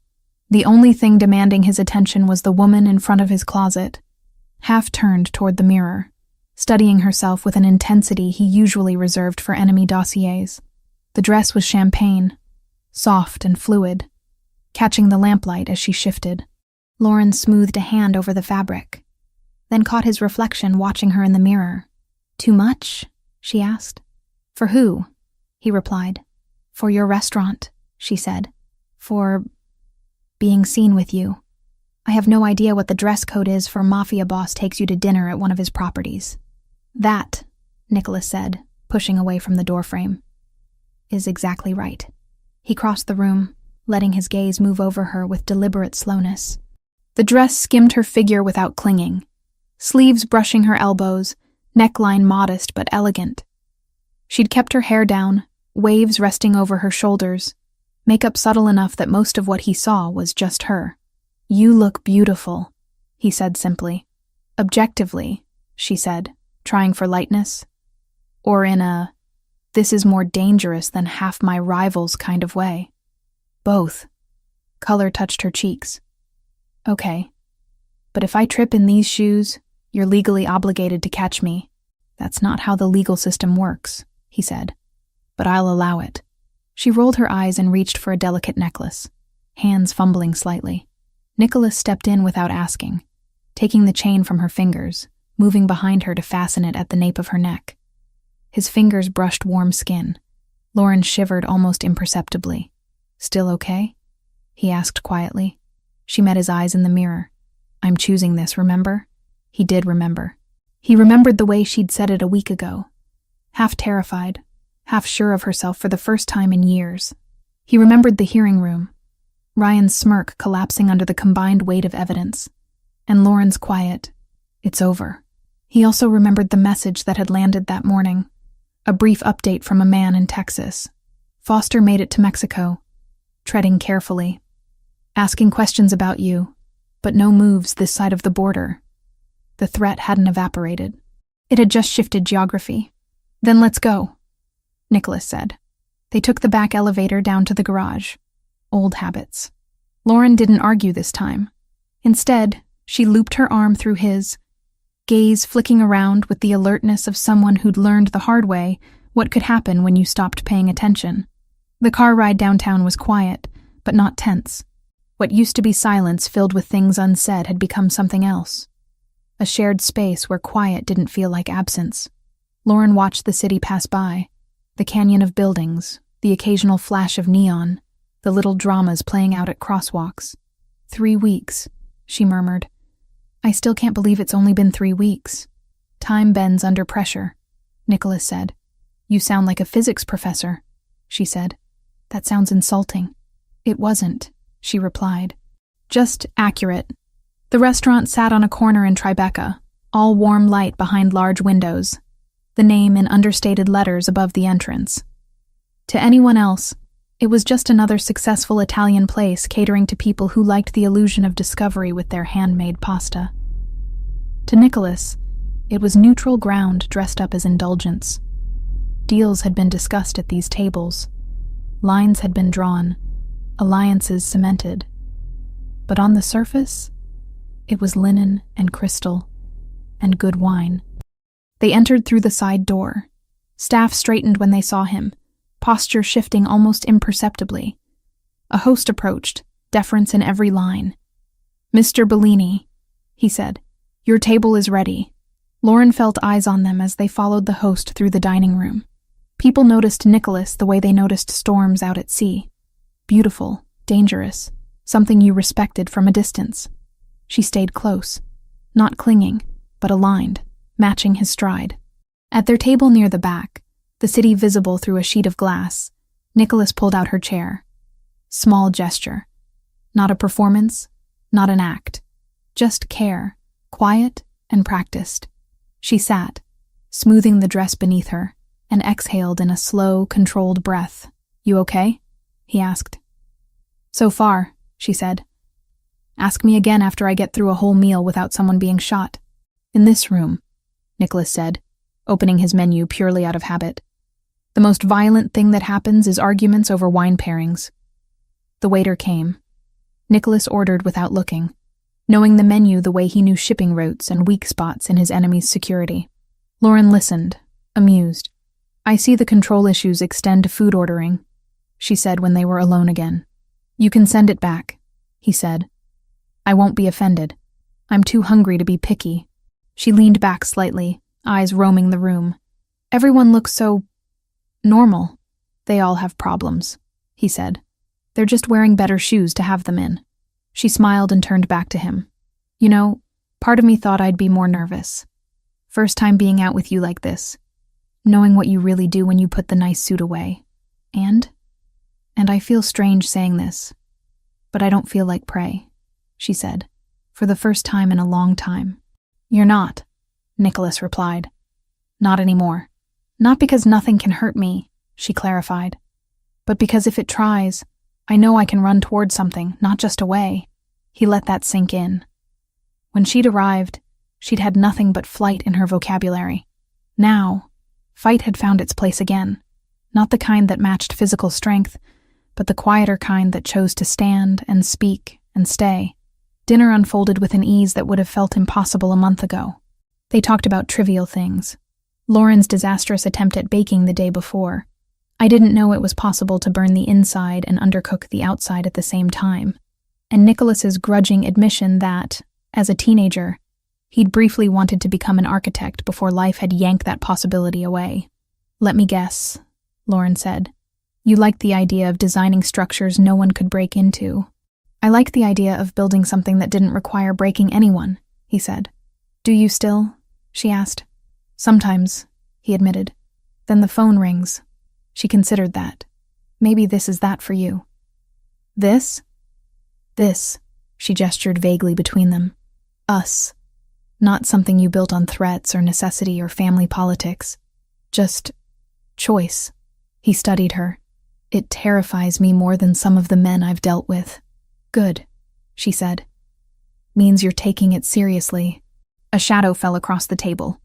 the only thing demanding his attention was the woman in front of his closet, half turned toward the mirror, studying herself with an intensity he usually reserved for enemy dossiers. The dress was champagne, soft and fluid, catching the lamplight as she shifted. Lauren smoothed a hand over the fabric, then caught his reflection watching her in the mirror. "Too much?" she asked. "For who?" he replied. "For your restaurant," she said. "For being seen with you. I have no idea what the dress code is for Mafia boss takes you to dinner at one of his properties." "That," Nicholas said, pushing away from the doorframe, "is exactly right." He crossed the room, letting his gaze move over her with deliberate slowness. The dress skimmed her figure without clinging, sleeves brushing her elbows, neckline modest but elegant. She'd kept her hair down, waves resting over her shoulders, makeup subtle enough that most of what he saw was just her. "You look beautiful," he said simply. "Objectively," she said, trying for lightness. "Or in a, this is more dangerous than half my rivals kind of way." "Both." Color touched her cheeks. "Okay. But if I trip in these shoes, you're legally obligated to catch me." "That's not how the legal system works," he said. "But I'll allow it." She rolled her eyes and reached for a delicate necklace, hands fumbling slightly. Nicholas stepped in without asking, taking the chain from her fingers, moving behind her to fasten it at the nape of her neck. His fingers brushed warm skin. Lauren shivered almost imperceptibly. "Still okay?" he asked quietly. She met his eyes in the mirror. "I'm choosing this, remember?" He did remember. He remembered the way she'd said it a week ago, half terrified, half sure of herself for the first time in years. He remembered the hearing room, Ryan's smirk collapsing under the combined weight of evidence, and Lauren's quiet, "It's over." He also remembered the message that had landed that morning, a brief update from a man in Texas. Foster made it to Mexico, treading carefully, asking questions about you, but no moves this side of the border. The threat hadn't evaporated. It had just shifted geography. "Then let's go," Nicholas said. They took the back elevator down to the garage. Old habits. Lauren didn't argue this time. Instead, she looped her arm through his, gaze flicking around with the alertness of someone who'd learned the hard way what could happen when you stopped paying attention. The car ride downtown was quiet, but not tense. What used to be silence filled with things unsaid had become something else. A shared space where quiet didn't feel like absence. Lauren watched the city pass by, the canyon of buildings, the occasional flash of neon, the little dramas playing out at crosswalks. 3 weeks, she murmured. "I still can't believe it's only been 3 weeks." "Time bends under pressure," Nicholas said. "You sound like a physics professor," she said. "That sounds insulting." "It wasn't," she replied. "Just accurate." The restaurant sat on a corner in Tribeca, all warm light behind large windows, the name in understated letters above the entrance. To anyone else, it was just another successful Italian place catering to people who liked the illusion of discovery with their handmade pasta. To Nicholas, it was neutral ground dressed up as indulgence. Deals had been discussed at these tables. Lines had been drawn, alliances cemented. But on the surface, it was linen and crystal and good wine. They entered through the side door. Staff straightened when they saw him, posture shifting almost imperceptibly. A host approached, deference in every line. "Mr. Bellini," he said, "your table is ready." Lauren felt eyes on them as they followed the host through the dining room. People noticed Nicholas the way they noticed storms out at sea. Beautiful, dangerous, something you respected from a distance. She stayed close, not clinging, but aligned, matching his stride. At their table near the back, the city visible through a sheet of glass, Nicholas pulled out her chair. Small gesture. Not a performance, not an act. Just care, quiet and practiced. She sat, smoothing the dress beneath her, and exhaled in a slow, controlled breath. "You okay?" he asked. "So far," she said. "Ask me again after I get through a whole meal without someone being shot." "In this room," Nicholas said, opening his menu purely out of habit. "The most violent thing that happens is arguments over wine pairings." The waiter came. Nicholas ordered without looking, knowing the menu the way he knew shipping routes and weak spots in his enemy's security. Lauren listened, amused. I see the control issues extend to food ordering, she said when they were alone again. You can send it back, he said. I won't be offended. I'm too hungry to be picky. She leaned back slightly, eyes roaming the room. Everyone looks so normal. They all have problems, he said. They're just wearing better shoes to have them in. She smiled and turned back to him. You know, part of me thought I'd be more nervous. First time being out with you like this. Knowing what you really do when you put the nice suit away. And I feel strange saying this, but I don't feel like prey, she said, for the first time in a long time. You're not, Nicholas replied. Not anymore. Not because nothing can hurt me, she clarified, but because if it tries, I know I can run toward something, not just away. He let that sink in. When she'd arrived, she'd had nothing but flight in her vocabulary. Now, fight had found its place again, not the kind that matched physical strength, but the quieter kind that chose to stand and speak and stay. Dinner unfolded with an ease that would have felt impossible a month ago. They talked about trivial things. Lauren's disastrous attempt at baking the day before. I didn't know it was possible to burn the inside and undercook the outside at the same time. And Nicholas's grudging admission that, as a teenager, he'd briefly wanted to become an architect before life had yanked that possibility away. Let me guess, Lauren said. You liked the idea of designing structures no one could break into. I liked the idea of building something that didn't require breaking anyone, he said. Do you still? She asked. Sometimes, he admitted. Then the phone rings. She considered that. Maybe this is that for you. This? This, she gestured vaguely between them. Us. Not something you built on threats or necessity or family politics. Just choice. He studied her. It terrifies me more than some of the men I've dealt with. Good, she said. Means you're taking it seriously. A shadow fell across the table.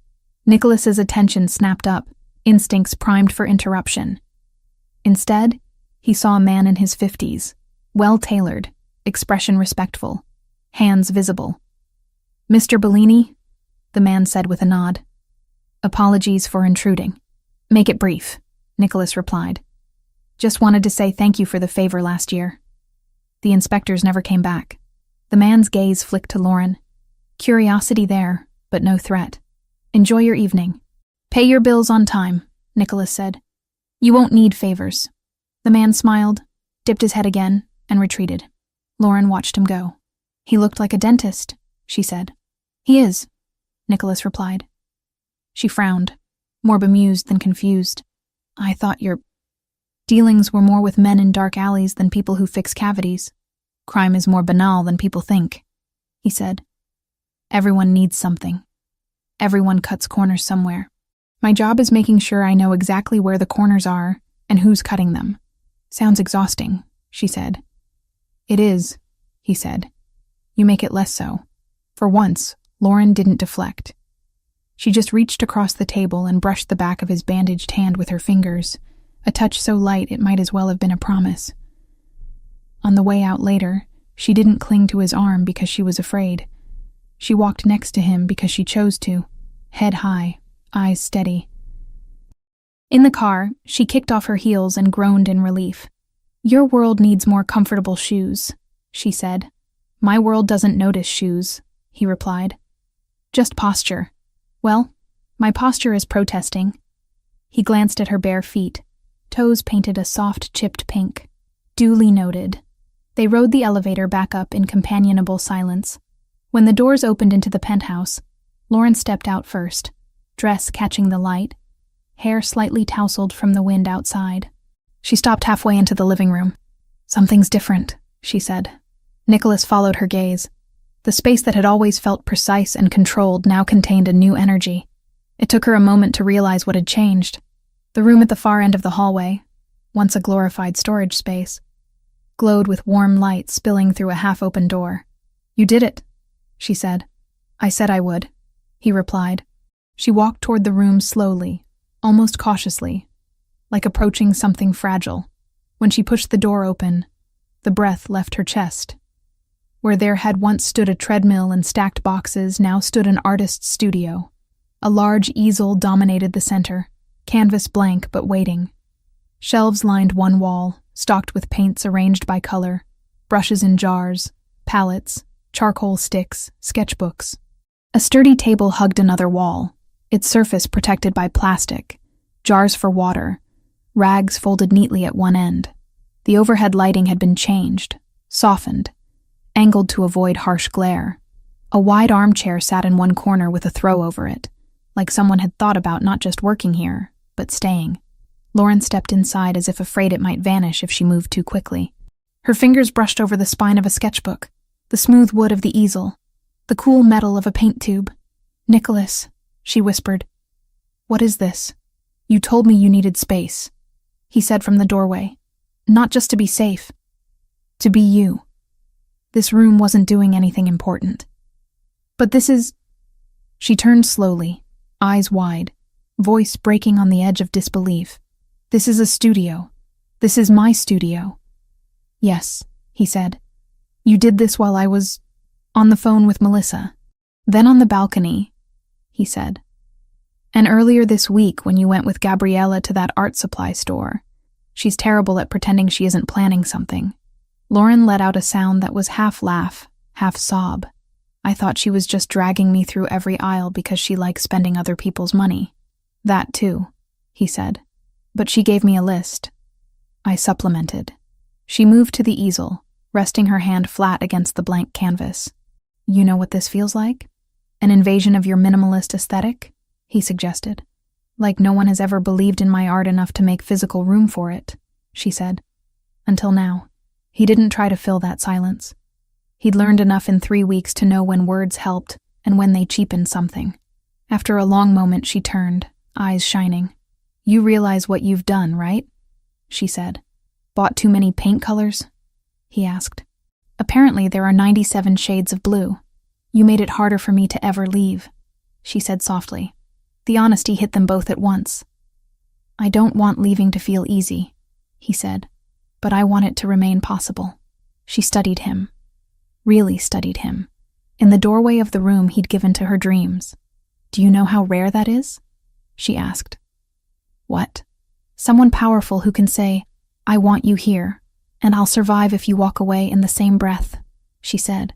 Nicholas's attention snapped up, instincts primed for interruption. Instead, he saw a man in his 50s, well-tailored, expression respectful, hands visible. Mr. Bellini, the man said with a nod. Apologies for intruding. Make it brief, Nicholas replied. Just wanted to say thank you for the favor last year. The inspectors never came back. The man's gaze flicked to Lauren. Curiosity there, but no threat. Enjoy your evening. Pay your bills on time, Nicholas said. You won't need favors. The man smiled, dipped his head again, and retreated. Lauren watched him go. He looked like a dentist, she said. He is, Nicholas replied. She frowned, more bemused than confused. I thought your dealings were more with men in dark alleys than people who fix cavities. Crime is more banal than people think, he said. Everyone needs something. Everyone cuts corners somewhere. My job is making sure I know exactly where the corners are and who's cutting them. Sounds exhausting, she said. It is, he said. You make it less so. For once, Lauren didn't deflect. She just reached across the table and brushed the back of his bandaged hand with her fingers, a touch so light it might as well have been a promise. On the way out later, she didn't cling to his arm because she was afraid. She walked next to him because she chose to, head high, eyes steady. In the car, she kicked off her heels and groaned in relief. Your world needs more comfortable shoes, she said. My world doesn't notice shoes, he replied. Just posture. Well, my posture is protesting. He glanced at her bare feet. Toes painted a soft, chipped pink. Duly noted. They rode the elevator back up in companionable silence. When the doors opened into the penthouse, Lauren stepped out first, dress catching the light, hair slightly tousled from the wind outside. She stopped halfway into the living room. Something's different, she said. Nicholas followed her gaze. The space that had always felt precise and controlled now contained a new energy. It took her a moment to realize what had changed. The room at the far end of the hallway, once a glorified storage space, glowed with warm light spilling through a half-open door. You did it, she said. I said I would, he replied. She walked toward the room slowly, almost cautiously, like approaching something fragile. When she pushed the door open, the breath left her chest. Where there had once stood a treadmill and stacked boxes, now stood an artist's studio. A large easel dominated the center, canvas blank but waiting. Shelves lined one wall, stocked with paints arranged by color, brushes in jars, palettes, charcoal sticks, sketchbooks. A sturdy table hugged another wall, its surface protected by plastic, jars for water, rags folded neatly at one end. The overhead lighting had been changed, softened, angled to avoid harsh glare. A wide armchair sat in one corner with a throw over it, like someone had thought about not just working here, but staying. Lauren stepped inside as if afraid it might vanish if she moved too quickly. Her fingers brushed over the spine of a sketchbook, the smooth wood of the easel, the cool metal of a paint tube. "Nicholas," she whispered. "What is this? You told me you needed space," he said from the doorway. "Not just to be safe. To be you. This room wasn't doing anything important. But this is..." She turned slowly, eyes wide, voice breaking on the edge of disbelief. "This is a studio. This is my studio." "Yes," he said. "You did this while I was on the phone with Melissa. Then on the balcony," he said. "And earlier this week when you went with Gabriella to that art supply store. She's terrible at pretending she isn't planning something." Lauren let out a sound that was half laugh, half sob. "I thought she was just dragging me through every aisle because she likes spending other people's money." "That too," he said. "But she gave me a list." I supplemented. She moved to the easel, resting her hand flat against the blank canvas. "You know what this feels like? An invasion of your minimalist aesthetic?" he suggested. "Like no one has ever believed in my art enough to make physical room for it," she said. Until now, he didn't try to fill that silence. He'd learned enough in 3 weeks to know when words helped and when they cheapened something. After a long moment, she turned, eyes shining. "You realize what you've done, right?" she said. "Bought too many paint colors?" he asked. "Apparently there are 97 shades of blue. You made it harder for me to ever leave," she said softly. The honesty hit them both at once. "I don't want leaving to feel easy," he said, "but I want it to remain possible." She studied him. Really studied him. In the doorway of the room he'd given to her dreams. "Do you know how rare that is?" she asked. "What?" "Someone powerful who can say, 'I want you here, and I'll survive if you walk away,' in the same breath," she said.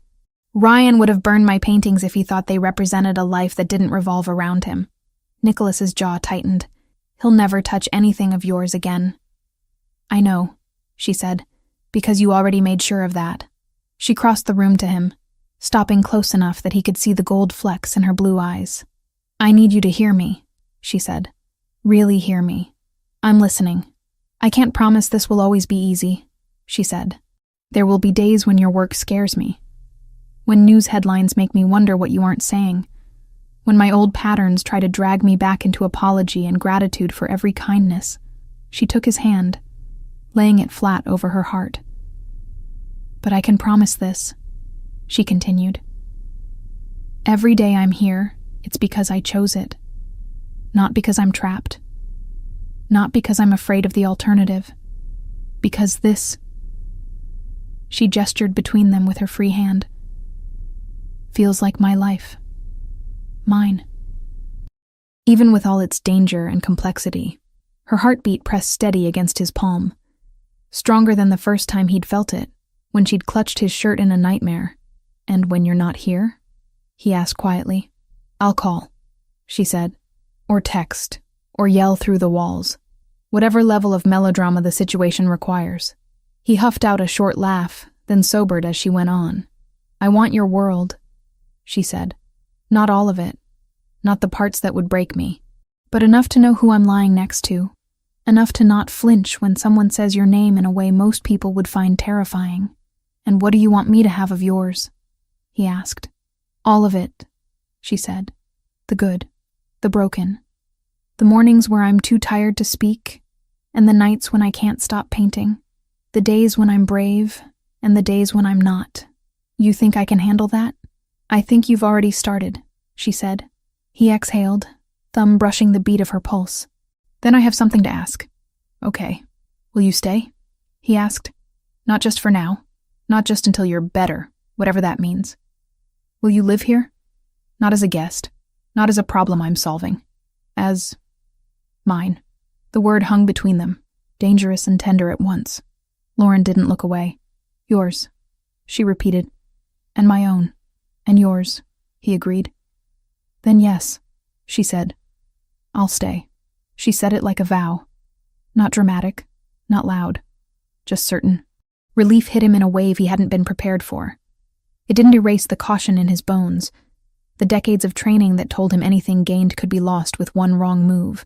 "Ryan would have burned my paintings if he thought they represented a life that didn't revolve around him." Nicholas's jaw tightened. "He'll never touch anything of yours again." "I know," she said, "because you already made sure of that." She crossed the room to him, stopping close enough that he could see the gold flecks in her blue eyes. "I need you to hear me," she said. "Really hear me. I'm listening. I can't promise this will always be easy," she said. "There will be days when your work scares me. When news headlines make me wonder what you aren't saying. When my old patterns try to drag me back into apology and gratitude for every kindness." She took his hand, laying it flat over her heart. "But I can promise this," she continued. "Every day I'm here, it's because I chose it. Not because I'm trapped. Not because I'm afraid of the alternative. Because this..." She gestured between them with her free hand. "Feels like my life. Mine." Even with all its danger and complexity, her heartbeat pressed steady against his palm, stronger than the first time he'd felt it, when she'd clutched his shirt in a nightmare. "And when you're not here?" he asked quietly. "I'll call," she said, "or text, or yell through the walls. Whatever level of melodrama the situation requires." He huffed out a short laugh, then sobered as she went on. "I want your world," she said. "Not all of it. Not the parts that would break me. But enough to know who I'm lying next to. Enough to not flinch when someone says your name in a way most people would find terrifying. And what do you want me to have of yours?" he asked. "All of it," she said. "The good, the broken. The mornings where I'm too tired to speak, and the nights when I can't stop painting. The days when I'm brave, and the days when I'm not. You think I can handle that?" "I think you've already started," she said. He exhaled, thumb brushing the beat of her pulse. "Then I have something to ask." "Okay. Will you stay?" he asked. "Not just for now. Not just until you're better, whatever that means. Will you live here? Not as a guest. Not as a problem I'm solving. As mine. The word hung between them, dangerous and tender at once. Lauren didn't look away. Yours, she repeated. And my own. And yours, he agreed. Then yes, she said. I'll stay. She said it like a vow. Not dramatic, not loud, just certain. Relief hit him in a wave he hadn't been prepared for. It didn't erase the caution in his bones, the decades of training that told him anything gained could be lost with one wrong move.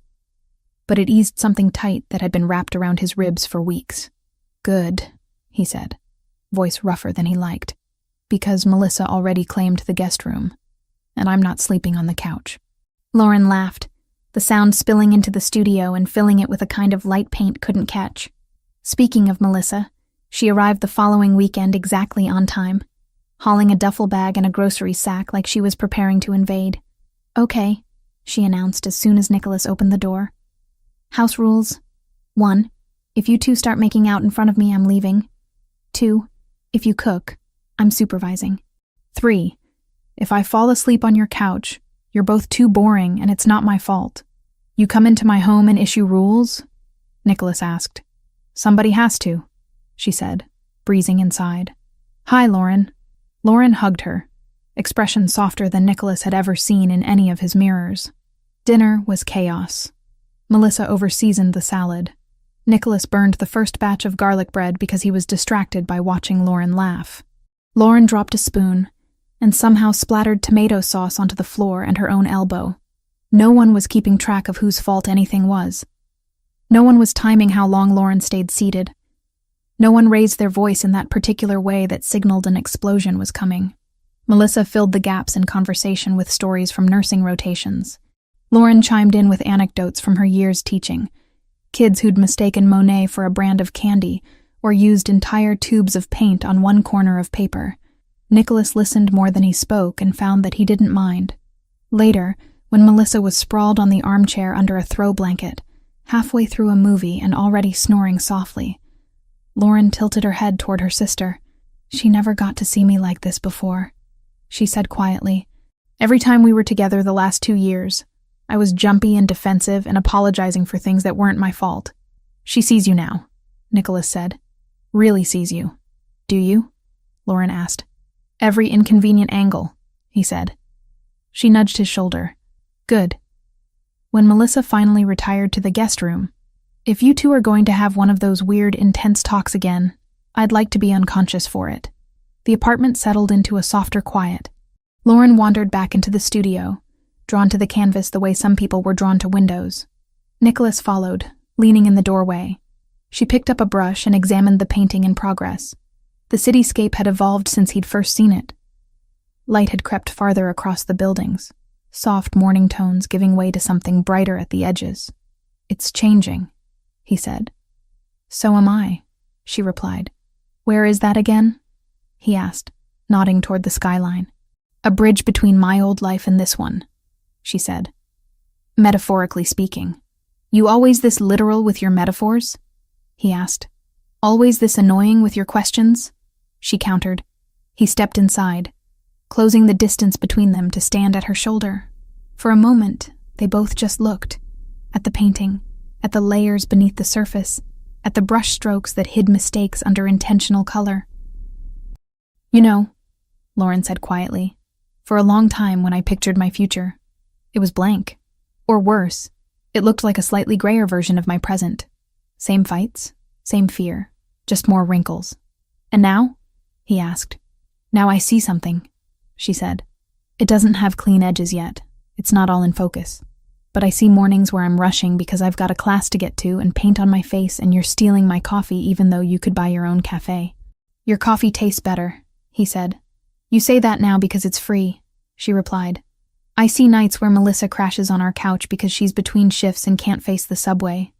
But it eased something tight that had been wrapped around his ribs for weeks. Good, he said, voice rougher than he liked, because Melissa already claimed the guest room, and I'm not sleeping on the couch. Lauren laughed, the sound spilling into the studio and filling it with a kind of light paint couldn't catch. Speaking of Melissa, she arrived the following weekend exactly on time, hauling a duffel bag and a grocery sack like she was preparing to invade. Okay, she announced as soon as Nicholas opened the door. House rules. 1. If you two start making out in front of me, I'm leaving. 2. If you cook, I'm supervising. 3. If I fall asleep on your couch, you're both too boring and it's not my fault. You come into my home and issue rules? Nicholas asked. Somebody has to, she said, breezing inside. Hi, Lauren. Lauren hugged her, expression softer than Nicholas had ever seen in any of his mirrors. Dinner was chaos. Melissa overseasoned the salad. Nicholas burned the first batch of garlic bread because he was distracted by watching Lauren laugh. Lauren dropped a spoon and somehow splattered tomato sauce onto the floor and her own elbow. No one was keeping track of whose fault anything was. No one was timing how long Lauren stayed seated. No one raised their voice in that particular way that signaled an explosion was coming. Melissa filled the gaps in conversation with stories from nursing rotations. Lauren chimed in with anecdotes from her years teaching. Kids who'd mistaken Monet for a brand of candy or used entire tubes of paint on one corner of paper. Nicholas listened more than he spoke and found that he didn't mind. Later, when Melissa was sprawled on the armchair under a throw blanket, halfway through a movie and already snoring softly, Lauren tilted her head toward her sister. She never got to see me like this before, she said quietly. Every time we were together the last 2 years, I was jumpy and defensive and apologizing for things that weren't my fault. She sees you now, Nicholas said. Really sees you. Do you? Lauren asked. Every inconvenient angle, he said. She nudged his shoulder. Good. When Melissa finally retired to the guest room, if you two are going to have one of those weird, intense talks again, I'd like to be unconscious for it. The apartment settled into a softer quiet. Lauren wandered back into the studio, drawn to the canvas the way some people were drawn to windows. Nicholas followed, leaning in the doorway. She picked up a brush and examined the painting in progress. The cityscape had evolved since he'd first seen it. Light had crept farther across the buildings, soft morning tones giving way to something brighter at the edges. It's changing, he said. So am I, she replied. Where is that again? He asked, nodding toward the skyline. A bridge between my old life and this one, she said. Metaphorically speaking. You always this literal with your metaphors? He asked. Always this annoying with your questions? She countered. He stepped inside, closing the distance between them to stand at her shoulder. For a moment, they both just looked, at the painting, at the layers beneath the surface, at the brush strokes that hid mistakes under intentional color. You know, Lauren said quietly, for a long time when I pictured my future, it was blank. Or worse, it looked like a slightly grayer version of my present. Same fights, same fear, just more wrinkles. And now? He asked. Now I see something, she said. It doesn't have clean edges yet. It's not all in focus. But I see mornings where I'm rushing because I've got a class to get to and paint on my face and you're stealing my coffee even though you could buy your own cafe. Your coffee tastes better, he said. You say that now because it's free, she replied. I see nights where Melissa crashes on our couch because she's between shifts and can't face the subway.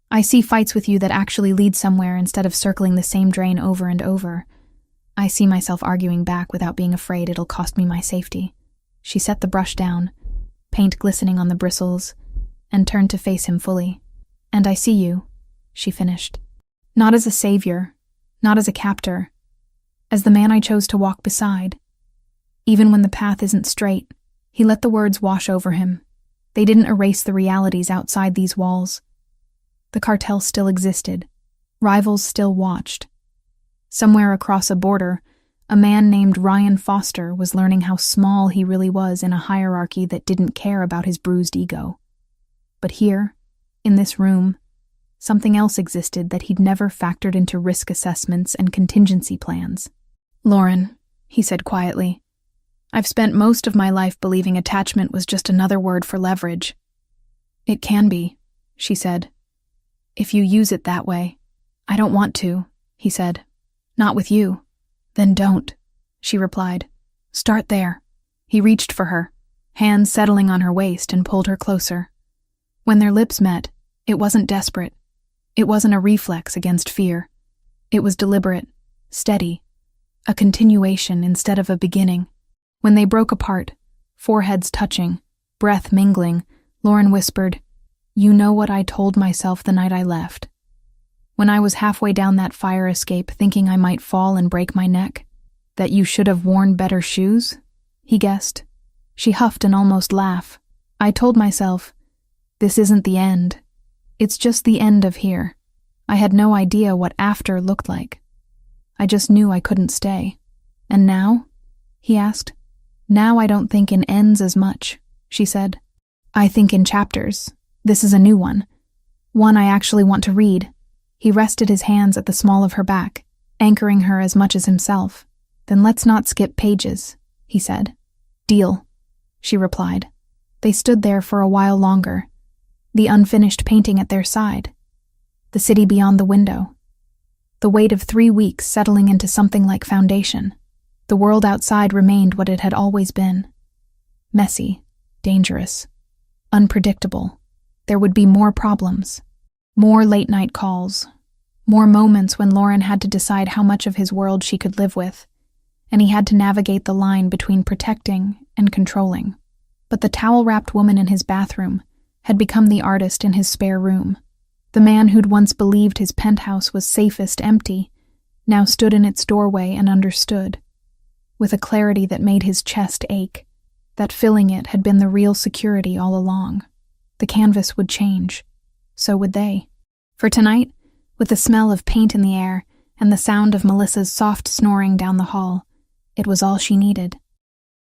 I see fights with you that actually lead somewhere instead of circling the same drain over and over. I see myself arguing back without being afraid it'll cost me my safety. She set the brush down, paint glistening on the bristles, and turned to face him fully. And I see you, she finished. Not as a savior, not as a captor, as the man I chose to walk beside. Even when the path isn't straight, He let the words wash over him. They didn't erase the realities outside these walls. The cartel still existed. Rivals still watched. Somewhere across a border, a man named Ryan Foster was learning how small he really was in a hierarchy that didn't care about his bruised ego. But here, in this room, something else existed that he'd never factored into risk assessments and contingency plans. "Lauren," he said quietly, "I've spent most of my life believing attachment was just another word for leverage." "It can be," she said, "if you use it that way." "I don't want to," he said. "Not with you." "Then don't," she replied. "Start there." He reached for her, hands settling on her waist, and pulled her closer. When their lips met, it wasn't desperate. It wasn't a reflex against fear. It was deliberate, steady, a continuation instead of a beginning. When they broke apart, foreheads touching, breath mingling, Lauren whispered, "You know what I told myself the night I left? When I was halfway down that fire escape thinking I might fall and break my neck? That you should have worn better shoes?" He guessed. She huffed and almost laughed. "I told myself, this isn't the end. It's just the end of here. I had no idea what after looked like. I just knew I couldn't stay." "And now?" he asked. "Now I don't think in ends as much," she said. "I think in chapters. This is a new one. One I actually want to read." He rested his hands at the small of her back, anchoring her as much as himself. "Then let's not skip pages," he said. "Deal," she replied. They stood there for a while longer, the unfinished painting at their side, the city beyond the window, the weight of 3 weeks settling into something like foundation. The world outside remained what it had always been. Messy, dangerous, unpredictable. There would be more problems. More late-night calls, more moments when Lauren had to decide how much of his world she could live with, and he had to navigate the line between protecting and controlling. But the towel-wrapped woman in his bathroom had become the artist in his spare room. The man who'd once believed his penthouse was safest empty now stood in its doorway and understood, with a clarity that made his chest ache, that filling it had been the real security all along. The canvas would change. So would they. For tonight, with the smell of paint in the air and the sound of Melissa's soft snoring down the hall, it was all she needed.